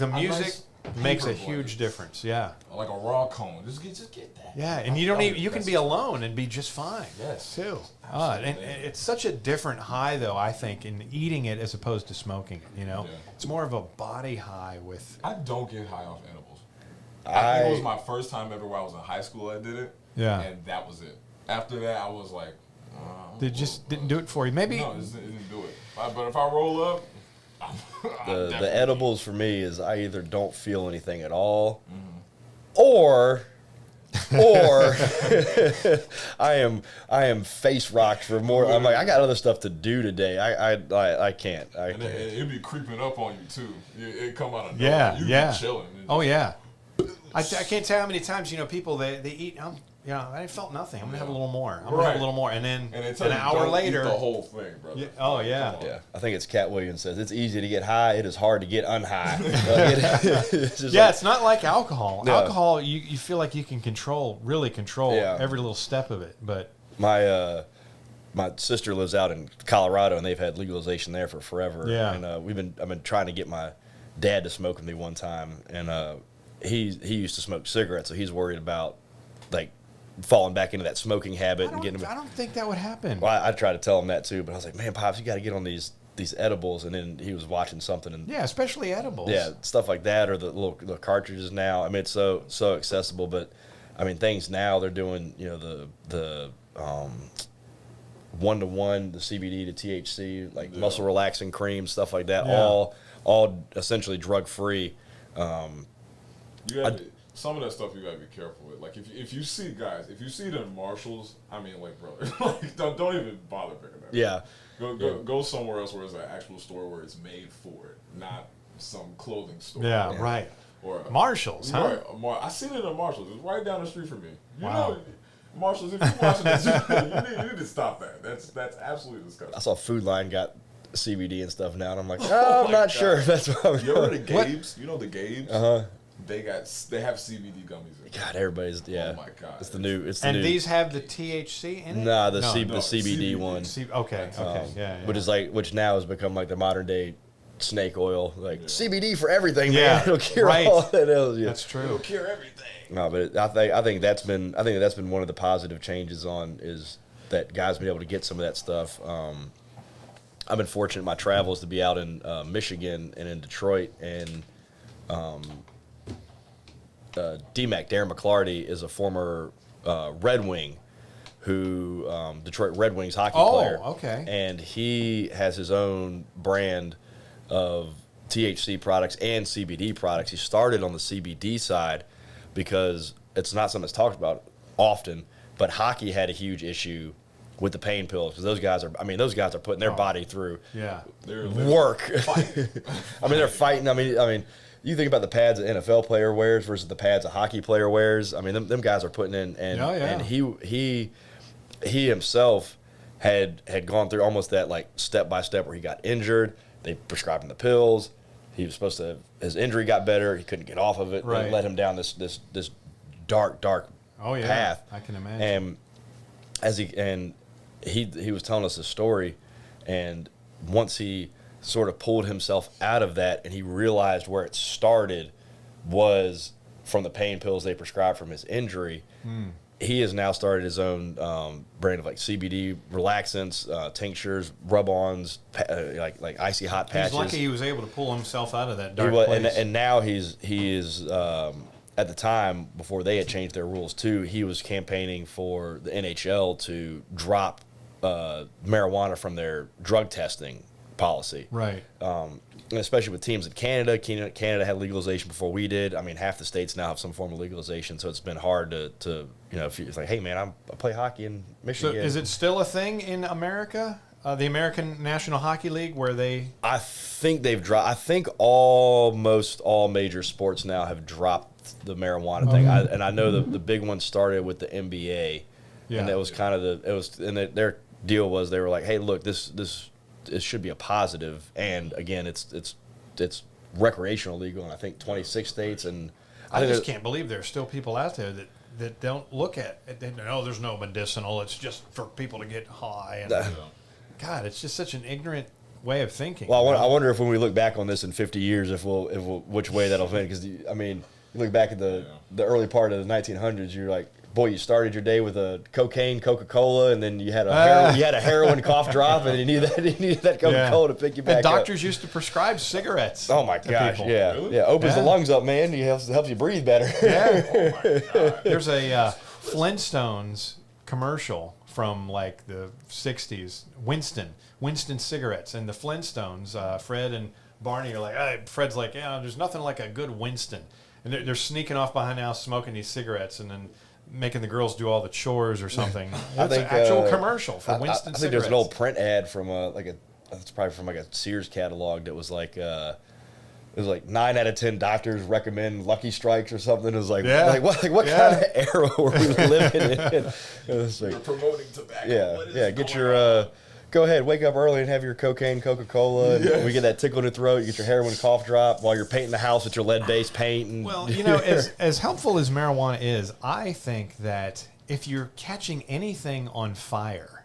makes a huge difference. Yeah. Like a raw cone. Just get that. Yeah, and you can be alone and be just fine. Yes. Too. And it's such a different high, though, I think, in eating it as opposed to smoking it. It's more of a body high with. I don't get high off edibles. I think it was my first time ever where I was in high school. I did it. Yeah. And that was it. After that, I was like. They just didn't do it for you. Maybe. No, it didn't do it. But if I roll up. The edibles for me is I either don't feel anything at all, or I am face rocked for more. I'm like I got other stuff to do today. I can't. And it'd be creeping up on you too. It come out of nowhere. You be chilling. Oh yeah. I can't tell how many times people they eat. I felt nothing. I'm gonna have a little more. I'm gonna have a little more, and then an hour later, eat the whole thing, brother. Yeah. I think it's Cat Williams says it's easy to get high. It is hard to get unhigh. It's not like alcohol. No. Alcohol, you feel like you can really control every little step of it. But my my sister lives out in Colorado, and they've had legalization there for forever. Yeah. And I've been trying to get my dad to smoke with me one time, and he used to smoke cigarettes, so he's worried about like falling back into that smoking habit and getting. I don't think that would happen. Well, I tried to tell him that too, but I was like, man, Pops, you got to get on these edibles. And then he was watching something, and Yeah, especially edibles. yeah, stuff like that, or the little cartridges now. I mean, it's so accessible, but I mean, things now they're doing, you know, the 1-to-1, the CBD to THC, like muscle relaxing creams, stuff like that, Yeah. all essentially drug free. Some of that stuff you gotta be careful with. Like if you see guys, if you see it in Marshalls, I mean, like, brother, like, don't even bother picking that. Yeah. Go somewhere else where it's an actual store where it's made for it, not some clothing store. Yeah, right. Or Marshalls, huh? Right, I seen it in Marshalls. It's right down the street from me. You Wow. know, Marshalls, if you're watching this, you need to stop that. That's absolutely disgusting. I saw Food Line got CBD and stuff now, and I'm like, oh, I'm not sure. That's what I'm You ever the What? Gabe's? You know the Gabe's? They have CBD gummies in it. God, everybody's Oh my God. It's the new. It's the And new. these have the THC in it? Nah, the No, CBD CBD. one, Okay, yeah. which now has become like the modern day snake oil, like CBD for everything. Yeah, man. It'll cure right. all that else. Yeah. That's true. Cure everything. No, but I think that's been one of the positive changes on is that guys been able to get some of that stuff. I've been fortunate in my travels to be out in Michigan and in Detroit, and D-Mac, Darren McClarty, is a former Red Wing who Detroit Red Wings hockey player. Oh, okay. And he has his own brand of THC products and CBD products. He started on the CBD side because it's not something that's talked about often, but hockey had a huge issue with the pain pills because those guys are putting their body through Yeah. They're work. I mean, they're fighting. I mean, you think about the pads an NFL player wears versus the pads a hockey player wears. I mean, them guys are putting in, and Oh, yeah. and he himself had gone through almost that like step by step where he got injured. They prescribed him the pills. He was supposed to. His injury got better. He couldn't get off of it. Right. It led him down this dark Oh, yeah. path. I can imagine. And he was telling us a story, and once he sort of pulled himself out of that and he realized where it started was from the pain pills they prescribed from his injury, he has now started his own brand of like CBD relaxants, tinctures, rub-ons, like icy hot patches. He's lucky he was able to pull himself out of that He dark was, place. and now he is at the time before they had changed their rules too. He was campaigning for the NHL to drop marijuana from their drug testing policy. Right. And especially with teams in Canada. Canada had legalization before we did. I mean, half the states now have some form of legalization, so it's been hard to if it's like, hey man, I play hockey in So Michigan. is it still a thing in America? The American National Hockey League, where they... I think they've dropped. I think almost all major sports now have dropped the marijuana thing. And I know the big one started with the NBA, Yeah. and that was kind of their deal was they were like, hey, look, this should be a positive, and again, it's recreational legal in I think 26 states, and I think just there's- can't believe there are still people out there that don't look at it. They know there's no medicinal. It's just for people to get high. And God, it's just such an ignorant way of thinking. Well, I wonder if when we look back on this in 50 years, if we'll which way that'll fit. Because I mean, you look back at the early part of the 1900s, you're like, boy, you started your day with a cocaine Coca-Cola, and then you had a heroin cough drop, and you needed that Coca-Cola to pick you back and up. doctors used to prescribe cigarettes. Oh my to gosh, people. yeah, Really? yeah, opens the Yeah. lungs up, man. It helps you breathe better. Yeah. Oh my God. There's a Flintstones commercial from like the 60s. Winston cigarettes, and the Flintstones, Fred and Barney are like, Fred's like, yeah, there's nothing like a good Winston. And they're sneaking off behind the house smoking these cigarettes and then making the girls do all the chores or something. It's an actual commercial for Winston I think cigarettes. there's an old print ad from it's probably from like a Sears catalog that was like it was like 9 out of 10 doctors recommend Lucky Strikes or something. It was like, what kind of era were we living in? It was like, You're promoting tobacco. yeah, What is yeah. Get going your on? go ahead, wake up early and have your cocaine Coca-Cola. And we get that tickle in the throat. You get your heroin cough drop while you're painting the house with your lead-based paint. And, Well, as helpful as marijuana is, I think that if you're catching anything on fire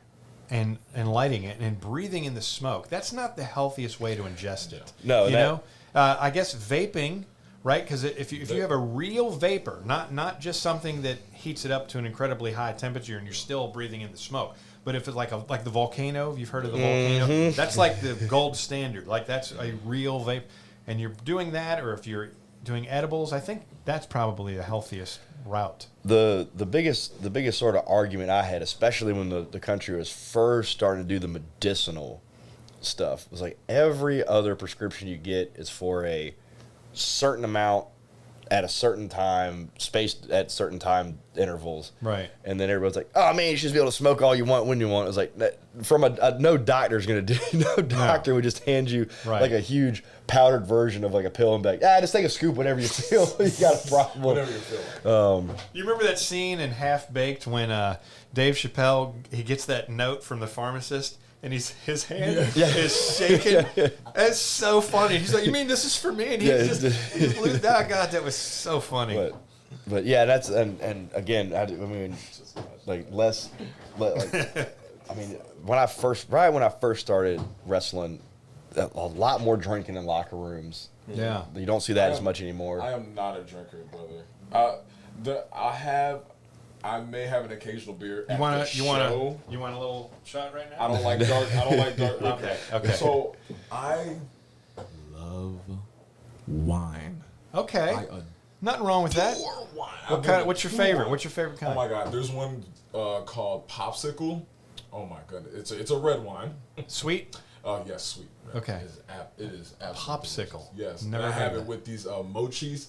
and lighting it and breathing in the smoke. That's not the healthiest way to ingest it. No, you know. I guess vaping, right? Because if you have a real vapor, not just something that heats it up to an incredibly high temperature and you're still breathing in the smoke. But if it's like the volcano, if you've heard of the volcano, that's like the gold standard. Like that's a real vape, and you're doing that, or if you're doing edibles, I think that's probably the healthiest route. The biggest sort of argument I had, especially when the country was first starting to do the medicinal stuff, was like every other prescription you get is for a certain amount at a certain time, spaced at certain time intervals. Right. And then everybody's like, oh, man, you should just be able to smoke all you want when you want. It was like, from no doctor's going to do, no doctor would just hand you like a huge powdered version of like a pill and be like, just take a scoop whenever you feel you got a problem. Whatever you feel. You remember that scene in Half Baked when Dave Chappelle, he gets that note from the pharmacist and his hand is shaking. That's so funny. He's like, "You mean this is for me?" And he blew that. God, that was so funny. But yeah, that's and again, I mean, like less, like I mean, when I first started wrestling, a lot more drinking in locker rooms. Yeah, you don't see that as much anymore. I am not a drinker, brother. I may have an occasional beer. You want a little shot right now? I don't like dark liquor. Okay. So I love wine. Okay. Nothing wrong with that. Wine. What's your favorite? What's your favorite kind? Oh my God, there's one called Popsicle. Oh my goodness, it's a red wine. Sweet. Yes, sweet. Okay. It is absolutely Popsicle. Delicious. Yes. Never and I have heard it with these mochis.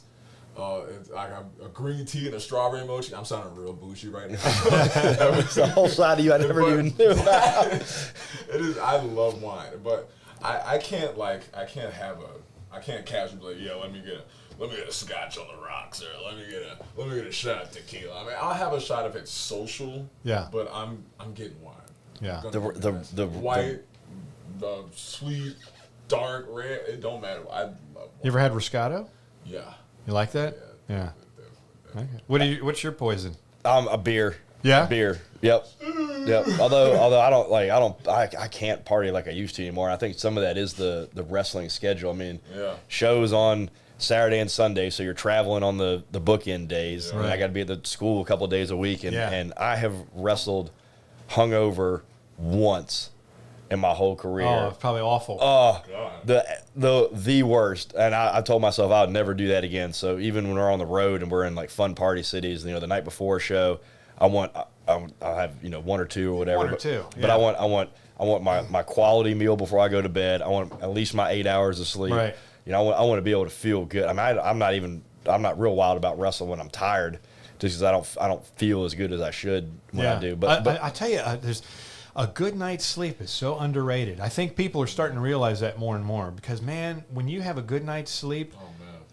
I got a green tea and a strawberry mochi. I'm sounding real bougie right now. It's a whole side of you I never even knew about. It is. I love wine, but I can't casually be like, yeah, let me get a scotch on the rocks, or let me get a shot of tequila. I mean, I'll have a shot if it's social. Yeah. But I'm getting wine. Yeah. The white, the sweet, dark, red. It don't matter. I love wine. You ever had Roscato? Yeah. You like that? Yeah. Okay. What's your poison? A beer. Yeah. Beer. Yep. Although I can't party like I used to anymore. I think some of that is the wrestling schedule. I mean, shows on Saturday and Sunday, so you're traveling on the bookend days. Yeah. And I got to be at the school a couple of days a week, and I have wrestled hungover once in my whole career. Oh, it's probably awful. Oh, the worst. And I told myself I would never do that again. So even when we're on the road and we're in like fun party cities, the night before a show, I'll have one or two or whatever. One or two. But I want my quality meal before I go to bed. I want at least my 8 hours of sleep. Right. I want to be able to feel good. I mean, I'm not real wild about wrestling when I'm tired, just because I don't feel as good as I should when I do. But I tell you, there's a good night's sleep is so underrated. I think people are starting to realize that more and more because, man, when you have a good night's sleep,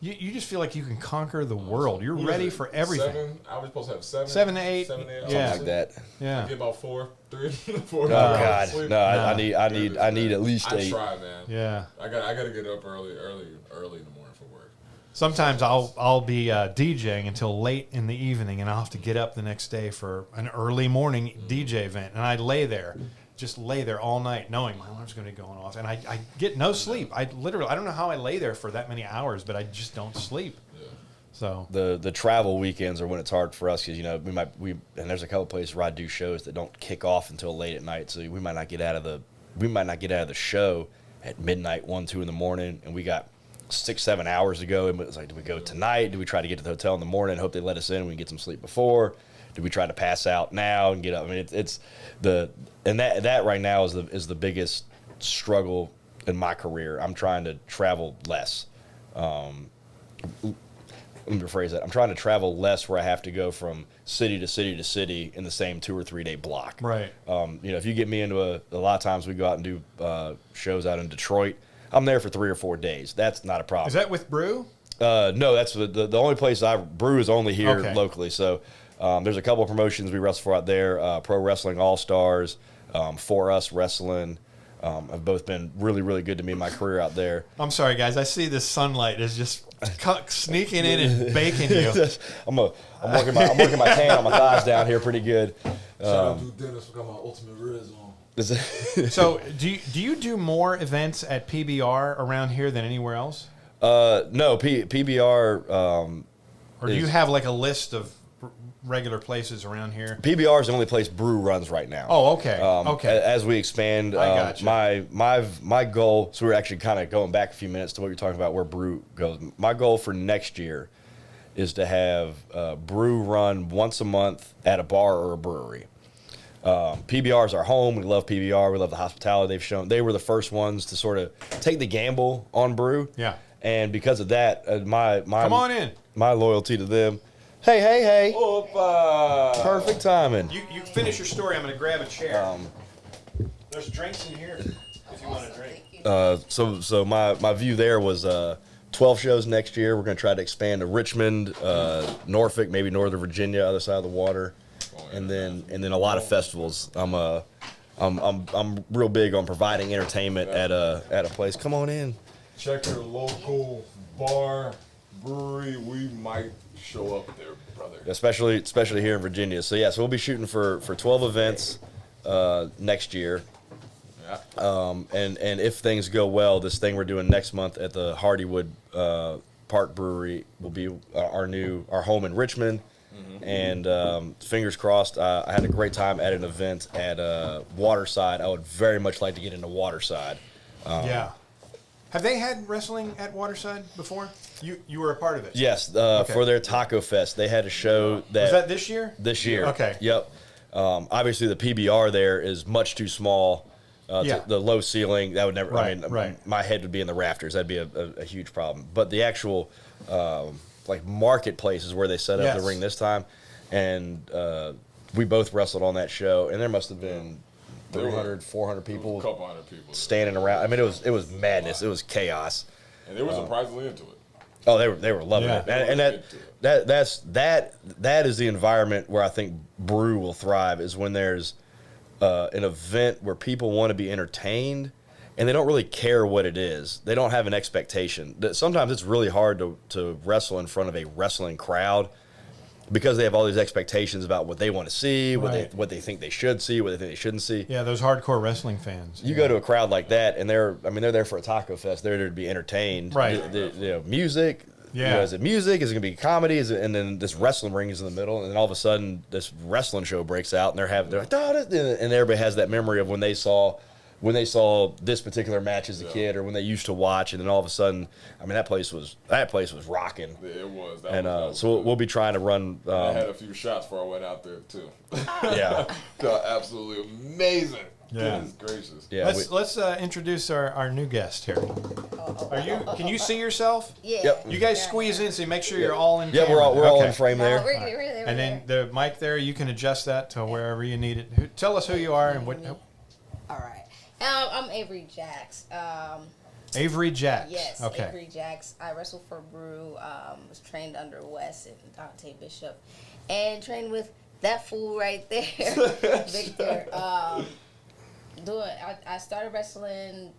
you just feel like you can conquer the world. You're ready for everything. I was supposed to have 7. 7 to 8. Something like that. I get about 4 Oh God, no! I need at least 8. I try, man. Yeah. I got to get up early in the morning for work. Sometimes I'll be DJing until late in the evening, and I'll have to get up the next day for an early morning DJ event, and I lay there all night, knowing my alarm's going to be going off, and I get no sleep. I don't know how I lay there for that many hours, but I just don't sleep. Yeah. So the travel weekends are when it's hard for us because and there's a couple places where I do shows that don't kick off until late at night, so we might not get out of the show at midnight, 1, 2 in the morning, and we got 6-7 hours to go. And it's like, do we go tonight? Do we try to get to the hotel in the morning? Hope they let us in. We can get some sleep before. Do we try to pass out now and get up? I mean, that right now is the biggest struggle in my career. I'm trying to travel less. Let me rephrase that. I'm trying to travel less where I have to go from city to city to city in the same 2 or 3 day block. Right. If you get me into a lot of times we go out and do shows out in Detroit. I'm there for 3 or 4 days. That's not a problem. Is that with Brew? No, that's the only place Brew is only here locally. So there's a couple of promotions we wrestle for out there. Pro Wrestling All Stars, For Us Wrestling. Have both been really, really good to me in my career out there. I'm sorry, guys. I see this sunlight is just sneaking in and baking you. I'm working my tan on my thighs down here pretty good. Shout out to Dennis for got my ultimate ribs on. So do you do more events at PBR around here than anywhere else? No, PBR. Or do you have like a list of regular places around here? PBR is the only place Brew runs right now. Oh, okay. Okay. As we expand, I gotcha. my goal. So we're actually kind of going back a few minutes to what you're talking about, where Brew goes. My goal for next year is to have Brew run once a month at a bar or a brewery. PBR is our home. We love PBR. We love the hospitality they've shown. They were the first ones to sort of take the gamble on Brew. Yeah. And because of that, my Come on in. my loyalty to them. Hey. Opa! Perfect timing. You finish your story. I'm going to grab a chair. There's drinks in here if you want to drink. So my view there was 12 shows next year. We're going to try to expand to Richmond, Norfolk, maybe Northern Virginia, other side of the water, and then a lot of festivals. I'm real big on providing entertainment at a place. Come on in. Check your local bar, brewery. We might show up there, brother. Especially here in Virginia. So we'll be shooting for 12 events next year. Yeah. And if things go well, this thing we're doing next month at the Hardywood Park Brewery will be our home in Richmond. Mm-hmm. And fingers crossed, I had a great time at an event at Waterside. I would very much like to get into Waterside. Yeah. Have they had wrestling at Waterside before? You were a part of it? Yes, for their Taco Fest, they had a show that... Was that this year? This year. Okay. Yep. Obviously, the PBR there is much too small. The low ceiling, that would never... Right, I mean, right. My head would be in the rafters. That'd be a huge problem. But the actual, marketplace is where they set up the ring this time. And we both wrestled on that show, and there must have been 300, 400 people. A couple hundred people. Standing around. I mean, it was madness. It was chaos. And they were surprisingly into it. Oh, they were loving it, and that is the environment where I think Brew will thrive. Is when there's an event where people want to be entertained, and they don't really care what it is. They don't have an expectation. Sometimes it's really hard to wrestle in front of a wrestling crowd because they have all these expectations about what they want to see, what they think they should see, what they think they shouldn't see. Yeah, those hardcore wrestling fans. You go to a crowd like that, and they're there for a taco fest. They're there to be entertained. Right. Music. Yeah. Is it music? Is it going to be comedy? And then this wrestling ring is in the middle, and then all of a sudden this wrestling show breaks out, and they're like, and everybody has that memory of when they saw this particular match as a kid, or when they used to watch, and then all of a sudden, I mean, that place was rocking. Yeah, it was. So we'll be trying to run. I had a few shots before I went out there too. Yeah. Absolutely amazing. Yeah. Goodness gracious. Yeah. Let's introduce our new guest here. Can you see yourself? Yeah. Yep. You guys squeeze in, so you make sure you're all in. Yeah, camera. we're all in Okay. frame there. We're there. And then the mic there, you can adjust that to wherever you need it. Tell us who you are and what. All right. I'm Avery Jax. Avery Jax. Yes, Okay. Avery Jax. I wrestled for Brew. Was trained under Wes and Dante Bishop, and trained with that fool right there, Victor. I started wrestling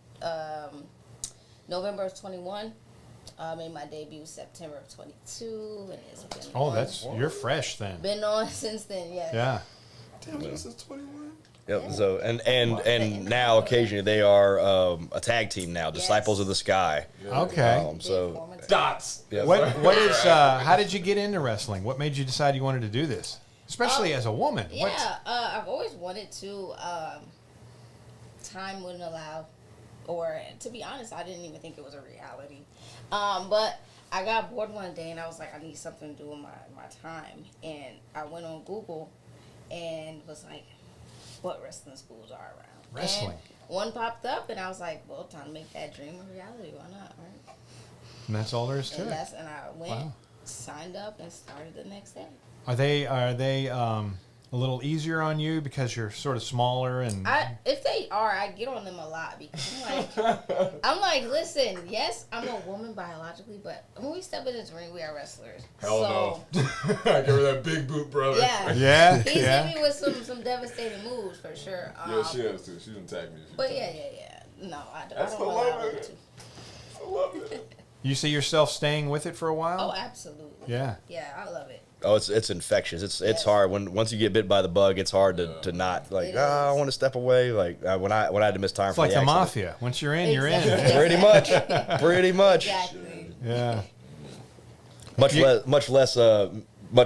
November of 21. Made my debut September of 22, and it's been on. You're fresh then. Been on since then. Yeah. Yeah. Damn, this is 21. Yep. So and now occasionally they are a tag team now, Disciples of the Sky. Okay. So Dots. yeah. What is? How did you get into wrestling? What made you decide you wanted to do this, especially as a woman? Yeah. I've always wanted to. Time wouldn't allow, or to be honest, I didn't even think it was a reality. But I got bored one day and I was like, I need something to do with my time. And I went on Google and was like, what wrestling schools are around? Wrestling. And one popped up and I was like, well, time to make that dream a reality. Why not? Right? And that's all there is to And it. and I went, signed up, and started the next day. Are they a little easier on you because you're sort of smaller and? If they are, I get on them a lot because I'm like, listen, yes, I'm a woman biologically, but when we step in this ring, we are wrestlers. Hell no. I give her that big boot, brother. Yeah. Yeah. He's hit me with some devastating moves for sure. Yeah, she has too. She didn't tag me. But yeah. No, I don't. That's I don't allow her it. to. I love it. You see yourself staying with it for a while? Oh, absolutely. Yeah. Yeah, I love it. Oh, it's infectious. It's hard once you get bit by the bug. It's hard to not like. I want to step away. Like when I had to miss time It's for like the accident. mafia. Once you're in, you're in. Exactly. Pretty much. Exactly. Yeah. Much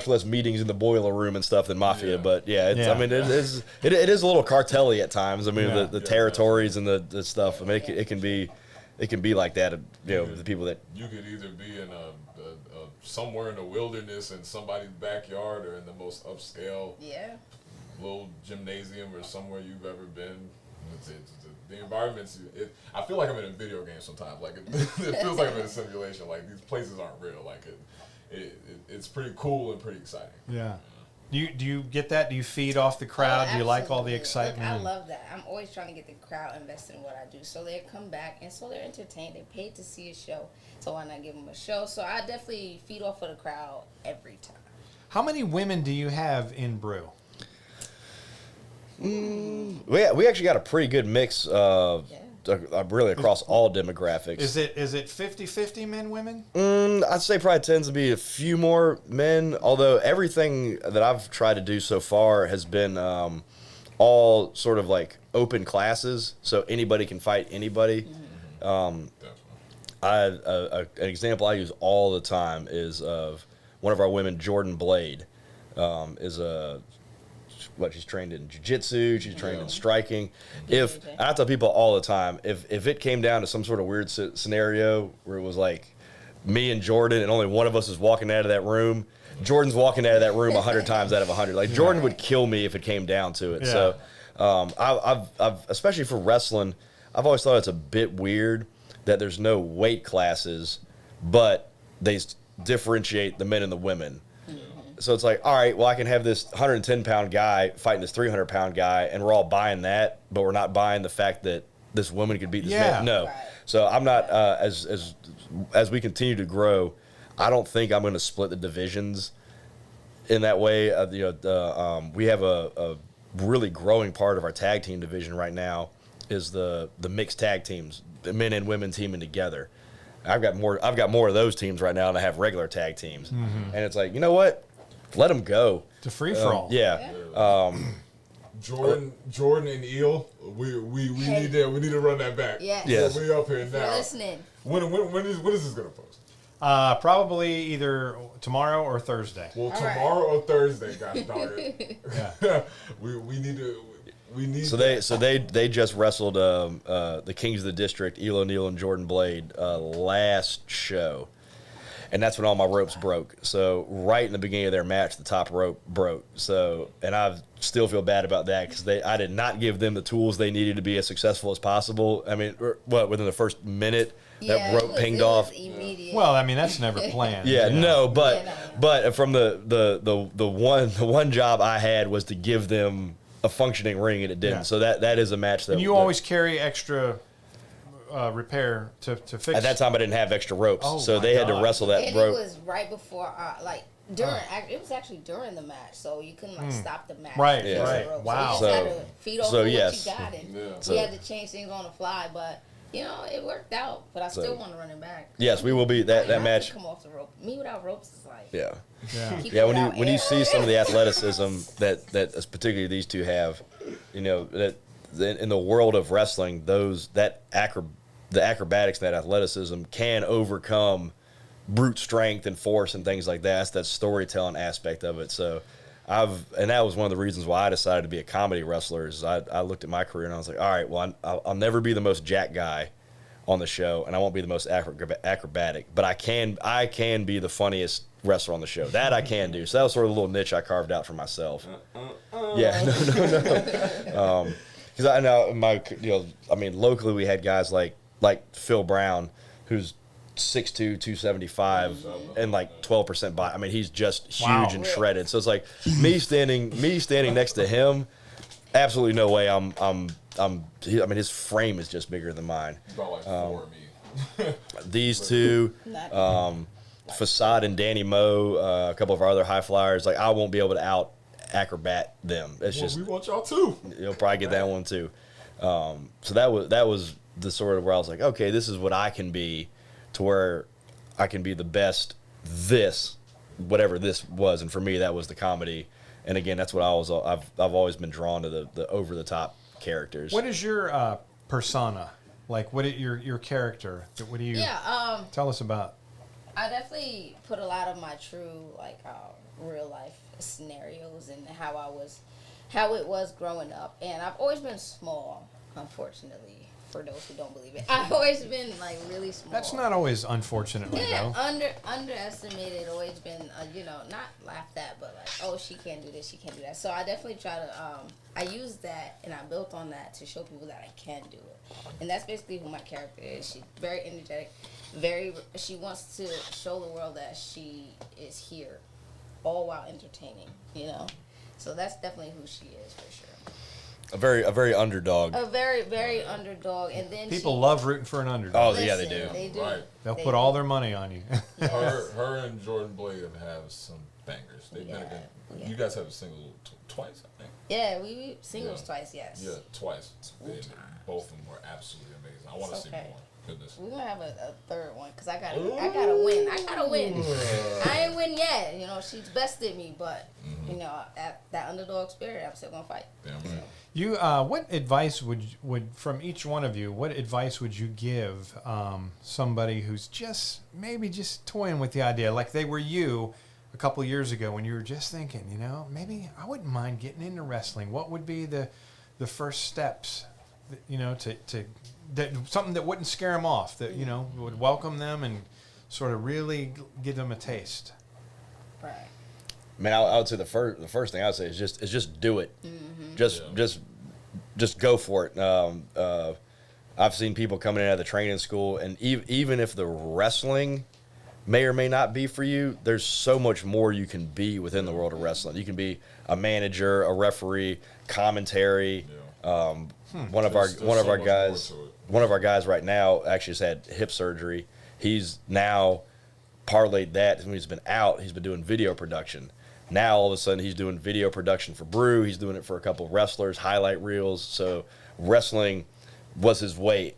less meetings in the boiler room and stuff than mafia. Yeah. But yeah, Yeah. I mean, it is a little cartelly at times. I mean, Yeah. the territories and the stuff. I mean, it can be like that. You know, the people that. You could either be in a somewhere in the wilderness in somebody's backyard, or in the most upscale Yeah. little gymnasium or somewhere you've ever been. The environments. I feel like I'm in a video game sometimes. Like it feels like I'm in a simulation. Like these places aren't real. Like it's pretty cool and pretty exciting. Yeah. Do you get that? Do you feed off the crowd? Oh, Do you like all the absolutely. excitement? Look, I love that. I'm always trying to get the crowd invested in what I do, so they come back and so they're entertained. They paid to see a show, so why not give them a show? So I definitely feed off of the crowd every time. How many women do you have in Brew? We actually got a pretty good mix really across all demographics. Is it 50-50 men, women? I'd say probably tends to be a few more men, although everything that I've tried to do so far has been all sort of like open classes, so anybody can fight anybody. Definitely. An example I use all the time is of one of our women, Jordan Blade, is she's trained in jiu-jitsu, she's trained in striking. I tell people all the time, if it came down to some sort of weird scenario where it was like me and Jordan and only one of us is walking out of that room, Jordan's walking out of that room 100 times out of 100. Like Jordan would kill me if it came down to it. Yeah. So I've especially for wrestling, I've always thought it's a bit weird that there's no weight classes, but they differentiate the men and the women. So it's like, all right, well, I can have this 110-pound guy fighting this 300-pound guy, and we're all buying that, but we're not buying the fact that this woman could beat this man. No. Right. So I'm not, as we continue to grow, I don't think I'm going to split the divisions in that way. We have a really growing part of our tag team division right now is the mixed tag teams, the men and women teaming together. I've got more of those teams right now than I have regular tag teams. And it's like, you know what? Let them go. It's a free-for-all. Yeah. Jordan and Eel, we need to run that back. Yes. We up here You're now. listening. When is this gonna post? Probably either tomorrow or Thursday. Well, All right. tomorrow or Thursday, gosh dog it. Yeah. we need. So they just wrestled the Kings of the District, Elo Neal and Jordan Blade, last show. And that's when all my ropes broke. So right in the beginning of their match, the top rope broke. So, and I still feel bad about that because I did not give them the tools they needed to be as successful as possible. I mean, within the first minute, that rope pinged off. Immediate. Well, I mean, that's never planned. Yeah, you know. no, but Yeah, no. but from the one job I had was to give them a functioning ring, and it didn't. Yeah. So that is a match that. And you always carry extra repair to fix. At that time, I didn't have extra ropes, Oh, so my they had to God. wrestle that And rope. it was right before, it was actually during the match, so you couldn't stop the match. Right, to fix the right. rope. Wow. So you just So- had to feed over so what yes. you got, and Yeah. we had to change things on the fly, but it worked out. But I still want to run it back. Yes, we will be I that have match. to come off the rope. Me without ropes is like Yeah. Yeah. keep Yeah, it when without you air. see some of the athleticism that particularly these two have, that in the world of wrestling, the acrobatics, that athleticism can overcome brute strength and force and things like that. That's that storytelling aspect of it. So and that was one of the reasons why I decided to be a comedy wrestler. Is I looked at my career and I was like, all right, well, I'll never be the most jack guy on the show, and I won't be the most acrobatic, but I can be the funniest wrestler on the show. That I can do. So that was sort of a little niche I carved out for myself. Yeah, no. Because I know locally we had guys like Phil Brown, who's 6'2", 275, and like 12% body. I mean, he's just huge Wow. and shredded. So it's like me standing next to him. Absolutely no way. His frame is just bigger than mine. About like 4 of me. These two, Facade and Danny Moe, a couple of our other high flyers. Like I won't be able to out acrobat them. It's Well, just we want y'all too. you'll probably get that one too. So that was the sort of where I was like, okay, this is what I can be, to where I can be the best this whatever this was, and for me that was the comedy. And again, that's what I've always been drawn to the over the top characters. What is your persona? Like, what is your character? What do you tell us about? I definitely put a lot of my true, like, real life scenarios and how it was growing up. And I've always been small, unfortunately, for those who don't believe it. I've always been, like, really small. That's not always unfortunately, yeah, though. Underestimated, always been, not laughed at, but like, oh, she can't do this, she can't do that. So I definitely try to, I use that and I built on that to show people that I can do it. And that's basically who my character is. She's very energetic, she wants to show the world that she is here, all while entertaining, So that's definitely who she is for sure. A very underdog. A very, very underdog. And then People love rooting for an underdog. Oh, yeah, they do. They do. Right. They'll put all their money on you. Her and Jordan Blade have some bangers. They've been again. Yeah. You guys have a single twice, I think. Yeah, we singles twice, yes. Yeah, twice. And both of them were absolutely amazing. I want to see more. Goodness. We're gonna have a third one because I gotta win. I gotta win. I ain't win yet. She's bested me, but that underdog spirit, I'm still gonna fight. Damn right. You, what advice would from each one of you? What advice would you give somebody who's maybe just toying with the idea, like they were you a couple of years ago when you were just thinking, maybe I wouldn't mind getting into wrestling. What would be the first steps, to something that wouldn't scare them off, that would welcome them and sort of really give them a taste. Right. Man, I would say the first thing I would say is just do it. Mm-hmm. Just go for it. I've seen people coming in out of the training school, and even if the wrestling may or may not be for you, there's so much more you can be within the world of wrestling. You can be a manager, a referee, commentary. One of our guys right now actually just had hip surgery. He's now parlayed that when he's been out. He's been doing video production. Now all of a sudden he's doing video production for Brew. He's doing it for a couple of wrestlers, highlight reels. So wrestling was his way.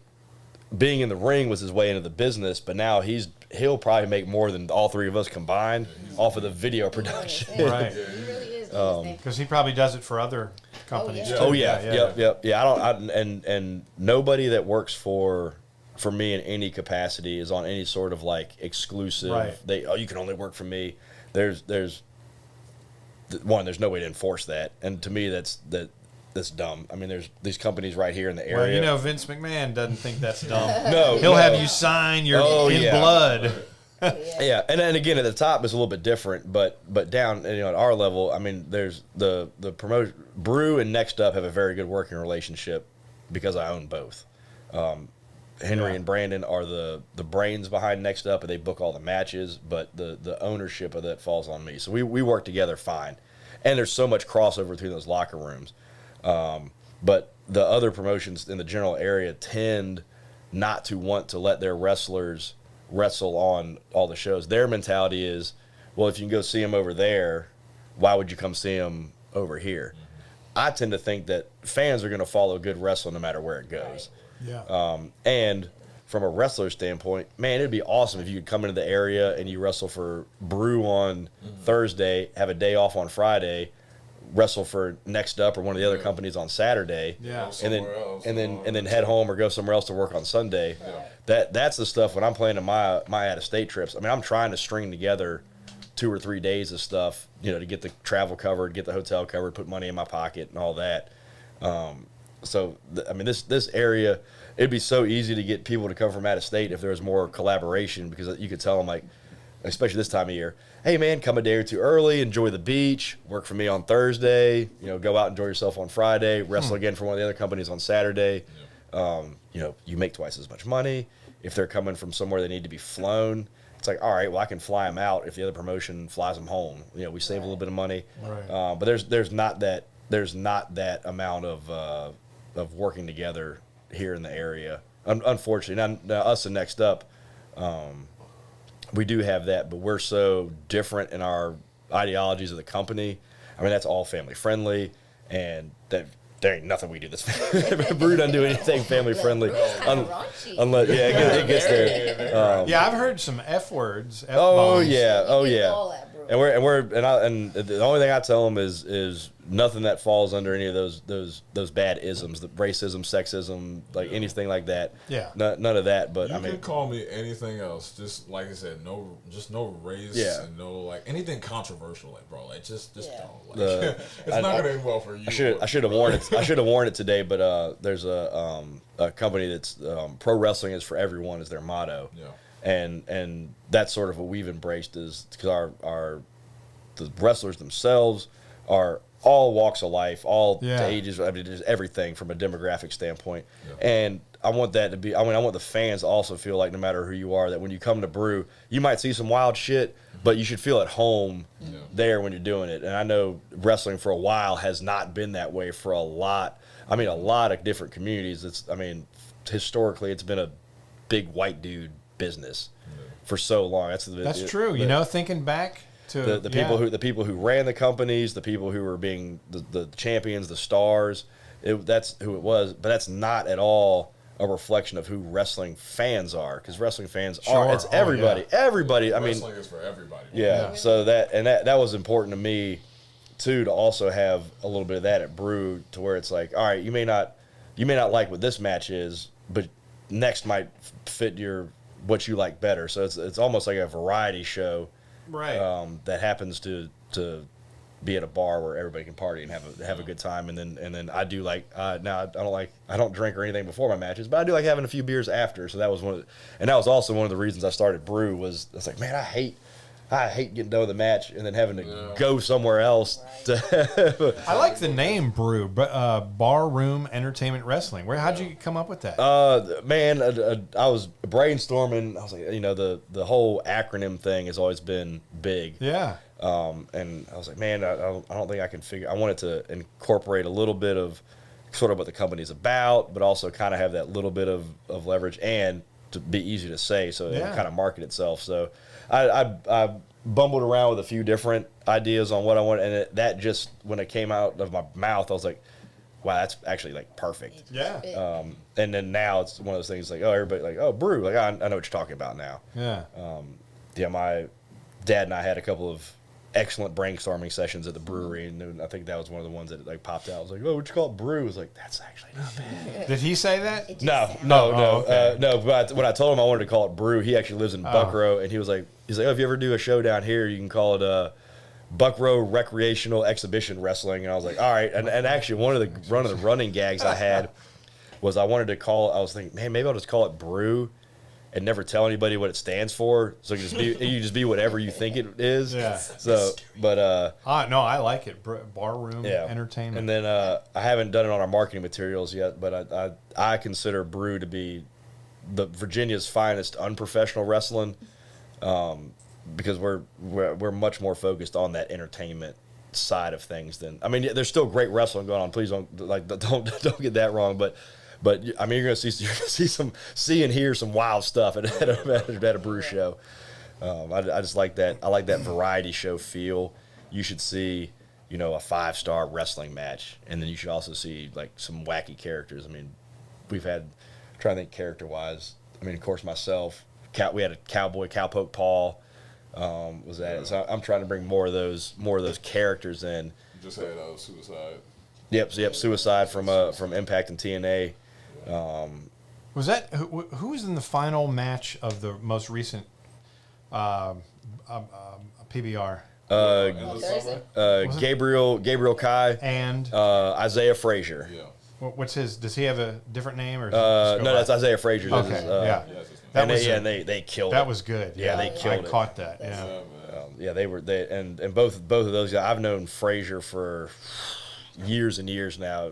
Being in the ring was his way into the business. But now he'll probably make more than all three of us combined off of the video production. Right. He really is. Because he probably does it for other companies. Oh, too. Yep. And nobody that works for me in any capacity is on any sort of like exclusive. Right. You can only work for me. There's no way to enforce that, and to me that's dumb. I mean, there's these companies right here in the area. Well, Vince McMahon doesn't think that's dumb. No, he'll have you sign your blood. Yeah, and again at the top is a little bit different, but down at our level, I mean, there's the promotion. Brew and Next Up have a very good working relationship because I own both. Henry and Brandon are the brains behind Next Up, and they book all the matches, but the ownership of that falls on me. So we work together fine, and there's so much crossover between those locker rooms. But the other promotions in the general area tend not to want to let their wrestlers wrestle on all the shows. Their mentality is, well, if you can go see them over there, why would you come see them over here? I tend to think that fans are going to follow good wrestling no matter where it goes. Yeah. And from a wrestler standpoint, man, it'd be awesome if you could come into the area and you wrestle for Brew on Thursday, have a day off on Friday, wrestle for Next Up or one of the other companies on Saturday, and then head home or go somewhere else to work on Sunday. That's the stuff when I'm planning my out of state trips. I mean, I'm trying to string together 2 or 3 days of stuff, to get the travel covered, get the hotel covered, put money in my pocket and all that. This area, it'd be so easy to get people to come from out of state if there was more collaboration, because you could tell them, like, especially this time of year, hey man, come a day or two early, enjoy the beach, work for me on Thursday, go out, enjoy yourself on Friday, wrestle again for one of the other companies on Saturday. You make twice as much money. If they're coming from somewhere they need to be flown, it's like, all right, well, I can fly them out if the other promotion flies them home. We save a little bit of money. Right. But there's not that amount of working together here in the area. Unfortunately, now us and Next Up, we do have that, but we're so different in our ideologies of the company. I mean, that's all family friendly, and that there ain't nothing we do that's Brew doesn't do anything family friendly unless it gets there. I've heard some F words. Oh yeah. All that, Brew. And the only thing I tell them is nothing that falls under any of those bad isms, the racism, sexism, like anything like that. Yeah. None of that. But You can call me anything else. Just like I said, no race and no like anything controversial, like bro. Like just don't. Like, it's not gonna end well for you. I should have worn it. I should have worn it today. But there's a company that's pro wrestling is for everyone is their motto. Yeah. And that's sort of what we've embraced is because the wrestlers themselves are all walks of life, all ages. I mean, there's everything from a demographic standpoint. Yeah. And I want that to be. I want the fans to also feel like no matter who you are, that when you come to Brew, you might see some wild shit, but you should feel at home there when you're doing it. And I know wrestling for a while has not been that way for a lot. I mean, a lot of different communities. Historically, it's been a big white dude business for so long. That's true. Thinking back to the people who ran the companies, the people who were being the champions, the stars. That's who it was, but that's not at all a reflection of who wrestling fans are. Because wrestling fans are it's everybody. Everybody. I mean, wrestling is for everybody. Yeah. So that was important to me too, to also have a little bit of that at Brew, to where it's like, all right, you may not like what this match is, but next might fit what you like better. So it's almost like a variety show, right? That happens to be at a bar where everybody can party and have a good time. And then I do like now I don't drink or anything before my matches, but I do like having a few beers after. So that was that was also one of the reasons I started Brew. Was it's like, man, I hate getting done with the match and then having to go somewhere else. I like the name Brew, Bar Room Entertainment Wrestling. How'd you come up with that? Man, I was brainstorming. I was like, the whole acronym thing has always been big. Yeah. And I was like, man, I don't think I can figure. I wanted to incorporate a little bit of sort of what the company's about, but also kind of have that little bit of leverage and to be easy to say, so it kind of market itself. So I bumbled around with a few different ideas on what I wanted, and that just, when it came out of my mouth, I was like, wow, that's actually like perfect. Yeah. And then now it's one of those things like, oh, everybody like, oh, Brew, like I know what you're talking about now. Yeah. My dad and I had a couple of excellent brainstorming sessions at the brewery, and I think that was one of the ones that like popped out. I was like, "Oh, what you call it, Brew?" I was like, "That's actually not bad." Did he say that? No. Okay. No. But when I told him I wanted to call it Brew, he actually lives in Buckrow, and he's like, "Oh, if you ever do a show down here, you can call it Buckrow Recreational Exhibition Wrestling." And I was like, "All right." And actually, one of the running gags I had was I was thinking, man, maybe I'll just call it Brew and never tell anybody what it stands for, so you just be whatever you think it is. Yeah. So, but no, I like it. Bar Room Entertainment. And then I haven't done it on our marketing materials yet, but I consider Brew to be the Virginia's finest unprofessional wrestling, because we're much more focused on that entertainment side of things than, I mean, there's still great wrestling going on. Please don't get that wrong, but I mean, you're gonna see and hear some wild stuff at a Brew show. I just like that. I like that variety show feel. You should see, a 5-star wrestling match, and then you should also see like some wacky characters. I mean, I'm trying to think character wise. I mean, of course, myself. We had a Cowpoke Paul. Was that? So I'm trying to bring more of those characters in. You just had Suicide. Yep. Suicide from Impact and TNA. Was that who was in the final match of the most recent PBR? Gabriel Kai and Isaiah Frazier. Yeah. What's his? Does he have a different name or? No, that's Isaiah Frazier. Okay. Yeah. They killed. That it. was good. Yeah, they killed it. I caught that. Yeah. They were and both of those guys. I've known Frazier for years and years now.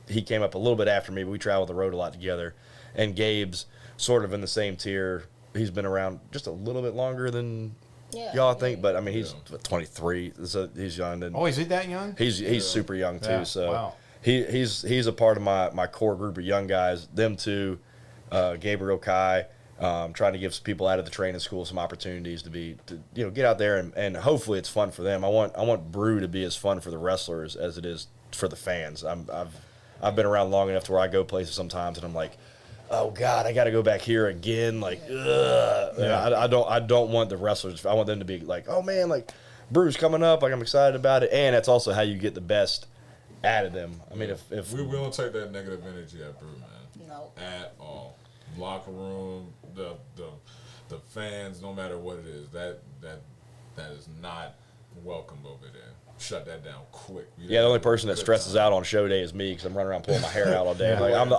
He came up a little bit after me, but we traveled the road a lot together. And Gabe's sort of in the same tier. He's been around just a little bit longer than y'all think, but I mean, he's 23, so he's young. And is he that young? He's super young too. Yeah. So wow. He's a part of my core group of young guys. Them two, Gabriel Kai. Trying to give some people out of the training school some opportunities to get out there and hopefully it's fun for them. I want Brew to be as fun for the wrestlers as it is for the fans. I've been around long enough to where I go places sometimes and I'm like, oh God, I got to go back here again. Like, ugh. Yeah. I don't want the wrestlers. I want them to be like, oh man, like Brew's coming up. Like I'm excited about it, and that's also how you get the best out of them. I mean, if we don't take that negative energy at Brew, man. No. At all. Locker room, the fans, no matter what it is, that is not welcome over there. Shut that down quick. the only person that stresses out on show day is me because I'm running around pulling my hair out all day. Like I'm the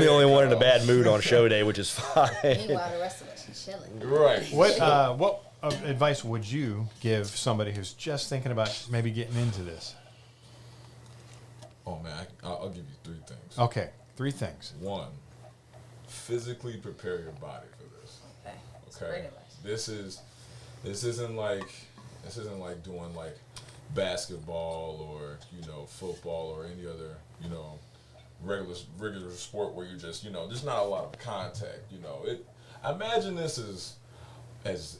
only one in a bad mood on show day, which is fine. Meanwhile, the rest of us are chilling. Right. What advice would you give somebody who's just thinking about maybe getting into this? Oh man, I'll give you 3 things. Okay, 3 things. 1, physically prepare your body for this. Okay. That's Okay. great advice. This isn't like doing like basketball or football or any other regular sport where you just there's not a lot of contact. I imagine this as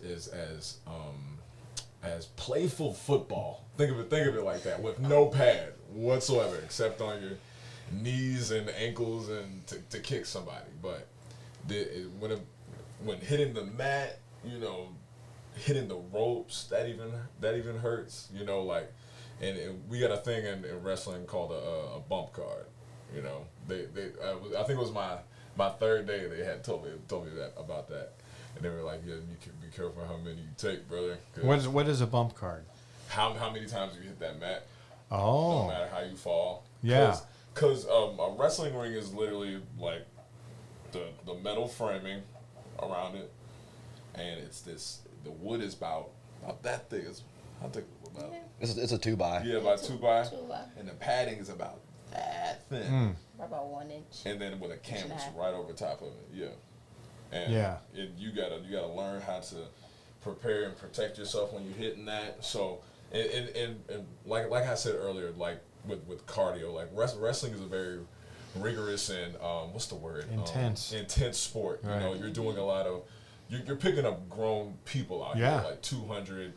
playful football. Think of it like that, with no pad whatsoever except on your knees and ankles and to kick somebody. But when hitting the mat, hitting the ropes, that even hurts. And we got a thing in wrestling called a bump card. I think it was my 3rd day they had told me that about that, and they were like, yeah, you can be careful how many you take, brother. What is a bump card? How many times you hit that mat? Oh, No matter how you fall. Yeah. Because a wrestling ring is literally like the metal framing around it, and the wood is about that thick. I think about It's a 2x. about 2x, 2x. and the padding is about that thin, About 1 inch. and then with a canvas half. right over top of it. Yeah. And Yeah. you gotta learn how to prepare and protect yourself when you're hitting that. So and like I said earlier, like with cardio, like wrestling is a very rigorous and what's the word? Intense. Intense sport. Right. You're doing a lot of you're picking up grown people out Yeah. here, like 200.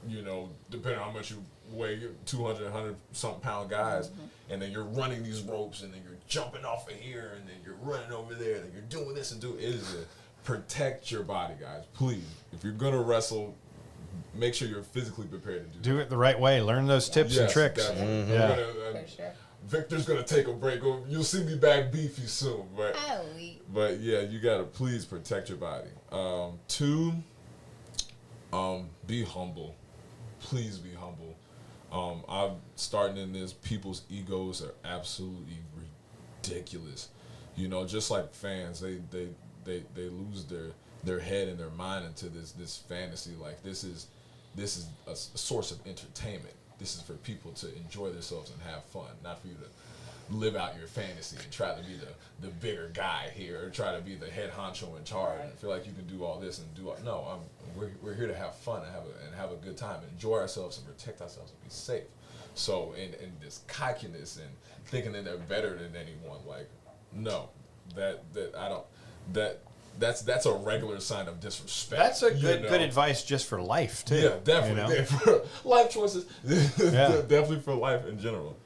Depending on how much you weigh, you're 200, 100 something pound guys, and then you're running these ropes, and then you're jumping off of here, and then you're running over there, and then you're doing this and doing. It is protect your body, guys. Please, if you're gonna wrestle, make sure you're physically prepared to do it the right way. Learn those tips and Yes, tricks. definitely. Yeah. For sure. Victor's gonna take a break. You'll see me back beefy soon, but I'll eat. but yeah, you gotta please protect your body. 2, be humble. Please be humble. I'm starting in this. People's egos are absolutely ridiculous. Just like fans, they lose their head and their mind into this fantasy. Like this is a source of entertainment. This is for people to enjoy themselves and have fun, not for you to live out your fantasy and try to be the bigger guy here or try to be the head honcho in charge and feel like you can do all this and do all. No, we're here to have fun and have a good time and enjoy ourselves and protect ourselves and be safe. So in this cockiness and thinking that they're better than anyone, like no, that's a regular sign of disrespect. That's a good advice just for life too. Yeah, definitely. You know? For life choices. Yeah. Definitely for life in general.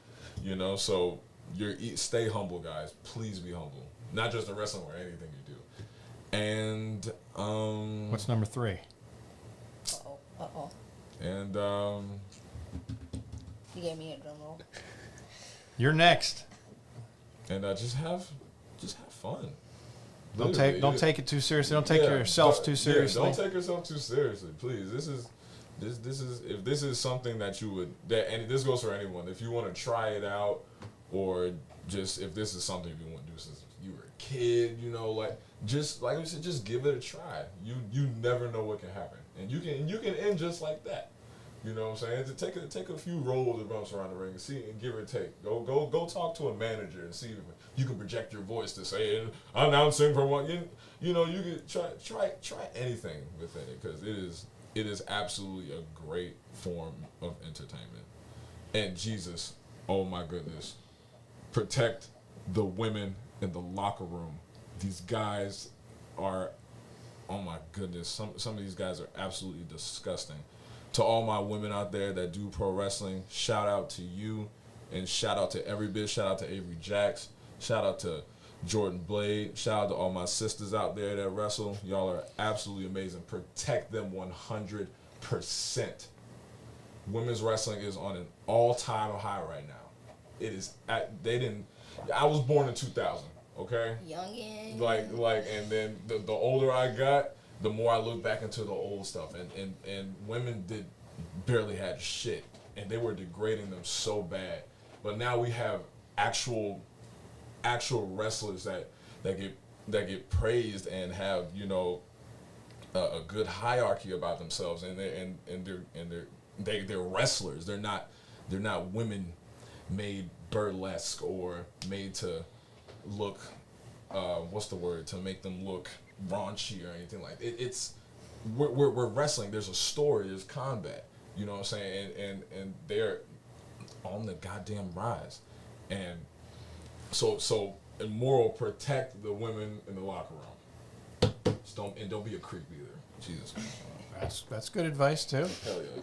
So stay humble, guys. Please be humble. Not just in wrestling or anything you do. And What's number 3? Uh-oh. and You gave me a drum roll. You're next. and just have fun. Don't Literally. take it too seriously. Don't take yourself too seriously. Don't take yourself too seriously, please. This is if this is something that you would and this goes for anyone. If you want to try it out, or just if this is something you want to do since you were a kid, just like we said, just give it a try. You never know what can happen, and you can end just like that. You know what I'm saying? To take a few rolls and bumps around the ring and see and give or take. Go talk to a manager and see if you can project your voice to say announcing for one. You can try anything within it, because it is absolutely a great form of entertainment. And Jesus, oh my goodness, protect the women in the locker room. These guys are, oh my goodness, some of these guys are absolutely disgusting. To all my women out there that do pro wrestling, shout out to you, and shout out to every bitch. Shout out to Avery Jax. Shout out to Jordan Blade. Shout out to all my sisters out there that wrestle. Y'all are absolutely amazing. Protect them 100%. Women's wrestling is on an all-time high right now. It is I was born in 2000, okay? Youngin. Like, and then the older I got, the more I look back into the old stuff. And women barely had shit. And they were degrading them so bad. But now we have actual wrestlers that get praised and have, you know, a good hierarchy about themselves, and they're wrestlers. They're not women made burlesque or made to look to make them look raunchy or anything like that. We're wrestling. There's a story. There's combat. You know what I'm saying? And they're on the goddamn rise. And so immoral, protect the women in the locker room. Don't be a creep either. Jesus Christ. That's good advice too. Hell yeah.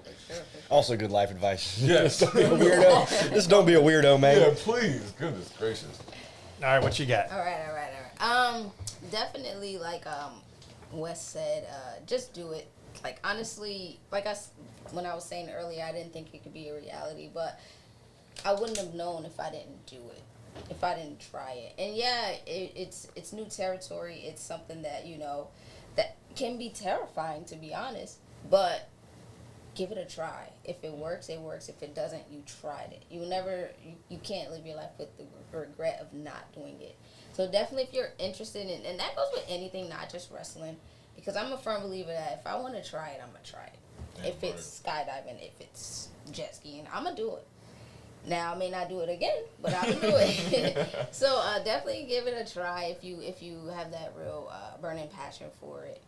Also good life advice. Yes. Just don't be a weirdo. Just don't be a weirdo, man. Yeah, please. Goodness gracious. All right, what you got? All right. Definitely, like Wes said, just do it. Like, honestly, when I was saying earlier, I didn't think it could be a reality, but I wouldn't have known if I didn't do it, if I didn't try it. And yeah, it's new territory. It's something that, you know, that can be terrifying, to be honest, but give it a try. If it works, it works. If it doesn't, you tried it. You can't live your life with the regret of not doing it. So definitely, if you're interested in, and that goes with anything, not just wrestling, because I'm a firm believer that if I want to try it, I'm going to try it. Yeah, if it's skydiving, if it's jet skiing, I'm going to do it. Now, I may not do it again, but I'm going to do it. So definitely give it a try if you have that real burning passion for it.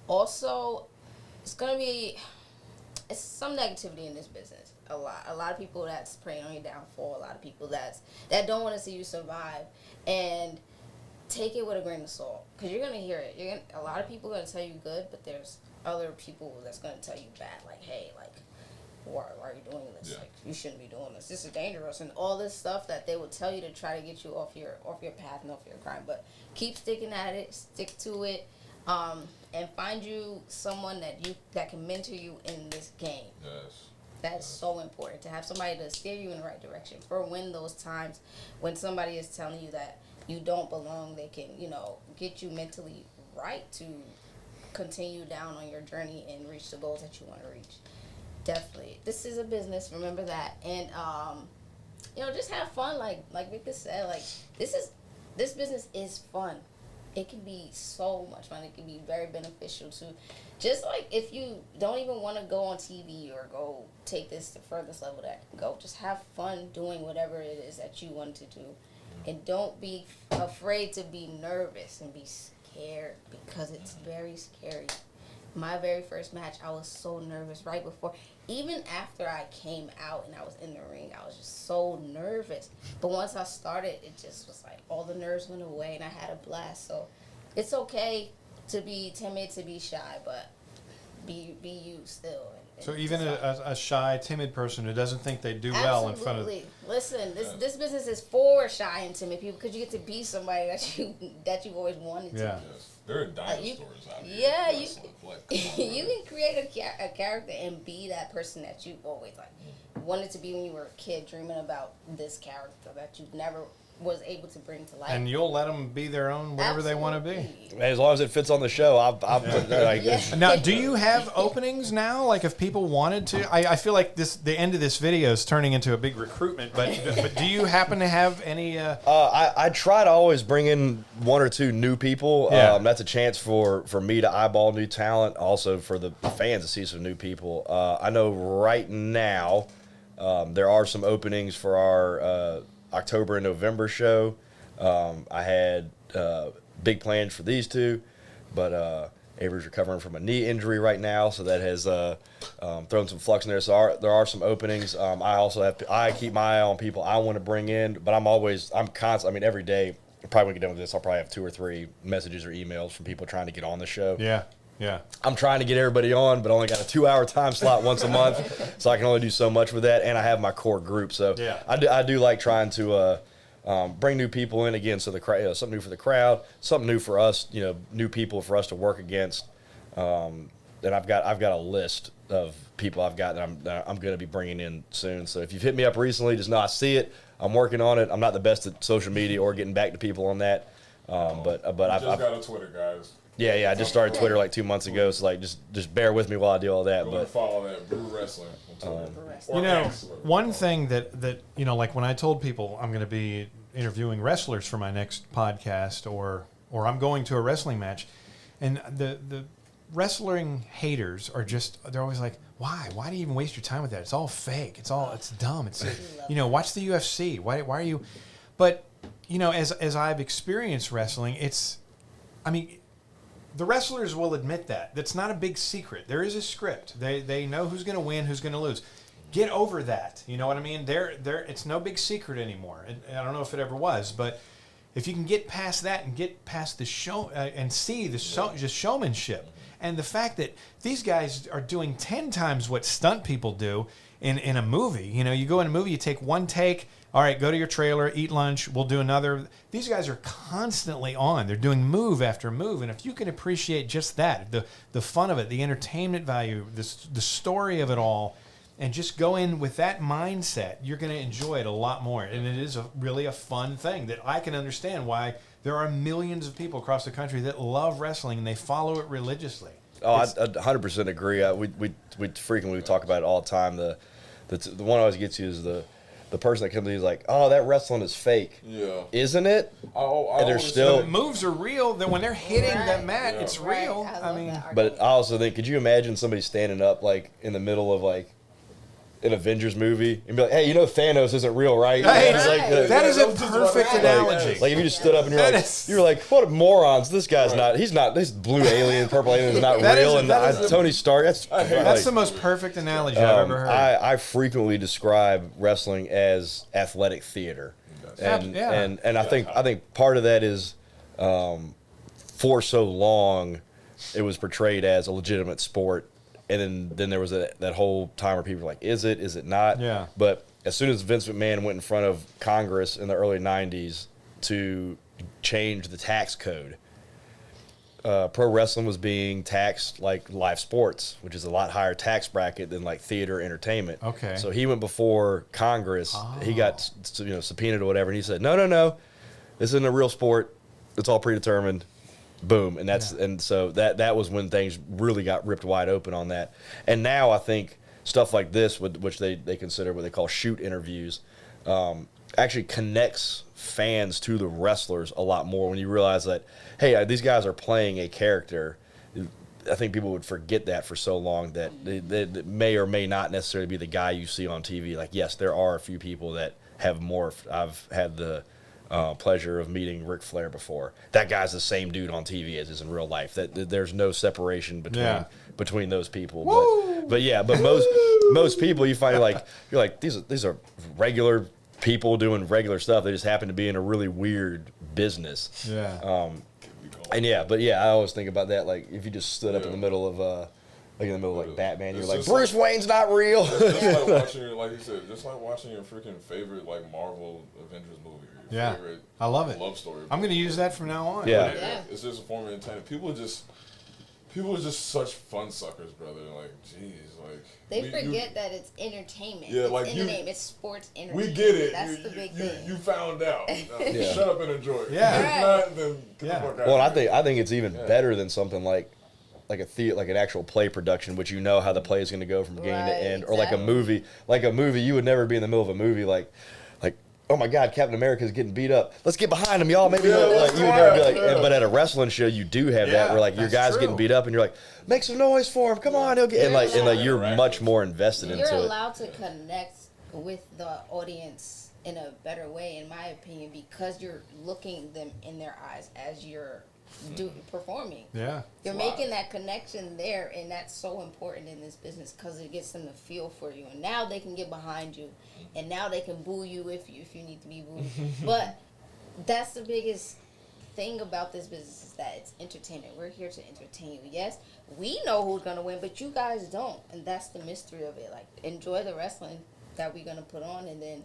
Also, it's some negativity in this business. A lot of people that's preying on your downfall. A lot of people that don't want to see you survive. And take it with a grain of salt, because you're gonna hear it. A lot of people are gonna tell you good, but there's other people that's gonna tell you bad. Like, hey, like, why are you doing this? Yeah. Like, you shouldn't be doing this. This is dangerous, and all this stuff that they will tell you to try to get you off your path and off your grind. But keep sticking at it, stick to it, and find you someone that can mentor you in this game. Yes. That's so important, to have somebody to steer you in the right direction for when those times when somebody is telling you that you don't belong, they can, you know, get you mentally right to continue down on your journey and reach the goals that you want to reach. Definitely. This is a business, remember that. And, you know, just have fun. Like Victor said, like, this business is fun. It can be so much fun. It can be very beneficial to, just like if you don't even want to go on TV or go take this to furthest level that you can go, just have fun doing whatever it is that you want to do. And don't be afraid to be nervous and be scared, because it's very scary. My very first match, I was so nervous right before. Even after I came out and I was in the ring, I was just so nervous. But once I started, it just was like all the nerves went away and I had a blast. So it's okay to be timid, to be shy, but be you still. So even a shy, timid person who doesn't think they do well in front of... Listen, this business is for shy and timid people, because you get to be somebody that you've always wanted to. Yeah. Yes. There are dinosaurs out here. Yeah, You can create a character and be that person that you've always wanted to be when you were a kid, dreaming about this character that you never was able to bring to life. And you'll let them be their own, whatever they want to be. As long as it fits on the show, I'll put that. Now, do you have openings now? Like, if people wanted to, I feel like the end of this video is turning into a big recruitment. But do you happen to have any? I try to always bring in one or two new people. Yeah. That's a chance for me to eyeball new talent. Also for the fans to see some new people. I know right now there are some openings for our October and November show. I had big plans for these two, but Avery's recovering from a knee injury right now, so that has thrown some flux in there. So there are some openings. I keep my eye on people I want to bring in, but I'm constant. I mean, every day, probably when we get done with this, I'll probably have 2 or 3 messages or emails from people trying to get on the show. Yeah. Yeah. I'm trying to get everybody on, but only got a 2-hour time slot once a month, so I can only do so much with that. And I have my core group, so yeah. I do like trying to bring new people in again. So something new for the crowd, something new for us. New people for us to work against. And I've got a list of people I've got that I'm going to be bringing in soon. So if you've hit me up recently, just know I see it. I'm working on it. I'm not the best at social media or getting back to people on that. But I've got a Twitter, guys. Yeah, I just started Twitter like 2 months ago. So just bear with me while I do all that. Go but and follow that Brew Wrestling. One thing that like when I told people I'm going to be interviewing wrestlers for my next podcast, or I'm going to a wrestling match, and the wrestling haters they're always like, why do you even waste your time with that? It's all fake. It's dumb. It's watch the UFC. Why are you? But as I've experienced wrestling, the wrestlers will admit that. That's not a big secret. There is a script. They know who's going to win, who's going to lose. Get over that. You know what I mean? It's no big secret anymore. And I don't know if it ever was, but if you can get past that and get past the show and see just showmanship and the fact that these guys are doing 10 times what stunt people do in a movie. You go in a movie, you take one take. All right, go to your trailer, eat lunch, we'll do another. These guys are constantly on. They're doing move after move. And if you can appreciate just that, the fun of it, the entertainment value, the story of it all, and just go in with that mindset, you're going to enjoy it a lot more. And it is really a fun thing that I can understand why there are millions of people across the country that love wrestling and they follow it religiously. Oh, I 100% agree. We frequently talk about it all the time. The one I always gets you is the person that comes in is like, oh, that wrestling is fake. Yeah. Isn't it? And they're still... The moves are real. Then when they're hitting that mat, it's Right. real. I mean... But I also think, could you imagine somebody standing up like in the middle of like an Avengers movie and be like, hey, Thanos isn't real, right? Hey, that is a perfect analogy. Like if you just stood up and you're like, what morons, this guy's not, this blue alien, purple alien is not real, and Tony Stark, that's the most perfect analogy I've ever heard. I frequently describe wrestling as athletic theater. And I think part of that is for so long it was portrayed as a legitimate sport. And then there was that whole time where people were like, is it not? Yeah. But as soon as Vince McMahon went in front of Congress in the early 90s to change the tax code, pro wrestling was being taxed like live sports, which is a lot higher tax bracket than like theater entertainment. Okay. So he went before Congress. He got subpoenaed or whatever, and he said, no, this isn't a real sport. It's all predetermined. Boom, and so that was when things really got ripped wide open on that. And now I think stuff like this, which they consider what they call shoot interviews, actually connects fans to the wrestlers a lot more when you realize that, hey, these guys are playing a character. I think people would forget that for so long that they may or may not necessarily be the guy you see on TV. Like, yes, there are a few people that have morphed. I've had the pleasure of meeting Ric Flair before. That guy's the same dude on TV as is in real life. That there's no separation between those people. But most people you find you're like these are regular people doing regular stuff. They just happen to be in a really weird business. Yeah. I always think about that. Like if you just stood up in the middle of like Batman, you're like, Bruce Wayne's not real. Just like watching, like you said, just like watching your freaking favorite like Marvel Avengers movie. Yeah, I love it. Love story. I'm going to use that from now on. Yeah. It's just a form of entertainment. People are just such fun suckers, brother. Like, jeez, like they forget that it's entertainment. Yeah, it's like entertainment. It's sports entertainment. We get it. That's the big thing. You found out. Shut up and enjoy it. Yeah. If not, then get the fuck out. Well, I think it's even better than something like an actual play production, which how the play is going to go from beginning to end, or like a movie. Like a movie, you would never be in the middle of a movie like. Oh my God, Captain America's getting beat up. Let's get behind him, y'all. Maybe you would never be like. But at a wrestling show, you do have that where like your guy's getting beat up, and you're like, make some noise for him. Come on, he'll get. And you're much more invested into it. You're allowed to connect with the audience in a better way, in my opinion, because you're looking them in their eyes as you're performing. Yeah. You're making that connection there, and that's so important in this business because it gets them to feel for you. And now they can get behind you, and now they can boo you if you need to be booed. But that's the biggest thing about this business is that it's entertainment. We're here to entertain you. Yes, we know who's going to win, but you guys don't. And that's the mystery of it. Like, enjoy the wrestling that we're going to put on, and then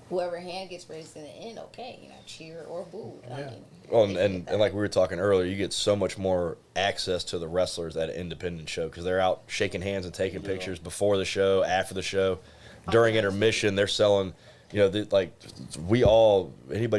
whoever hand gets raised in the end, okay, cheer or boo. I mean, Well, and like we were talking earlier, you get so much more access to the wrestlers at an independent show because they're out shaking hands and taking pictures before the show, after the show, during intermission. They're selling, anybody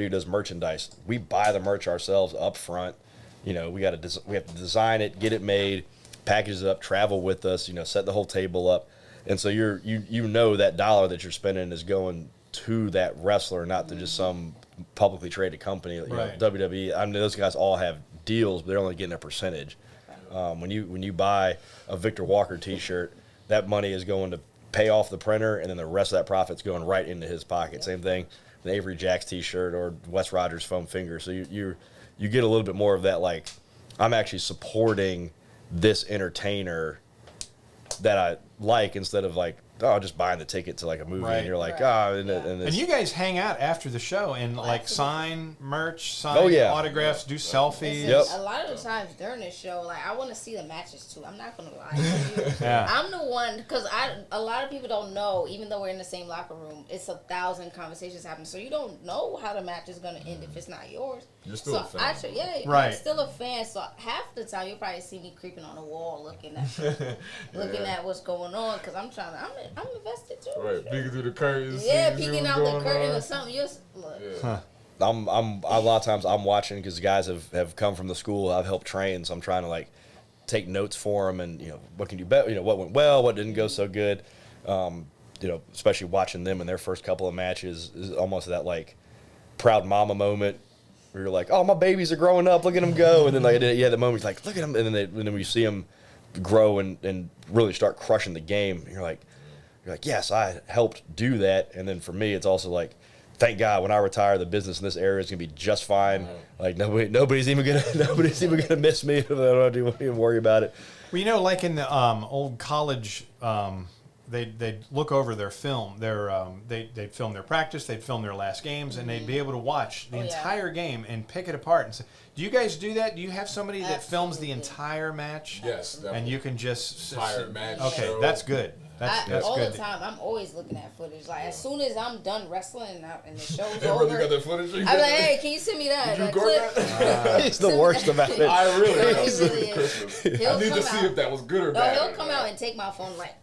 who does merchandise, we buy the merch ourselves up front. We have to design it, get it made, package it up, travel with us, set the whole table up, and so you know that dollar that you're spending is going to that wrestler, not to just some publicly traded company. Right. WWE, I mean, those guys all have deals, but they're only getting a percentage. When you buy a Victor Walker T-shirt, that money is going to pay off the printer, and then the rest of that profit's going right into his pocket. Same thing, the Avery Jax T-shirt or Wes Rogers foam finger. So you get a little bit more of that. Like, I'm actually supporting this entertainer that I like instead of like, just buying the ticket to like a movie, Right. and you're like, And you guys hang out after the show and like absolutely. sign merch, sign autographs, do selfies. Yep. A lot of the times during this show, like, I want to see the matches too. I'm not gonna lie to you. Yeah. I'm the one, because a lot of people don't know, even though we're in the same locker room, it's 1,000 conversations happening, so you don't know how the match is gonna end if it's not yours. You're still a fan. I'm Right. still a fan. So half the time you'll probably see me creeping on the wall, looking at what's going on, because I'm invested too. Right, peeking through the curtains. Yeah, see peeking what's out the going curtain on. or something. Look. Yeah. I'm a lot of times I'm watching because guys have come from the school I've helped train, so I'm trying to like take notes for them and what can you bet, what went well, what didn't go so good, especially watching them in their first couple of matches is almost that like proud mama moment where you're like, oh, my babies are growing up, look at them go, and then like the moment you're like, look at them, and then we see them grow and really start crushing the game. You're like, yes, I helped do that. And then for me, it's also like, thank God when I retire, the business in this area is gonna be just fine. Like nobody's even gonna miss me. I don't even worry about it. Well, like in the old college, they'd look over their film. They'd film their practice, they'd film their last games, and they'd be able to watch the entire game and pick it apart. And say, do you guys do that? Do you have somebody that films the entire match? Yes, definitely. And you can just Entire match Okay, show. that's good. That's all good. the time, I'm always looking at footage. Like, as soon as I'm done wrestling and the show's Hey, bro, you over, got that footage? I'm like, hey, can you send me that? Did you that record clip? that? He's the worst about it. I really He don't see really it is. Christmas. He'll I need come to see out. if that was good or No, bad. he'll come out and take my phone, like,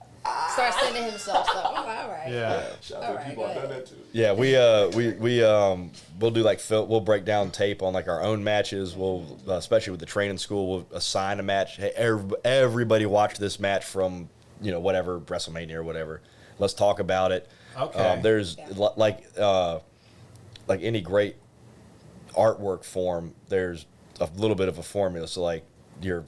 start sending himself stuff. I'm like, all right. Yeah. Shout out to Alright, people go I've done ahead. that too. Yeah, we'll do like we'll break down tape on like our own matches. We'll especially with the training school, we'll assign a match. Hey, everybody watch this match from whatever WrestleMania or whatever. Let's talk about it. Okay. There's like any great artwork form. There's a little bit of a formula. So like your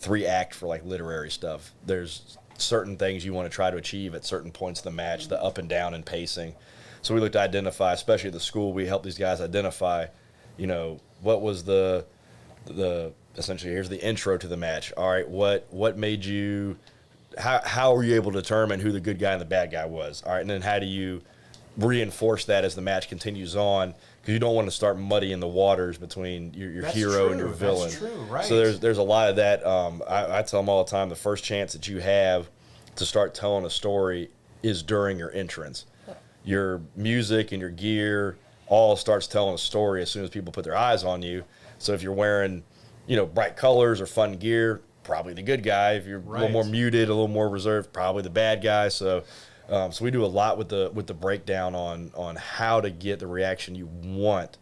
3-act for like literary stuff. There's certain things you want to try to achieve at certain points of the match, the up and down and pacing. So we look to identify, especially at the school, we help these guys identify, what was the essentially here's the intro to the match. All right, what made you, how were you able to determine who the good guy and the bad guy was? All right, and then how do you reinforce that as the match continues on? Because you don't want to start muddying the waters between your That's hero and true, your villain. that's true, right. So there's a lot of that. I tell them all the time, the first chance that you have to start telling a story is during your entrance. Your music and your gear all starts telling a story as soon as people put their eyes on you. So if you're wearing, bright colors or fun gear, probably the good guy. If you're a little more muted, a little more reserved, probably the bad guy. So we do a lot with the breakdown on how to get the reaction you want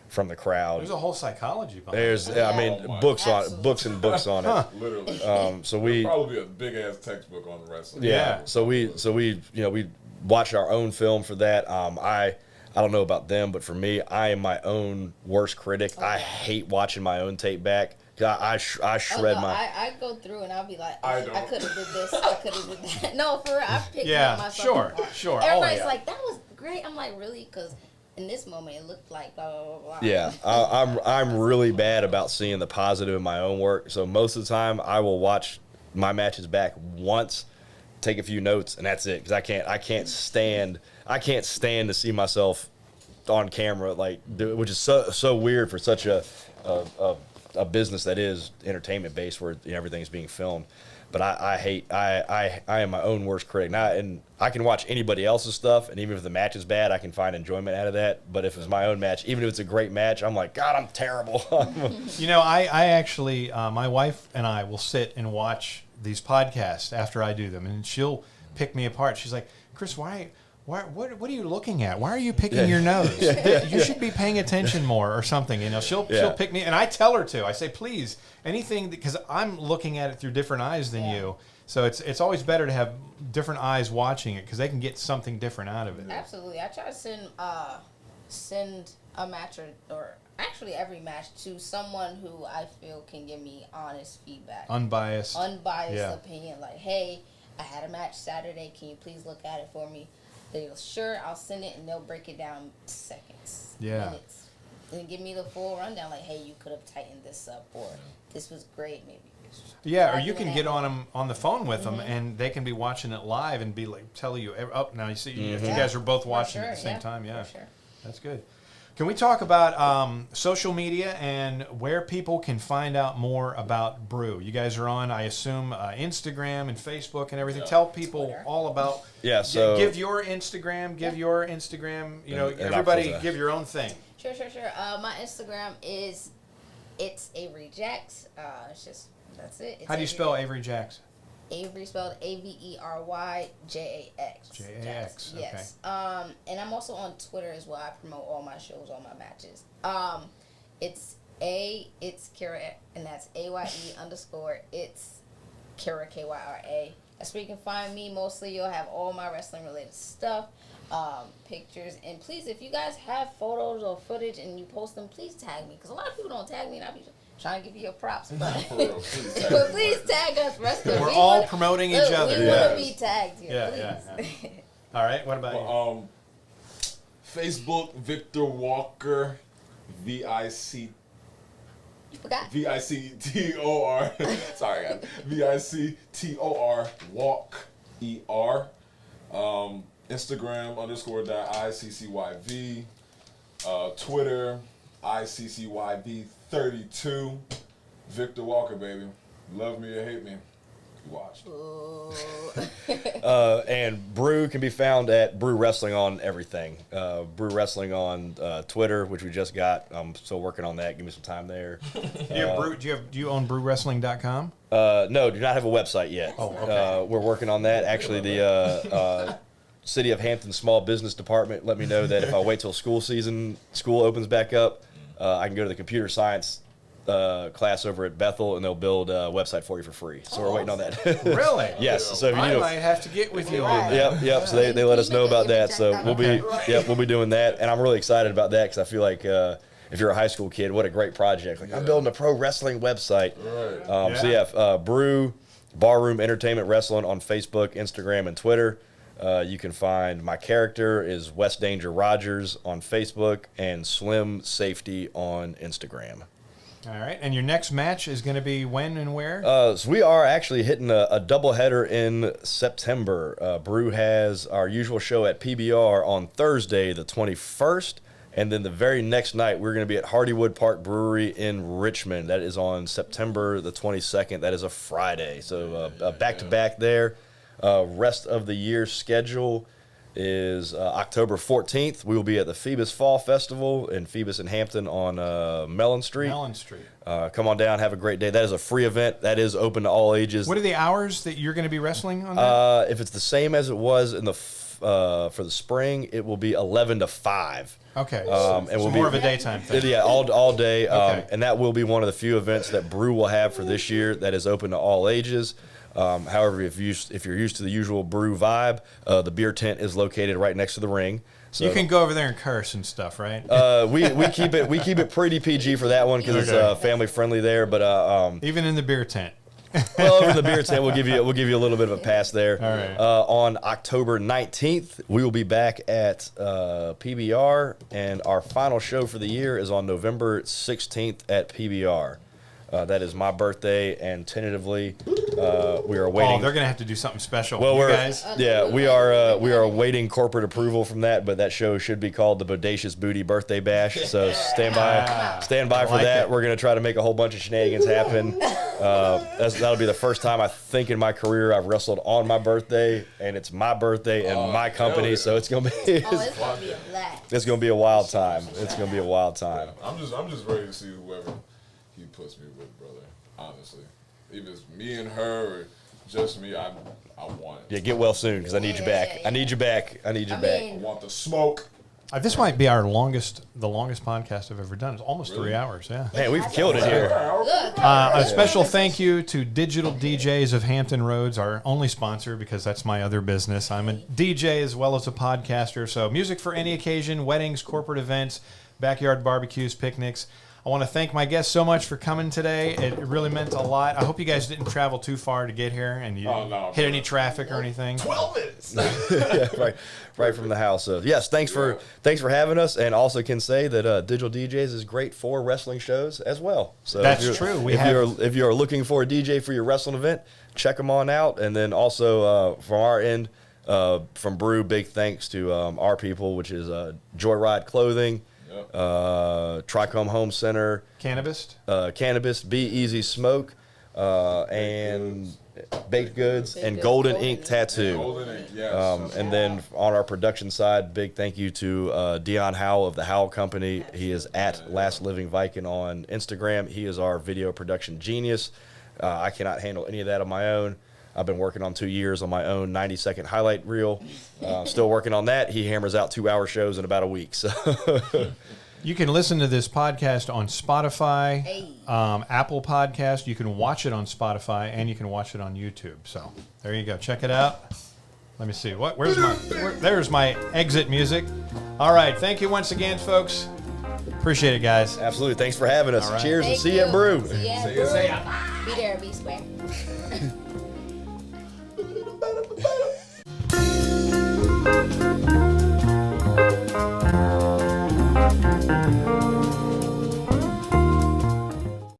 from the crowd. There's a whole psychology behind There's, it. I mean, Oh my books God. on books and books on it. Literally. So we Probably a big ass textbook on wrestling. Yeah. So we we watch our own film for that. I don't know about them, but for me, I am my own worst critic. I hate watching my own tape back. I shred no, my. I go through and I'll be like, I I don't. could have did this, I could have did that. No, for real, I picked Yeah, up myself. sure, apart. sure. Oh, Everybody's yeah. like, that was great. I'm like, really? Because in this moment, it looked like blah, blah, blah, blah. Yeah, I'm really bad about seeing the positive in my own work. So most of the time, I will watch my matches back once, take a few notes, and that's it. Because I can't stand to see myself on camera, which is so weird for such a business that is entertainment based, where everything's being filmed. But I am my own worst critic. And I can watch anybody else's stuff, and even if the match is bad, I can find enjoyment out of that. But if it's my own match, even if it's a great match, I'm like, God, I'm terrible. You know, I actually, my wife and I will sit and watch these podcasts after I do them, and she'll pick me apart. She's like, Chris, what are you looking at? Why are you picking your nose? You should be paying attention more or something. You know, she'll pick me, and I tell her to. I say, please, anything, because I'm looking at it through different eyes than you. So it's always better to have different eyes watching it because they can get something different out of it. Absolutely. I try to send a match or actually every match to someone who I feel can give me honest feedback. Unbiased opinion. Like, hey, I had a match Saturday. Can you please look at it for me? They'll sure, I'll send it, and they'll break it down seconds, minutes, and give me the full rundown. Like, hey, you could have tightened this up, or this was great, maybe. Yeah, or you can get on the phone with them, and they can be watching it live and be like, tell you, oh, now you see, if you guys are both watching at the same time, that's good. Can we talk about social media and where people can find out more about Brew? You guys are on, I assume, Instagram and Facebook and everything. Tell people Twitter. All about. Yeah. So give your Instagram. You know, everybody give your own thing. Sure. My Instagram is Avery Jax. That's it. How do you spell Avery Jax? Avery spelled AveryJax. Jax. Yes. Okay. And I'm also on Twitter as well. I promote all my shows, all my matches. It's Kira, and that's AYE_. It's Kira KYRA. That's where you can find me. Mostly, you'll have all my wrestling related stuff, pictures, and please, if you guys have photos or footage and you post them, please tag me because a lot of people don't tag me, and I be trying to give you your props, but please tag us, wrestlers. We're all promoting each other. We want to be tagged here, please. Yeah. All right, what about you? Facebook, Victor Walker, VICTOR. Sorry, guys. VICTOR, Walk, ER. Instagram _.ICCYV. Twitter, ICCYV32. Victor Walker, baby. Love me or hate me. Watch. And Brew can be found at Brew Wrestling on everything. Brew Wrestling on Twitter, which we just got. I'm still working on that. Give me some time there. Do you own BrewWrestling.com? No, do not have a website yet. Oh, okay. We're working on that. Actually, the City of Hampton Small Business Department let me know that if I wait till school opens back up, I can go to the computer science class over at Bethel, and they'll build a website for you for free. So we're waiting on that. Really? Yes. So if I might have to get with you on that. Yep. So they let us know about that. So we'll be doing that, and I'm really excited about that because I feel like if you're a high school kid, what a great project! Like I'm building a pro wrestling website. Right. So Brew Barroom Entertainment Wrestling on Facebook, Instagram, and Twitter. You can find my character is Wes Rogers on Facebook and Slim Safety on Instagram. All right, and your next match is going to be when and where? So we are actually hitting a doubleheader in September. Brew has our usual show at PBR on Thursday, the 21st, and then the very next night we're going to be at Hardywood Park Brewery in Richmond. That is on September the 22nd. That is a Friday. So back-to-back there. Rest of the year schedule is October 14th. We will be at the Phoebus Fall Festival in Phoebus and Hampton on Mellon Street. Come on down, have a great day. That is a free event. That is open to all ages. What are the hours that you're going to be wrestling on that? If it's the same as it was in the for the spring, it will be 11 to 5. Okay, and we'll more of a daytime thing. Yeah, all day. Okay. And that will be one of the few events that Brew will have for this year that is open to all ages. However, if you're used to the usual Brew vibe, the beer tent is located right next to the ring. So you can go over there and curse and stuff, right? We keep it pretty PG for that one because it's family friendly there. But even in the beer tent. Well, over the beer tent, we'll give you a little bit of a pass there. All right. On October 19th, we will be back at PBR, and our final show for the year is on November 16th at PBR. That is my birthday, and tentatively We are waiting. Oh, they're gonna have to do something special. Well, you we're guys. we are awaiting corporate approval from that, but that show should be called the Bodacious Booty Birthday Bash. So stand by for like that. it. We're gonna try to make a whole bunch of shenanigans happen. That'll be the first time I think in my career I've wrestled on my birthday, and it's my birthday and my company, yeah. so it's gonna be Oh, it's gonna be a blast. it's gonna be a wild time. It's gonna be a wild time. I'm just ready to see whoever he puts me with, brother. Honestly, if it's me and her or just me, I want it. Yeah, get well soon because I need you back. I need you back. I need you back. I want the smoke. This might be the longest podcast I've ever done. It's almost 3 hours. Yeah. Man, we've killed it here. Look, A special thank you to Digital DJs of Hampton Roads, our only sponsor, because that's my other business. I'm a DJ as well as a podcaster. So music for any occasion, weddings, corporate events, backyard barbecues, picnics. I want to thank my guests so much for coming today. It really meant a lot. I hope you guys didn't travel too far to get here and you hit any traffic or anything. 12 minutes. Yeah, right from the house. So yes, thanks for having us, and also can say that Digital DJs is great for wrestling shows as well. So That's if true. If you're looking for a DJ for your wrestling event, check them on out. And then also from our end, from Brew, big thanks to our people, which is Joyride Clothing. Yep. Tricom Home Center, Cannabis? Be Easy Smoke, and Baked Goods, and Goods, Golden Golden Ink Ink. Tattoo. Golden Ink, yes. And then on our production side, big thank you to Dion Howell of the Howell Company. He is at Last Living Viking on Instagram. He is our video production genius. I cannot handle any of that on my own. I've been working on 2 years on my own 90-second highlight reel. Still working on that. He hammers out 2-hour shows in about a week. So You can listen to this podcast on Spotify, Hey. Apple Podcast. You can watch it on Spotify, and you can watch it on YouTube. So there you go. Check it out. Let me see. There's my exit music. All right. Thank you once again, folks. Appreciate it, guys. absolutely. Thanks for having us. All right. Cheers and Thank see you at Brew. See ya. See ya. Be there, be square.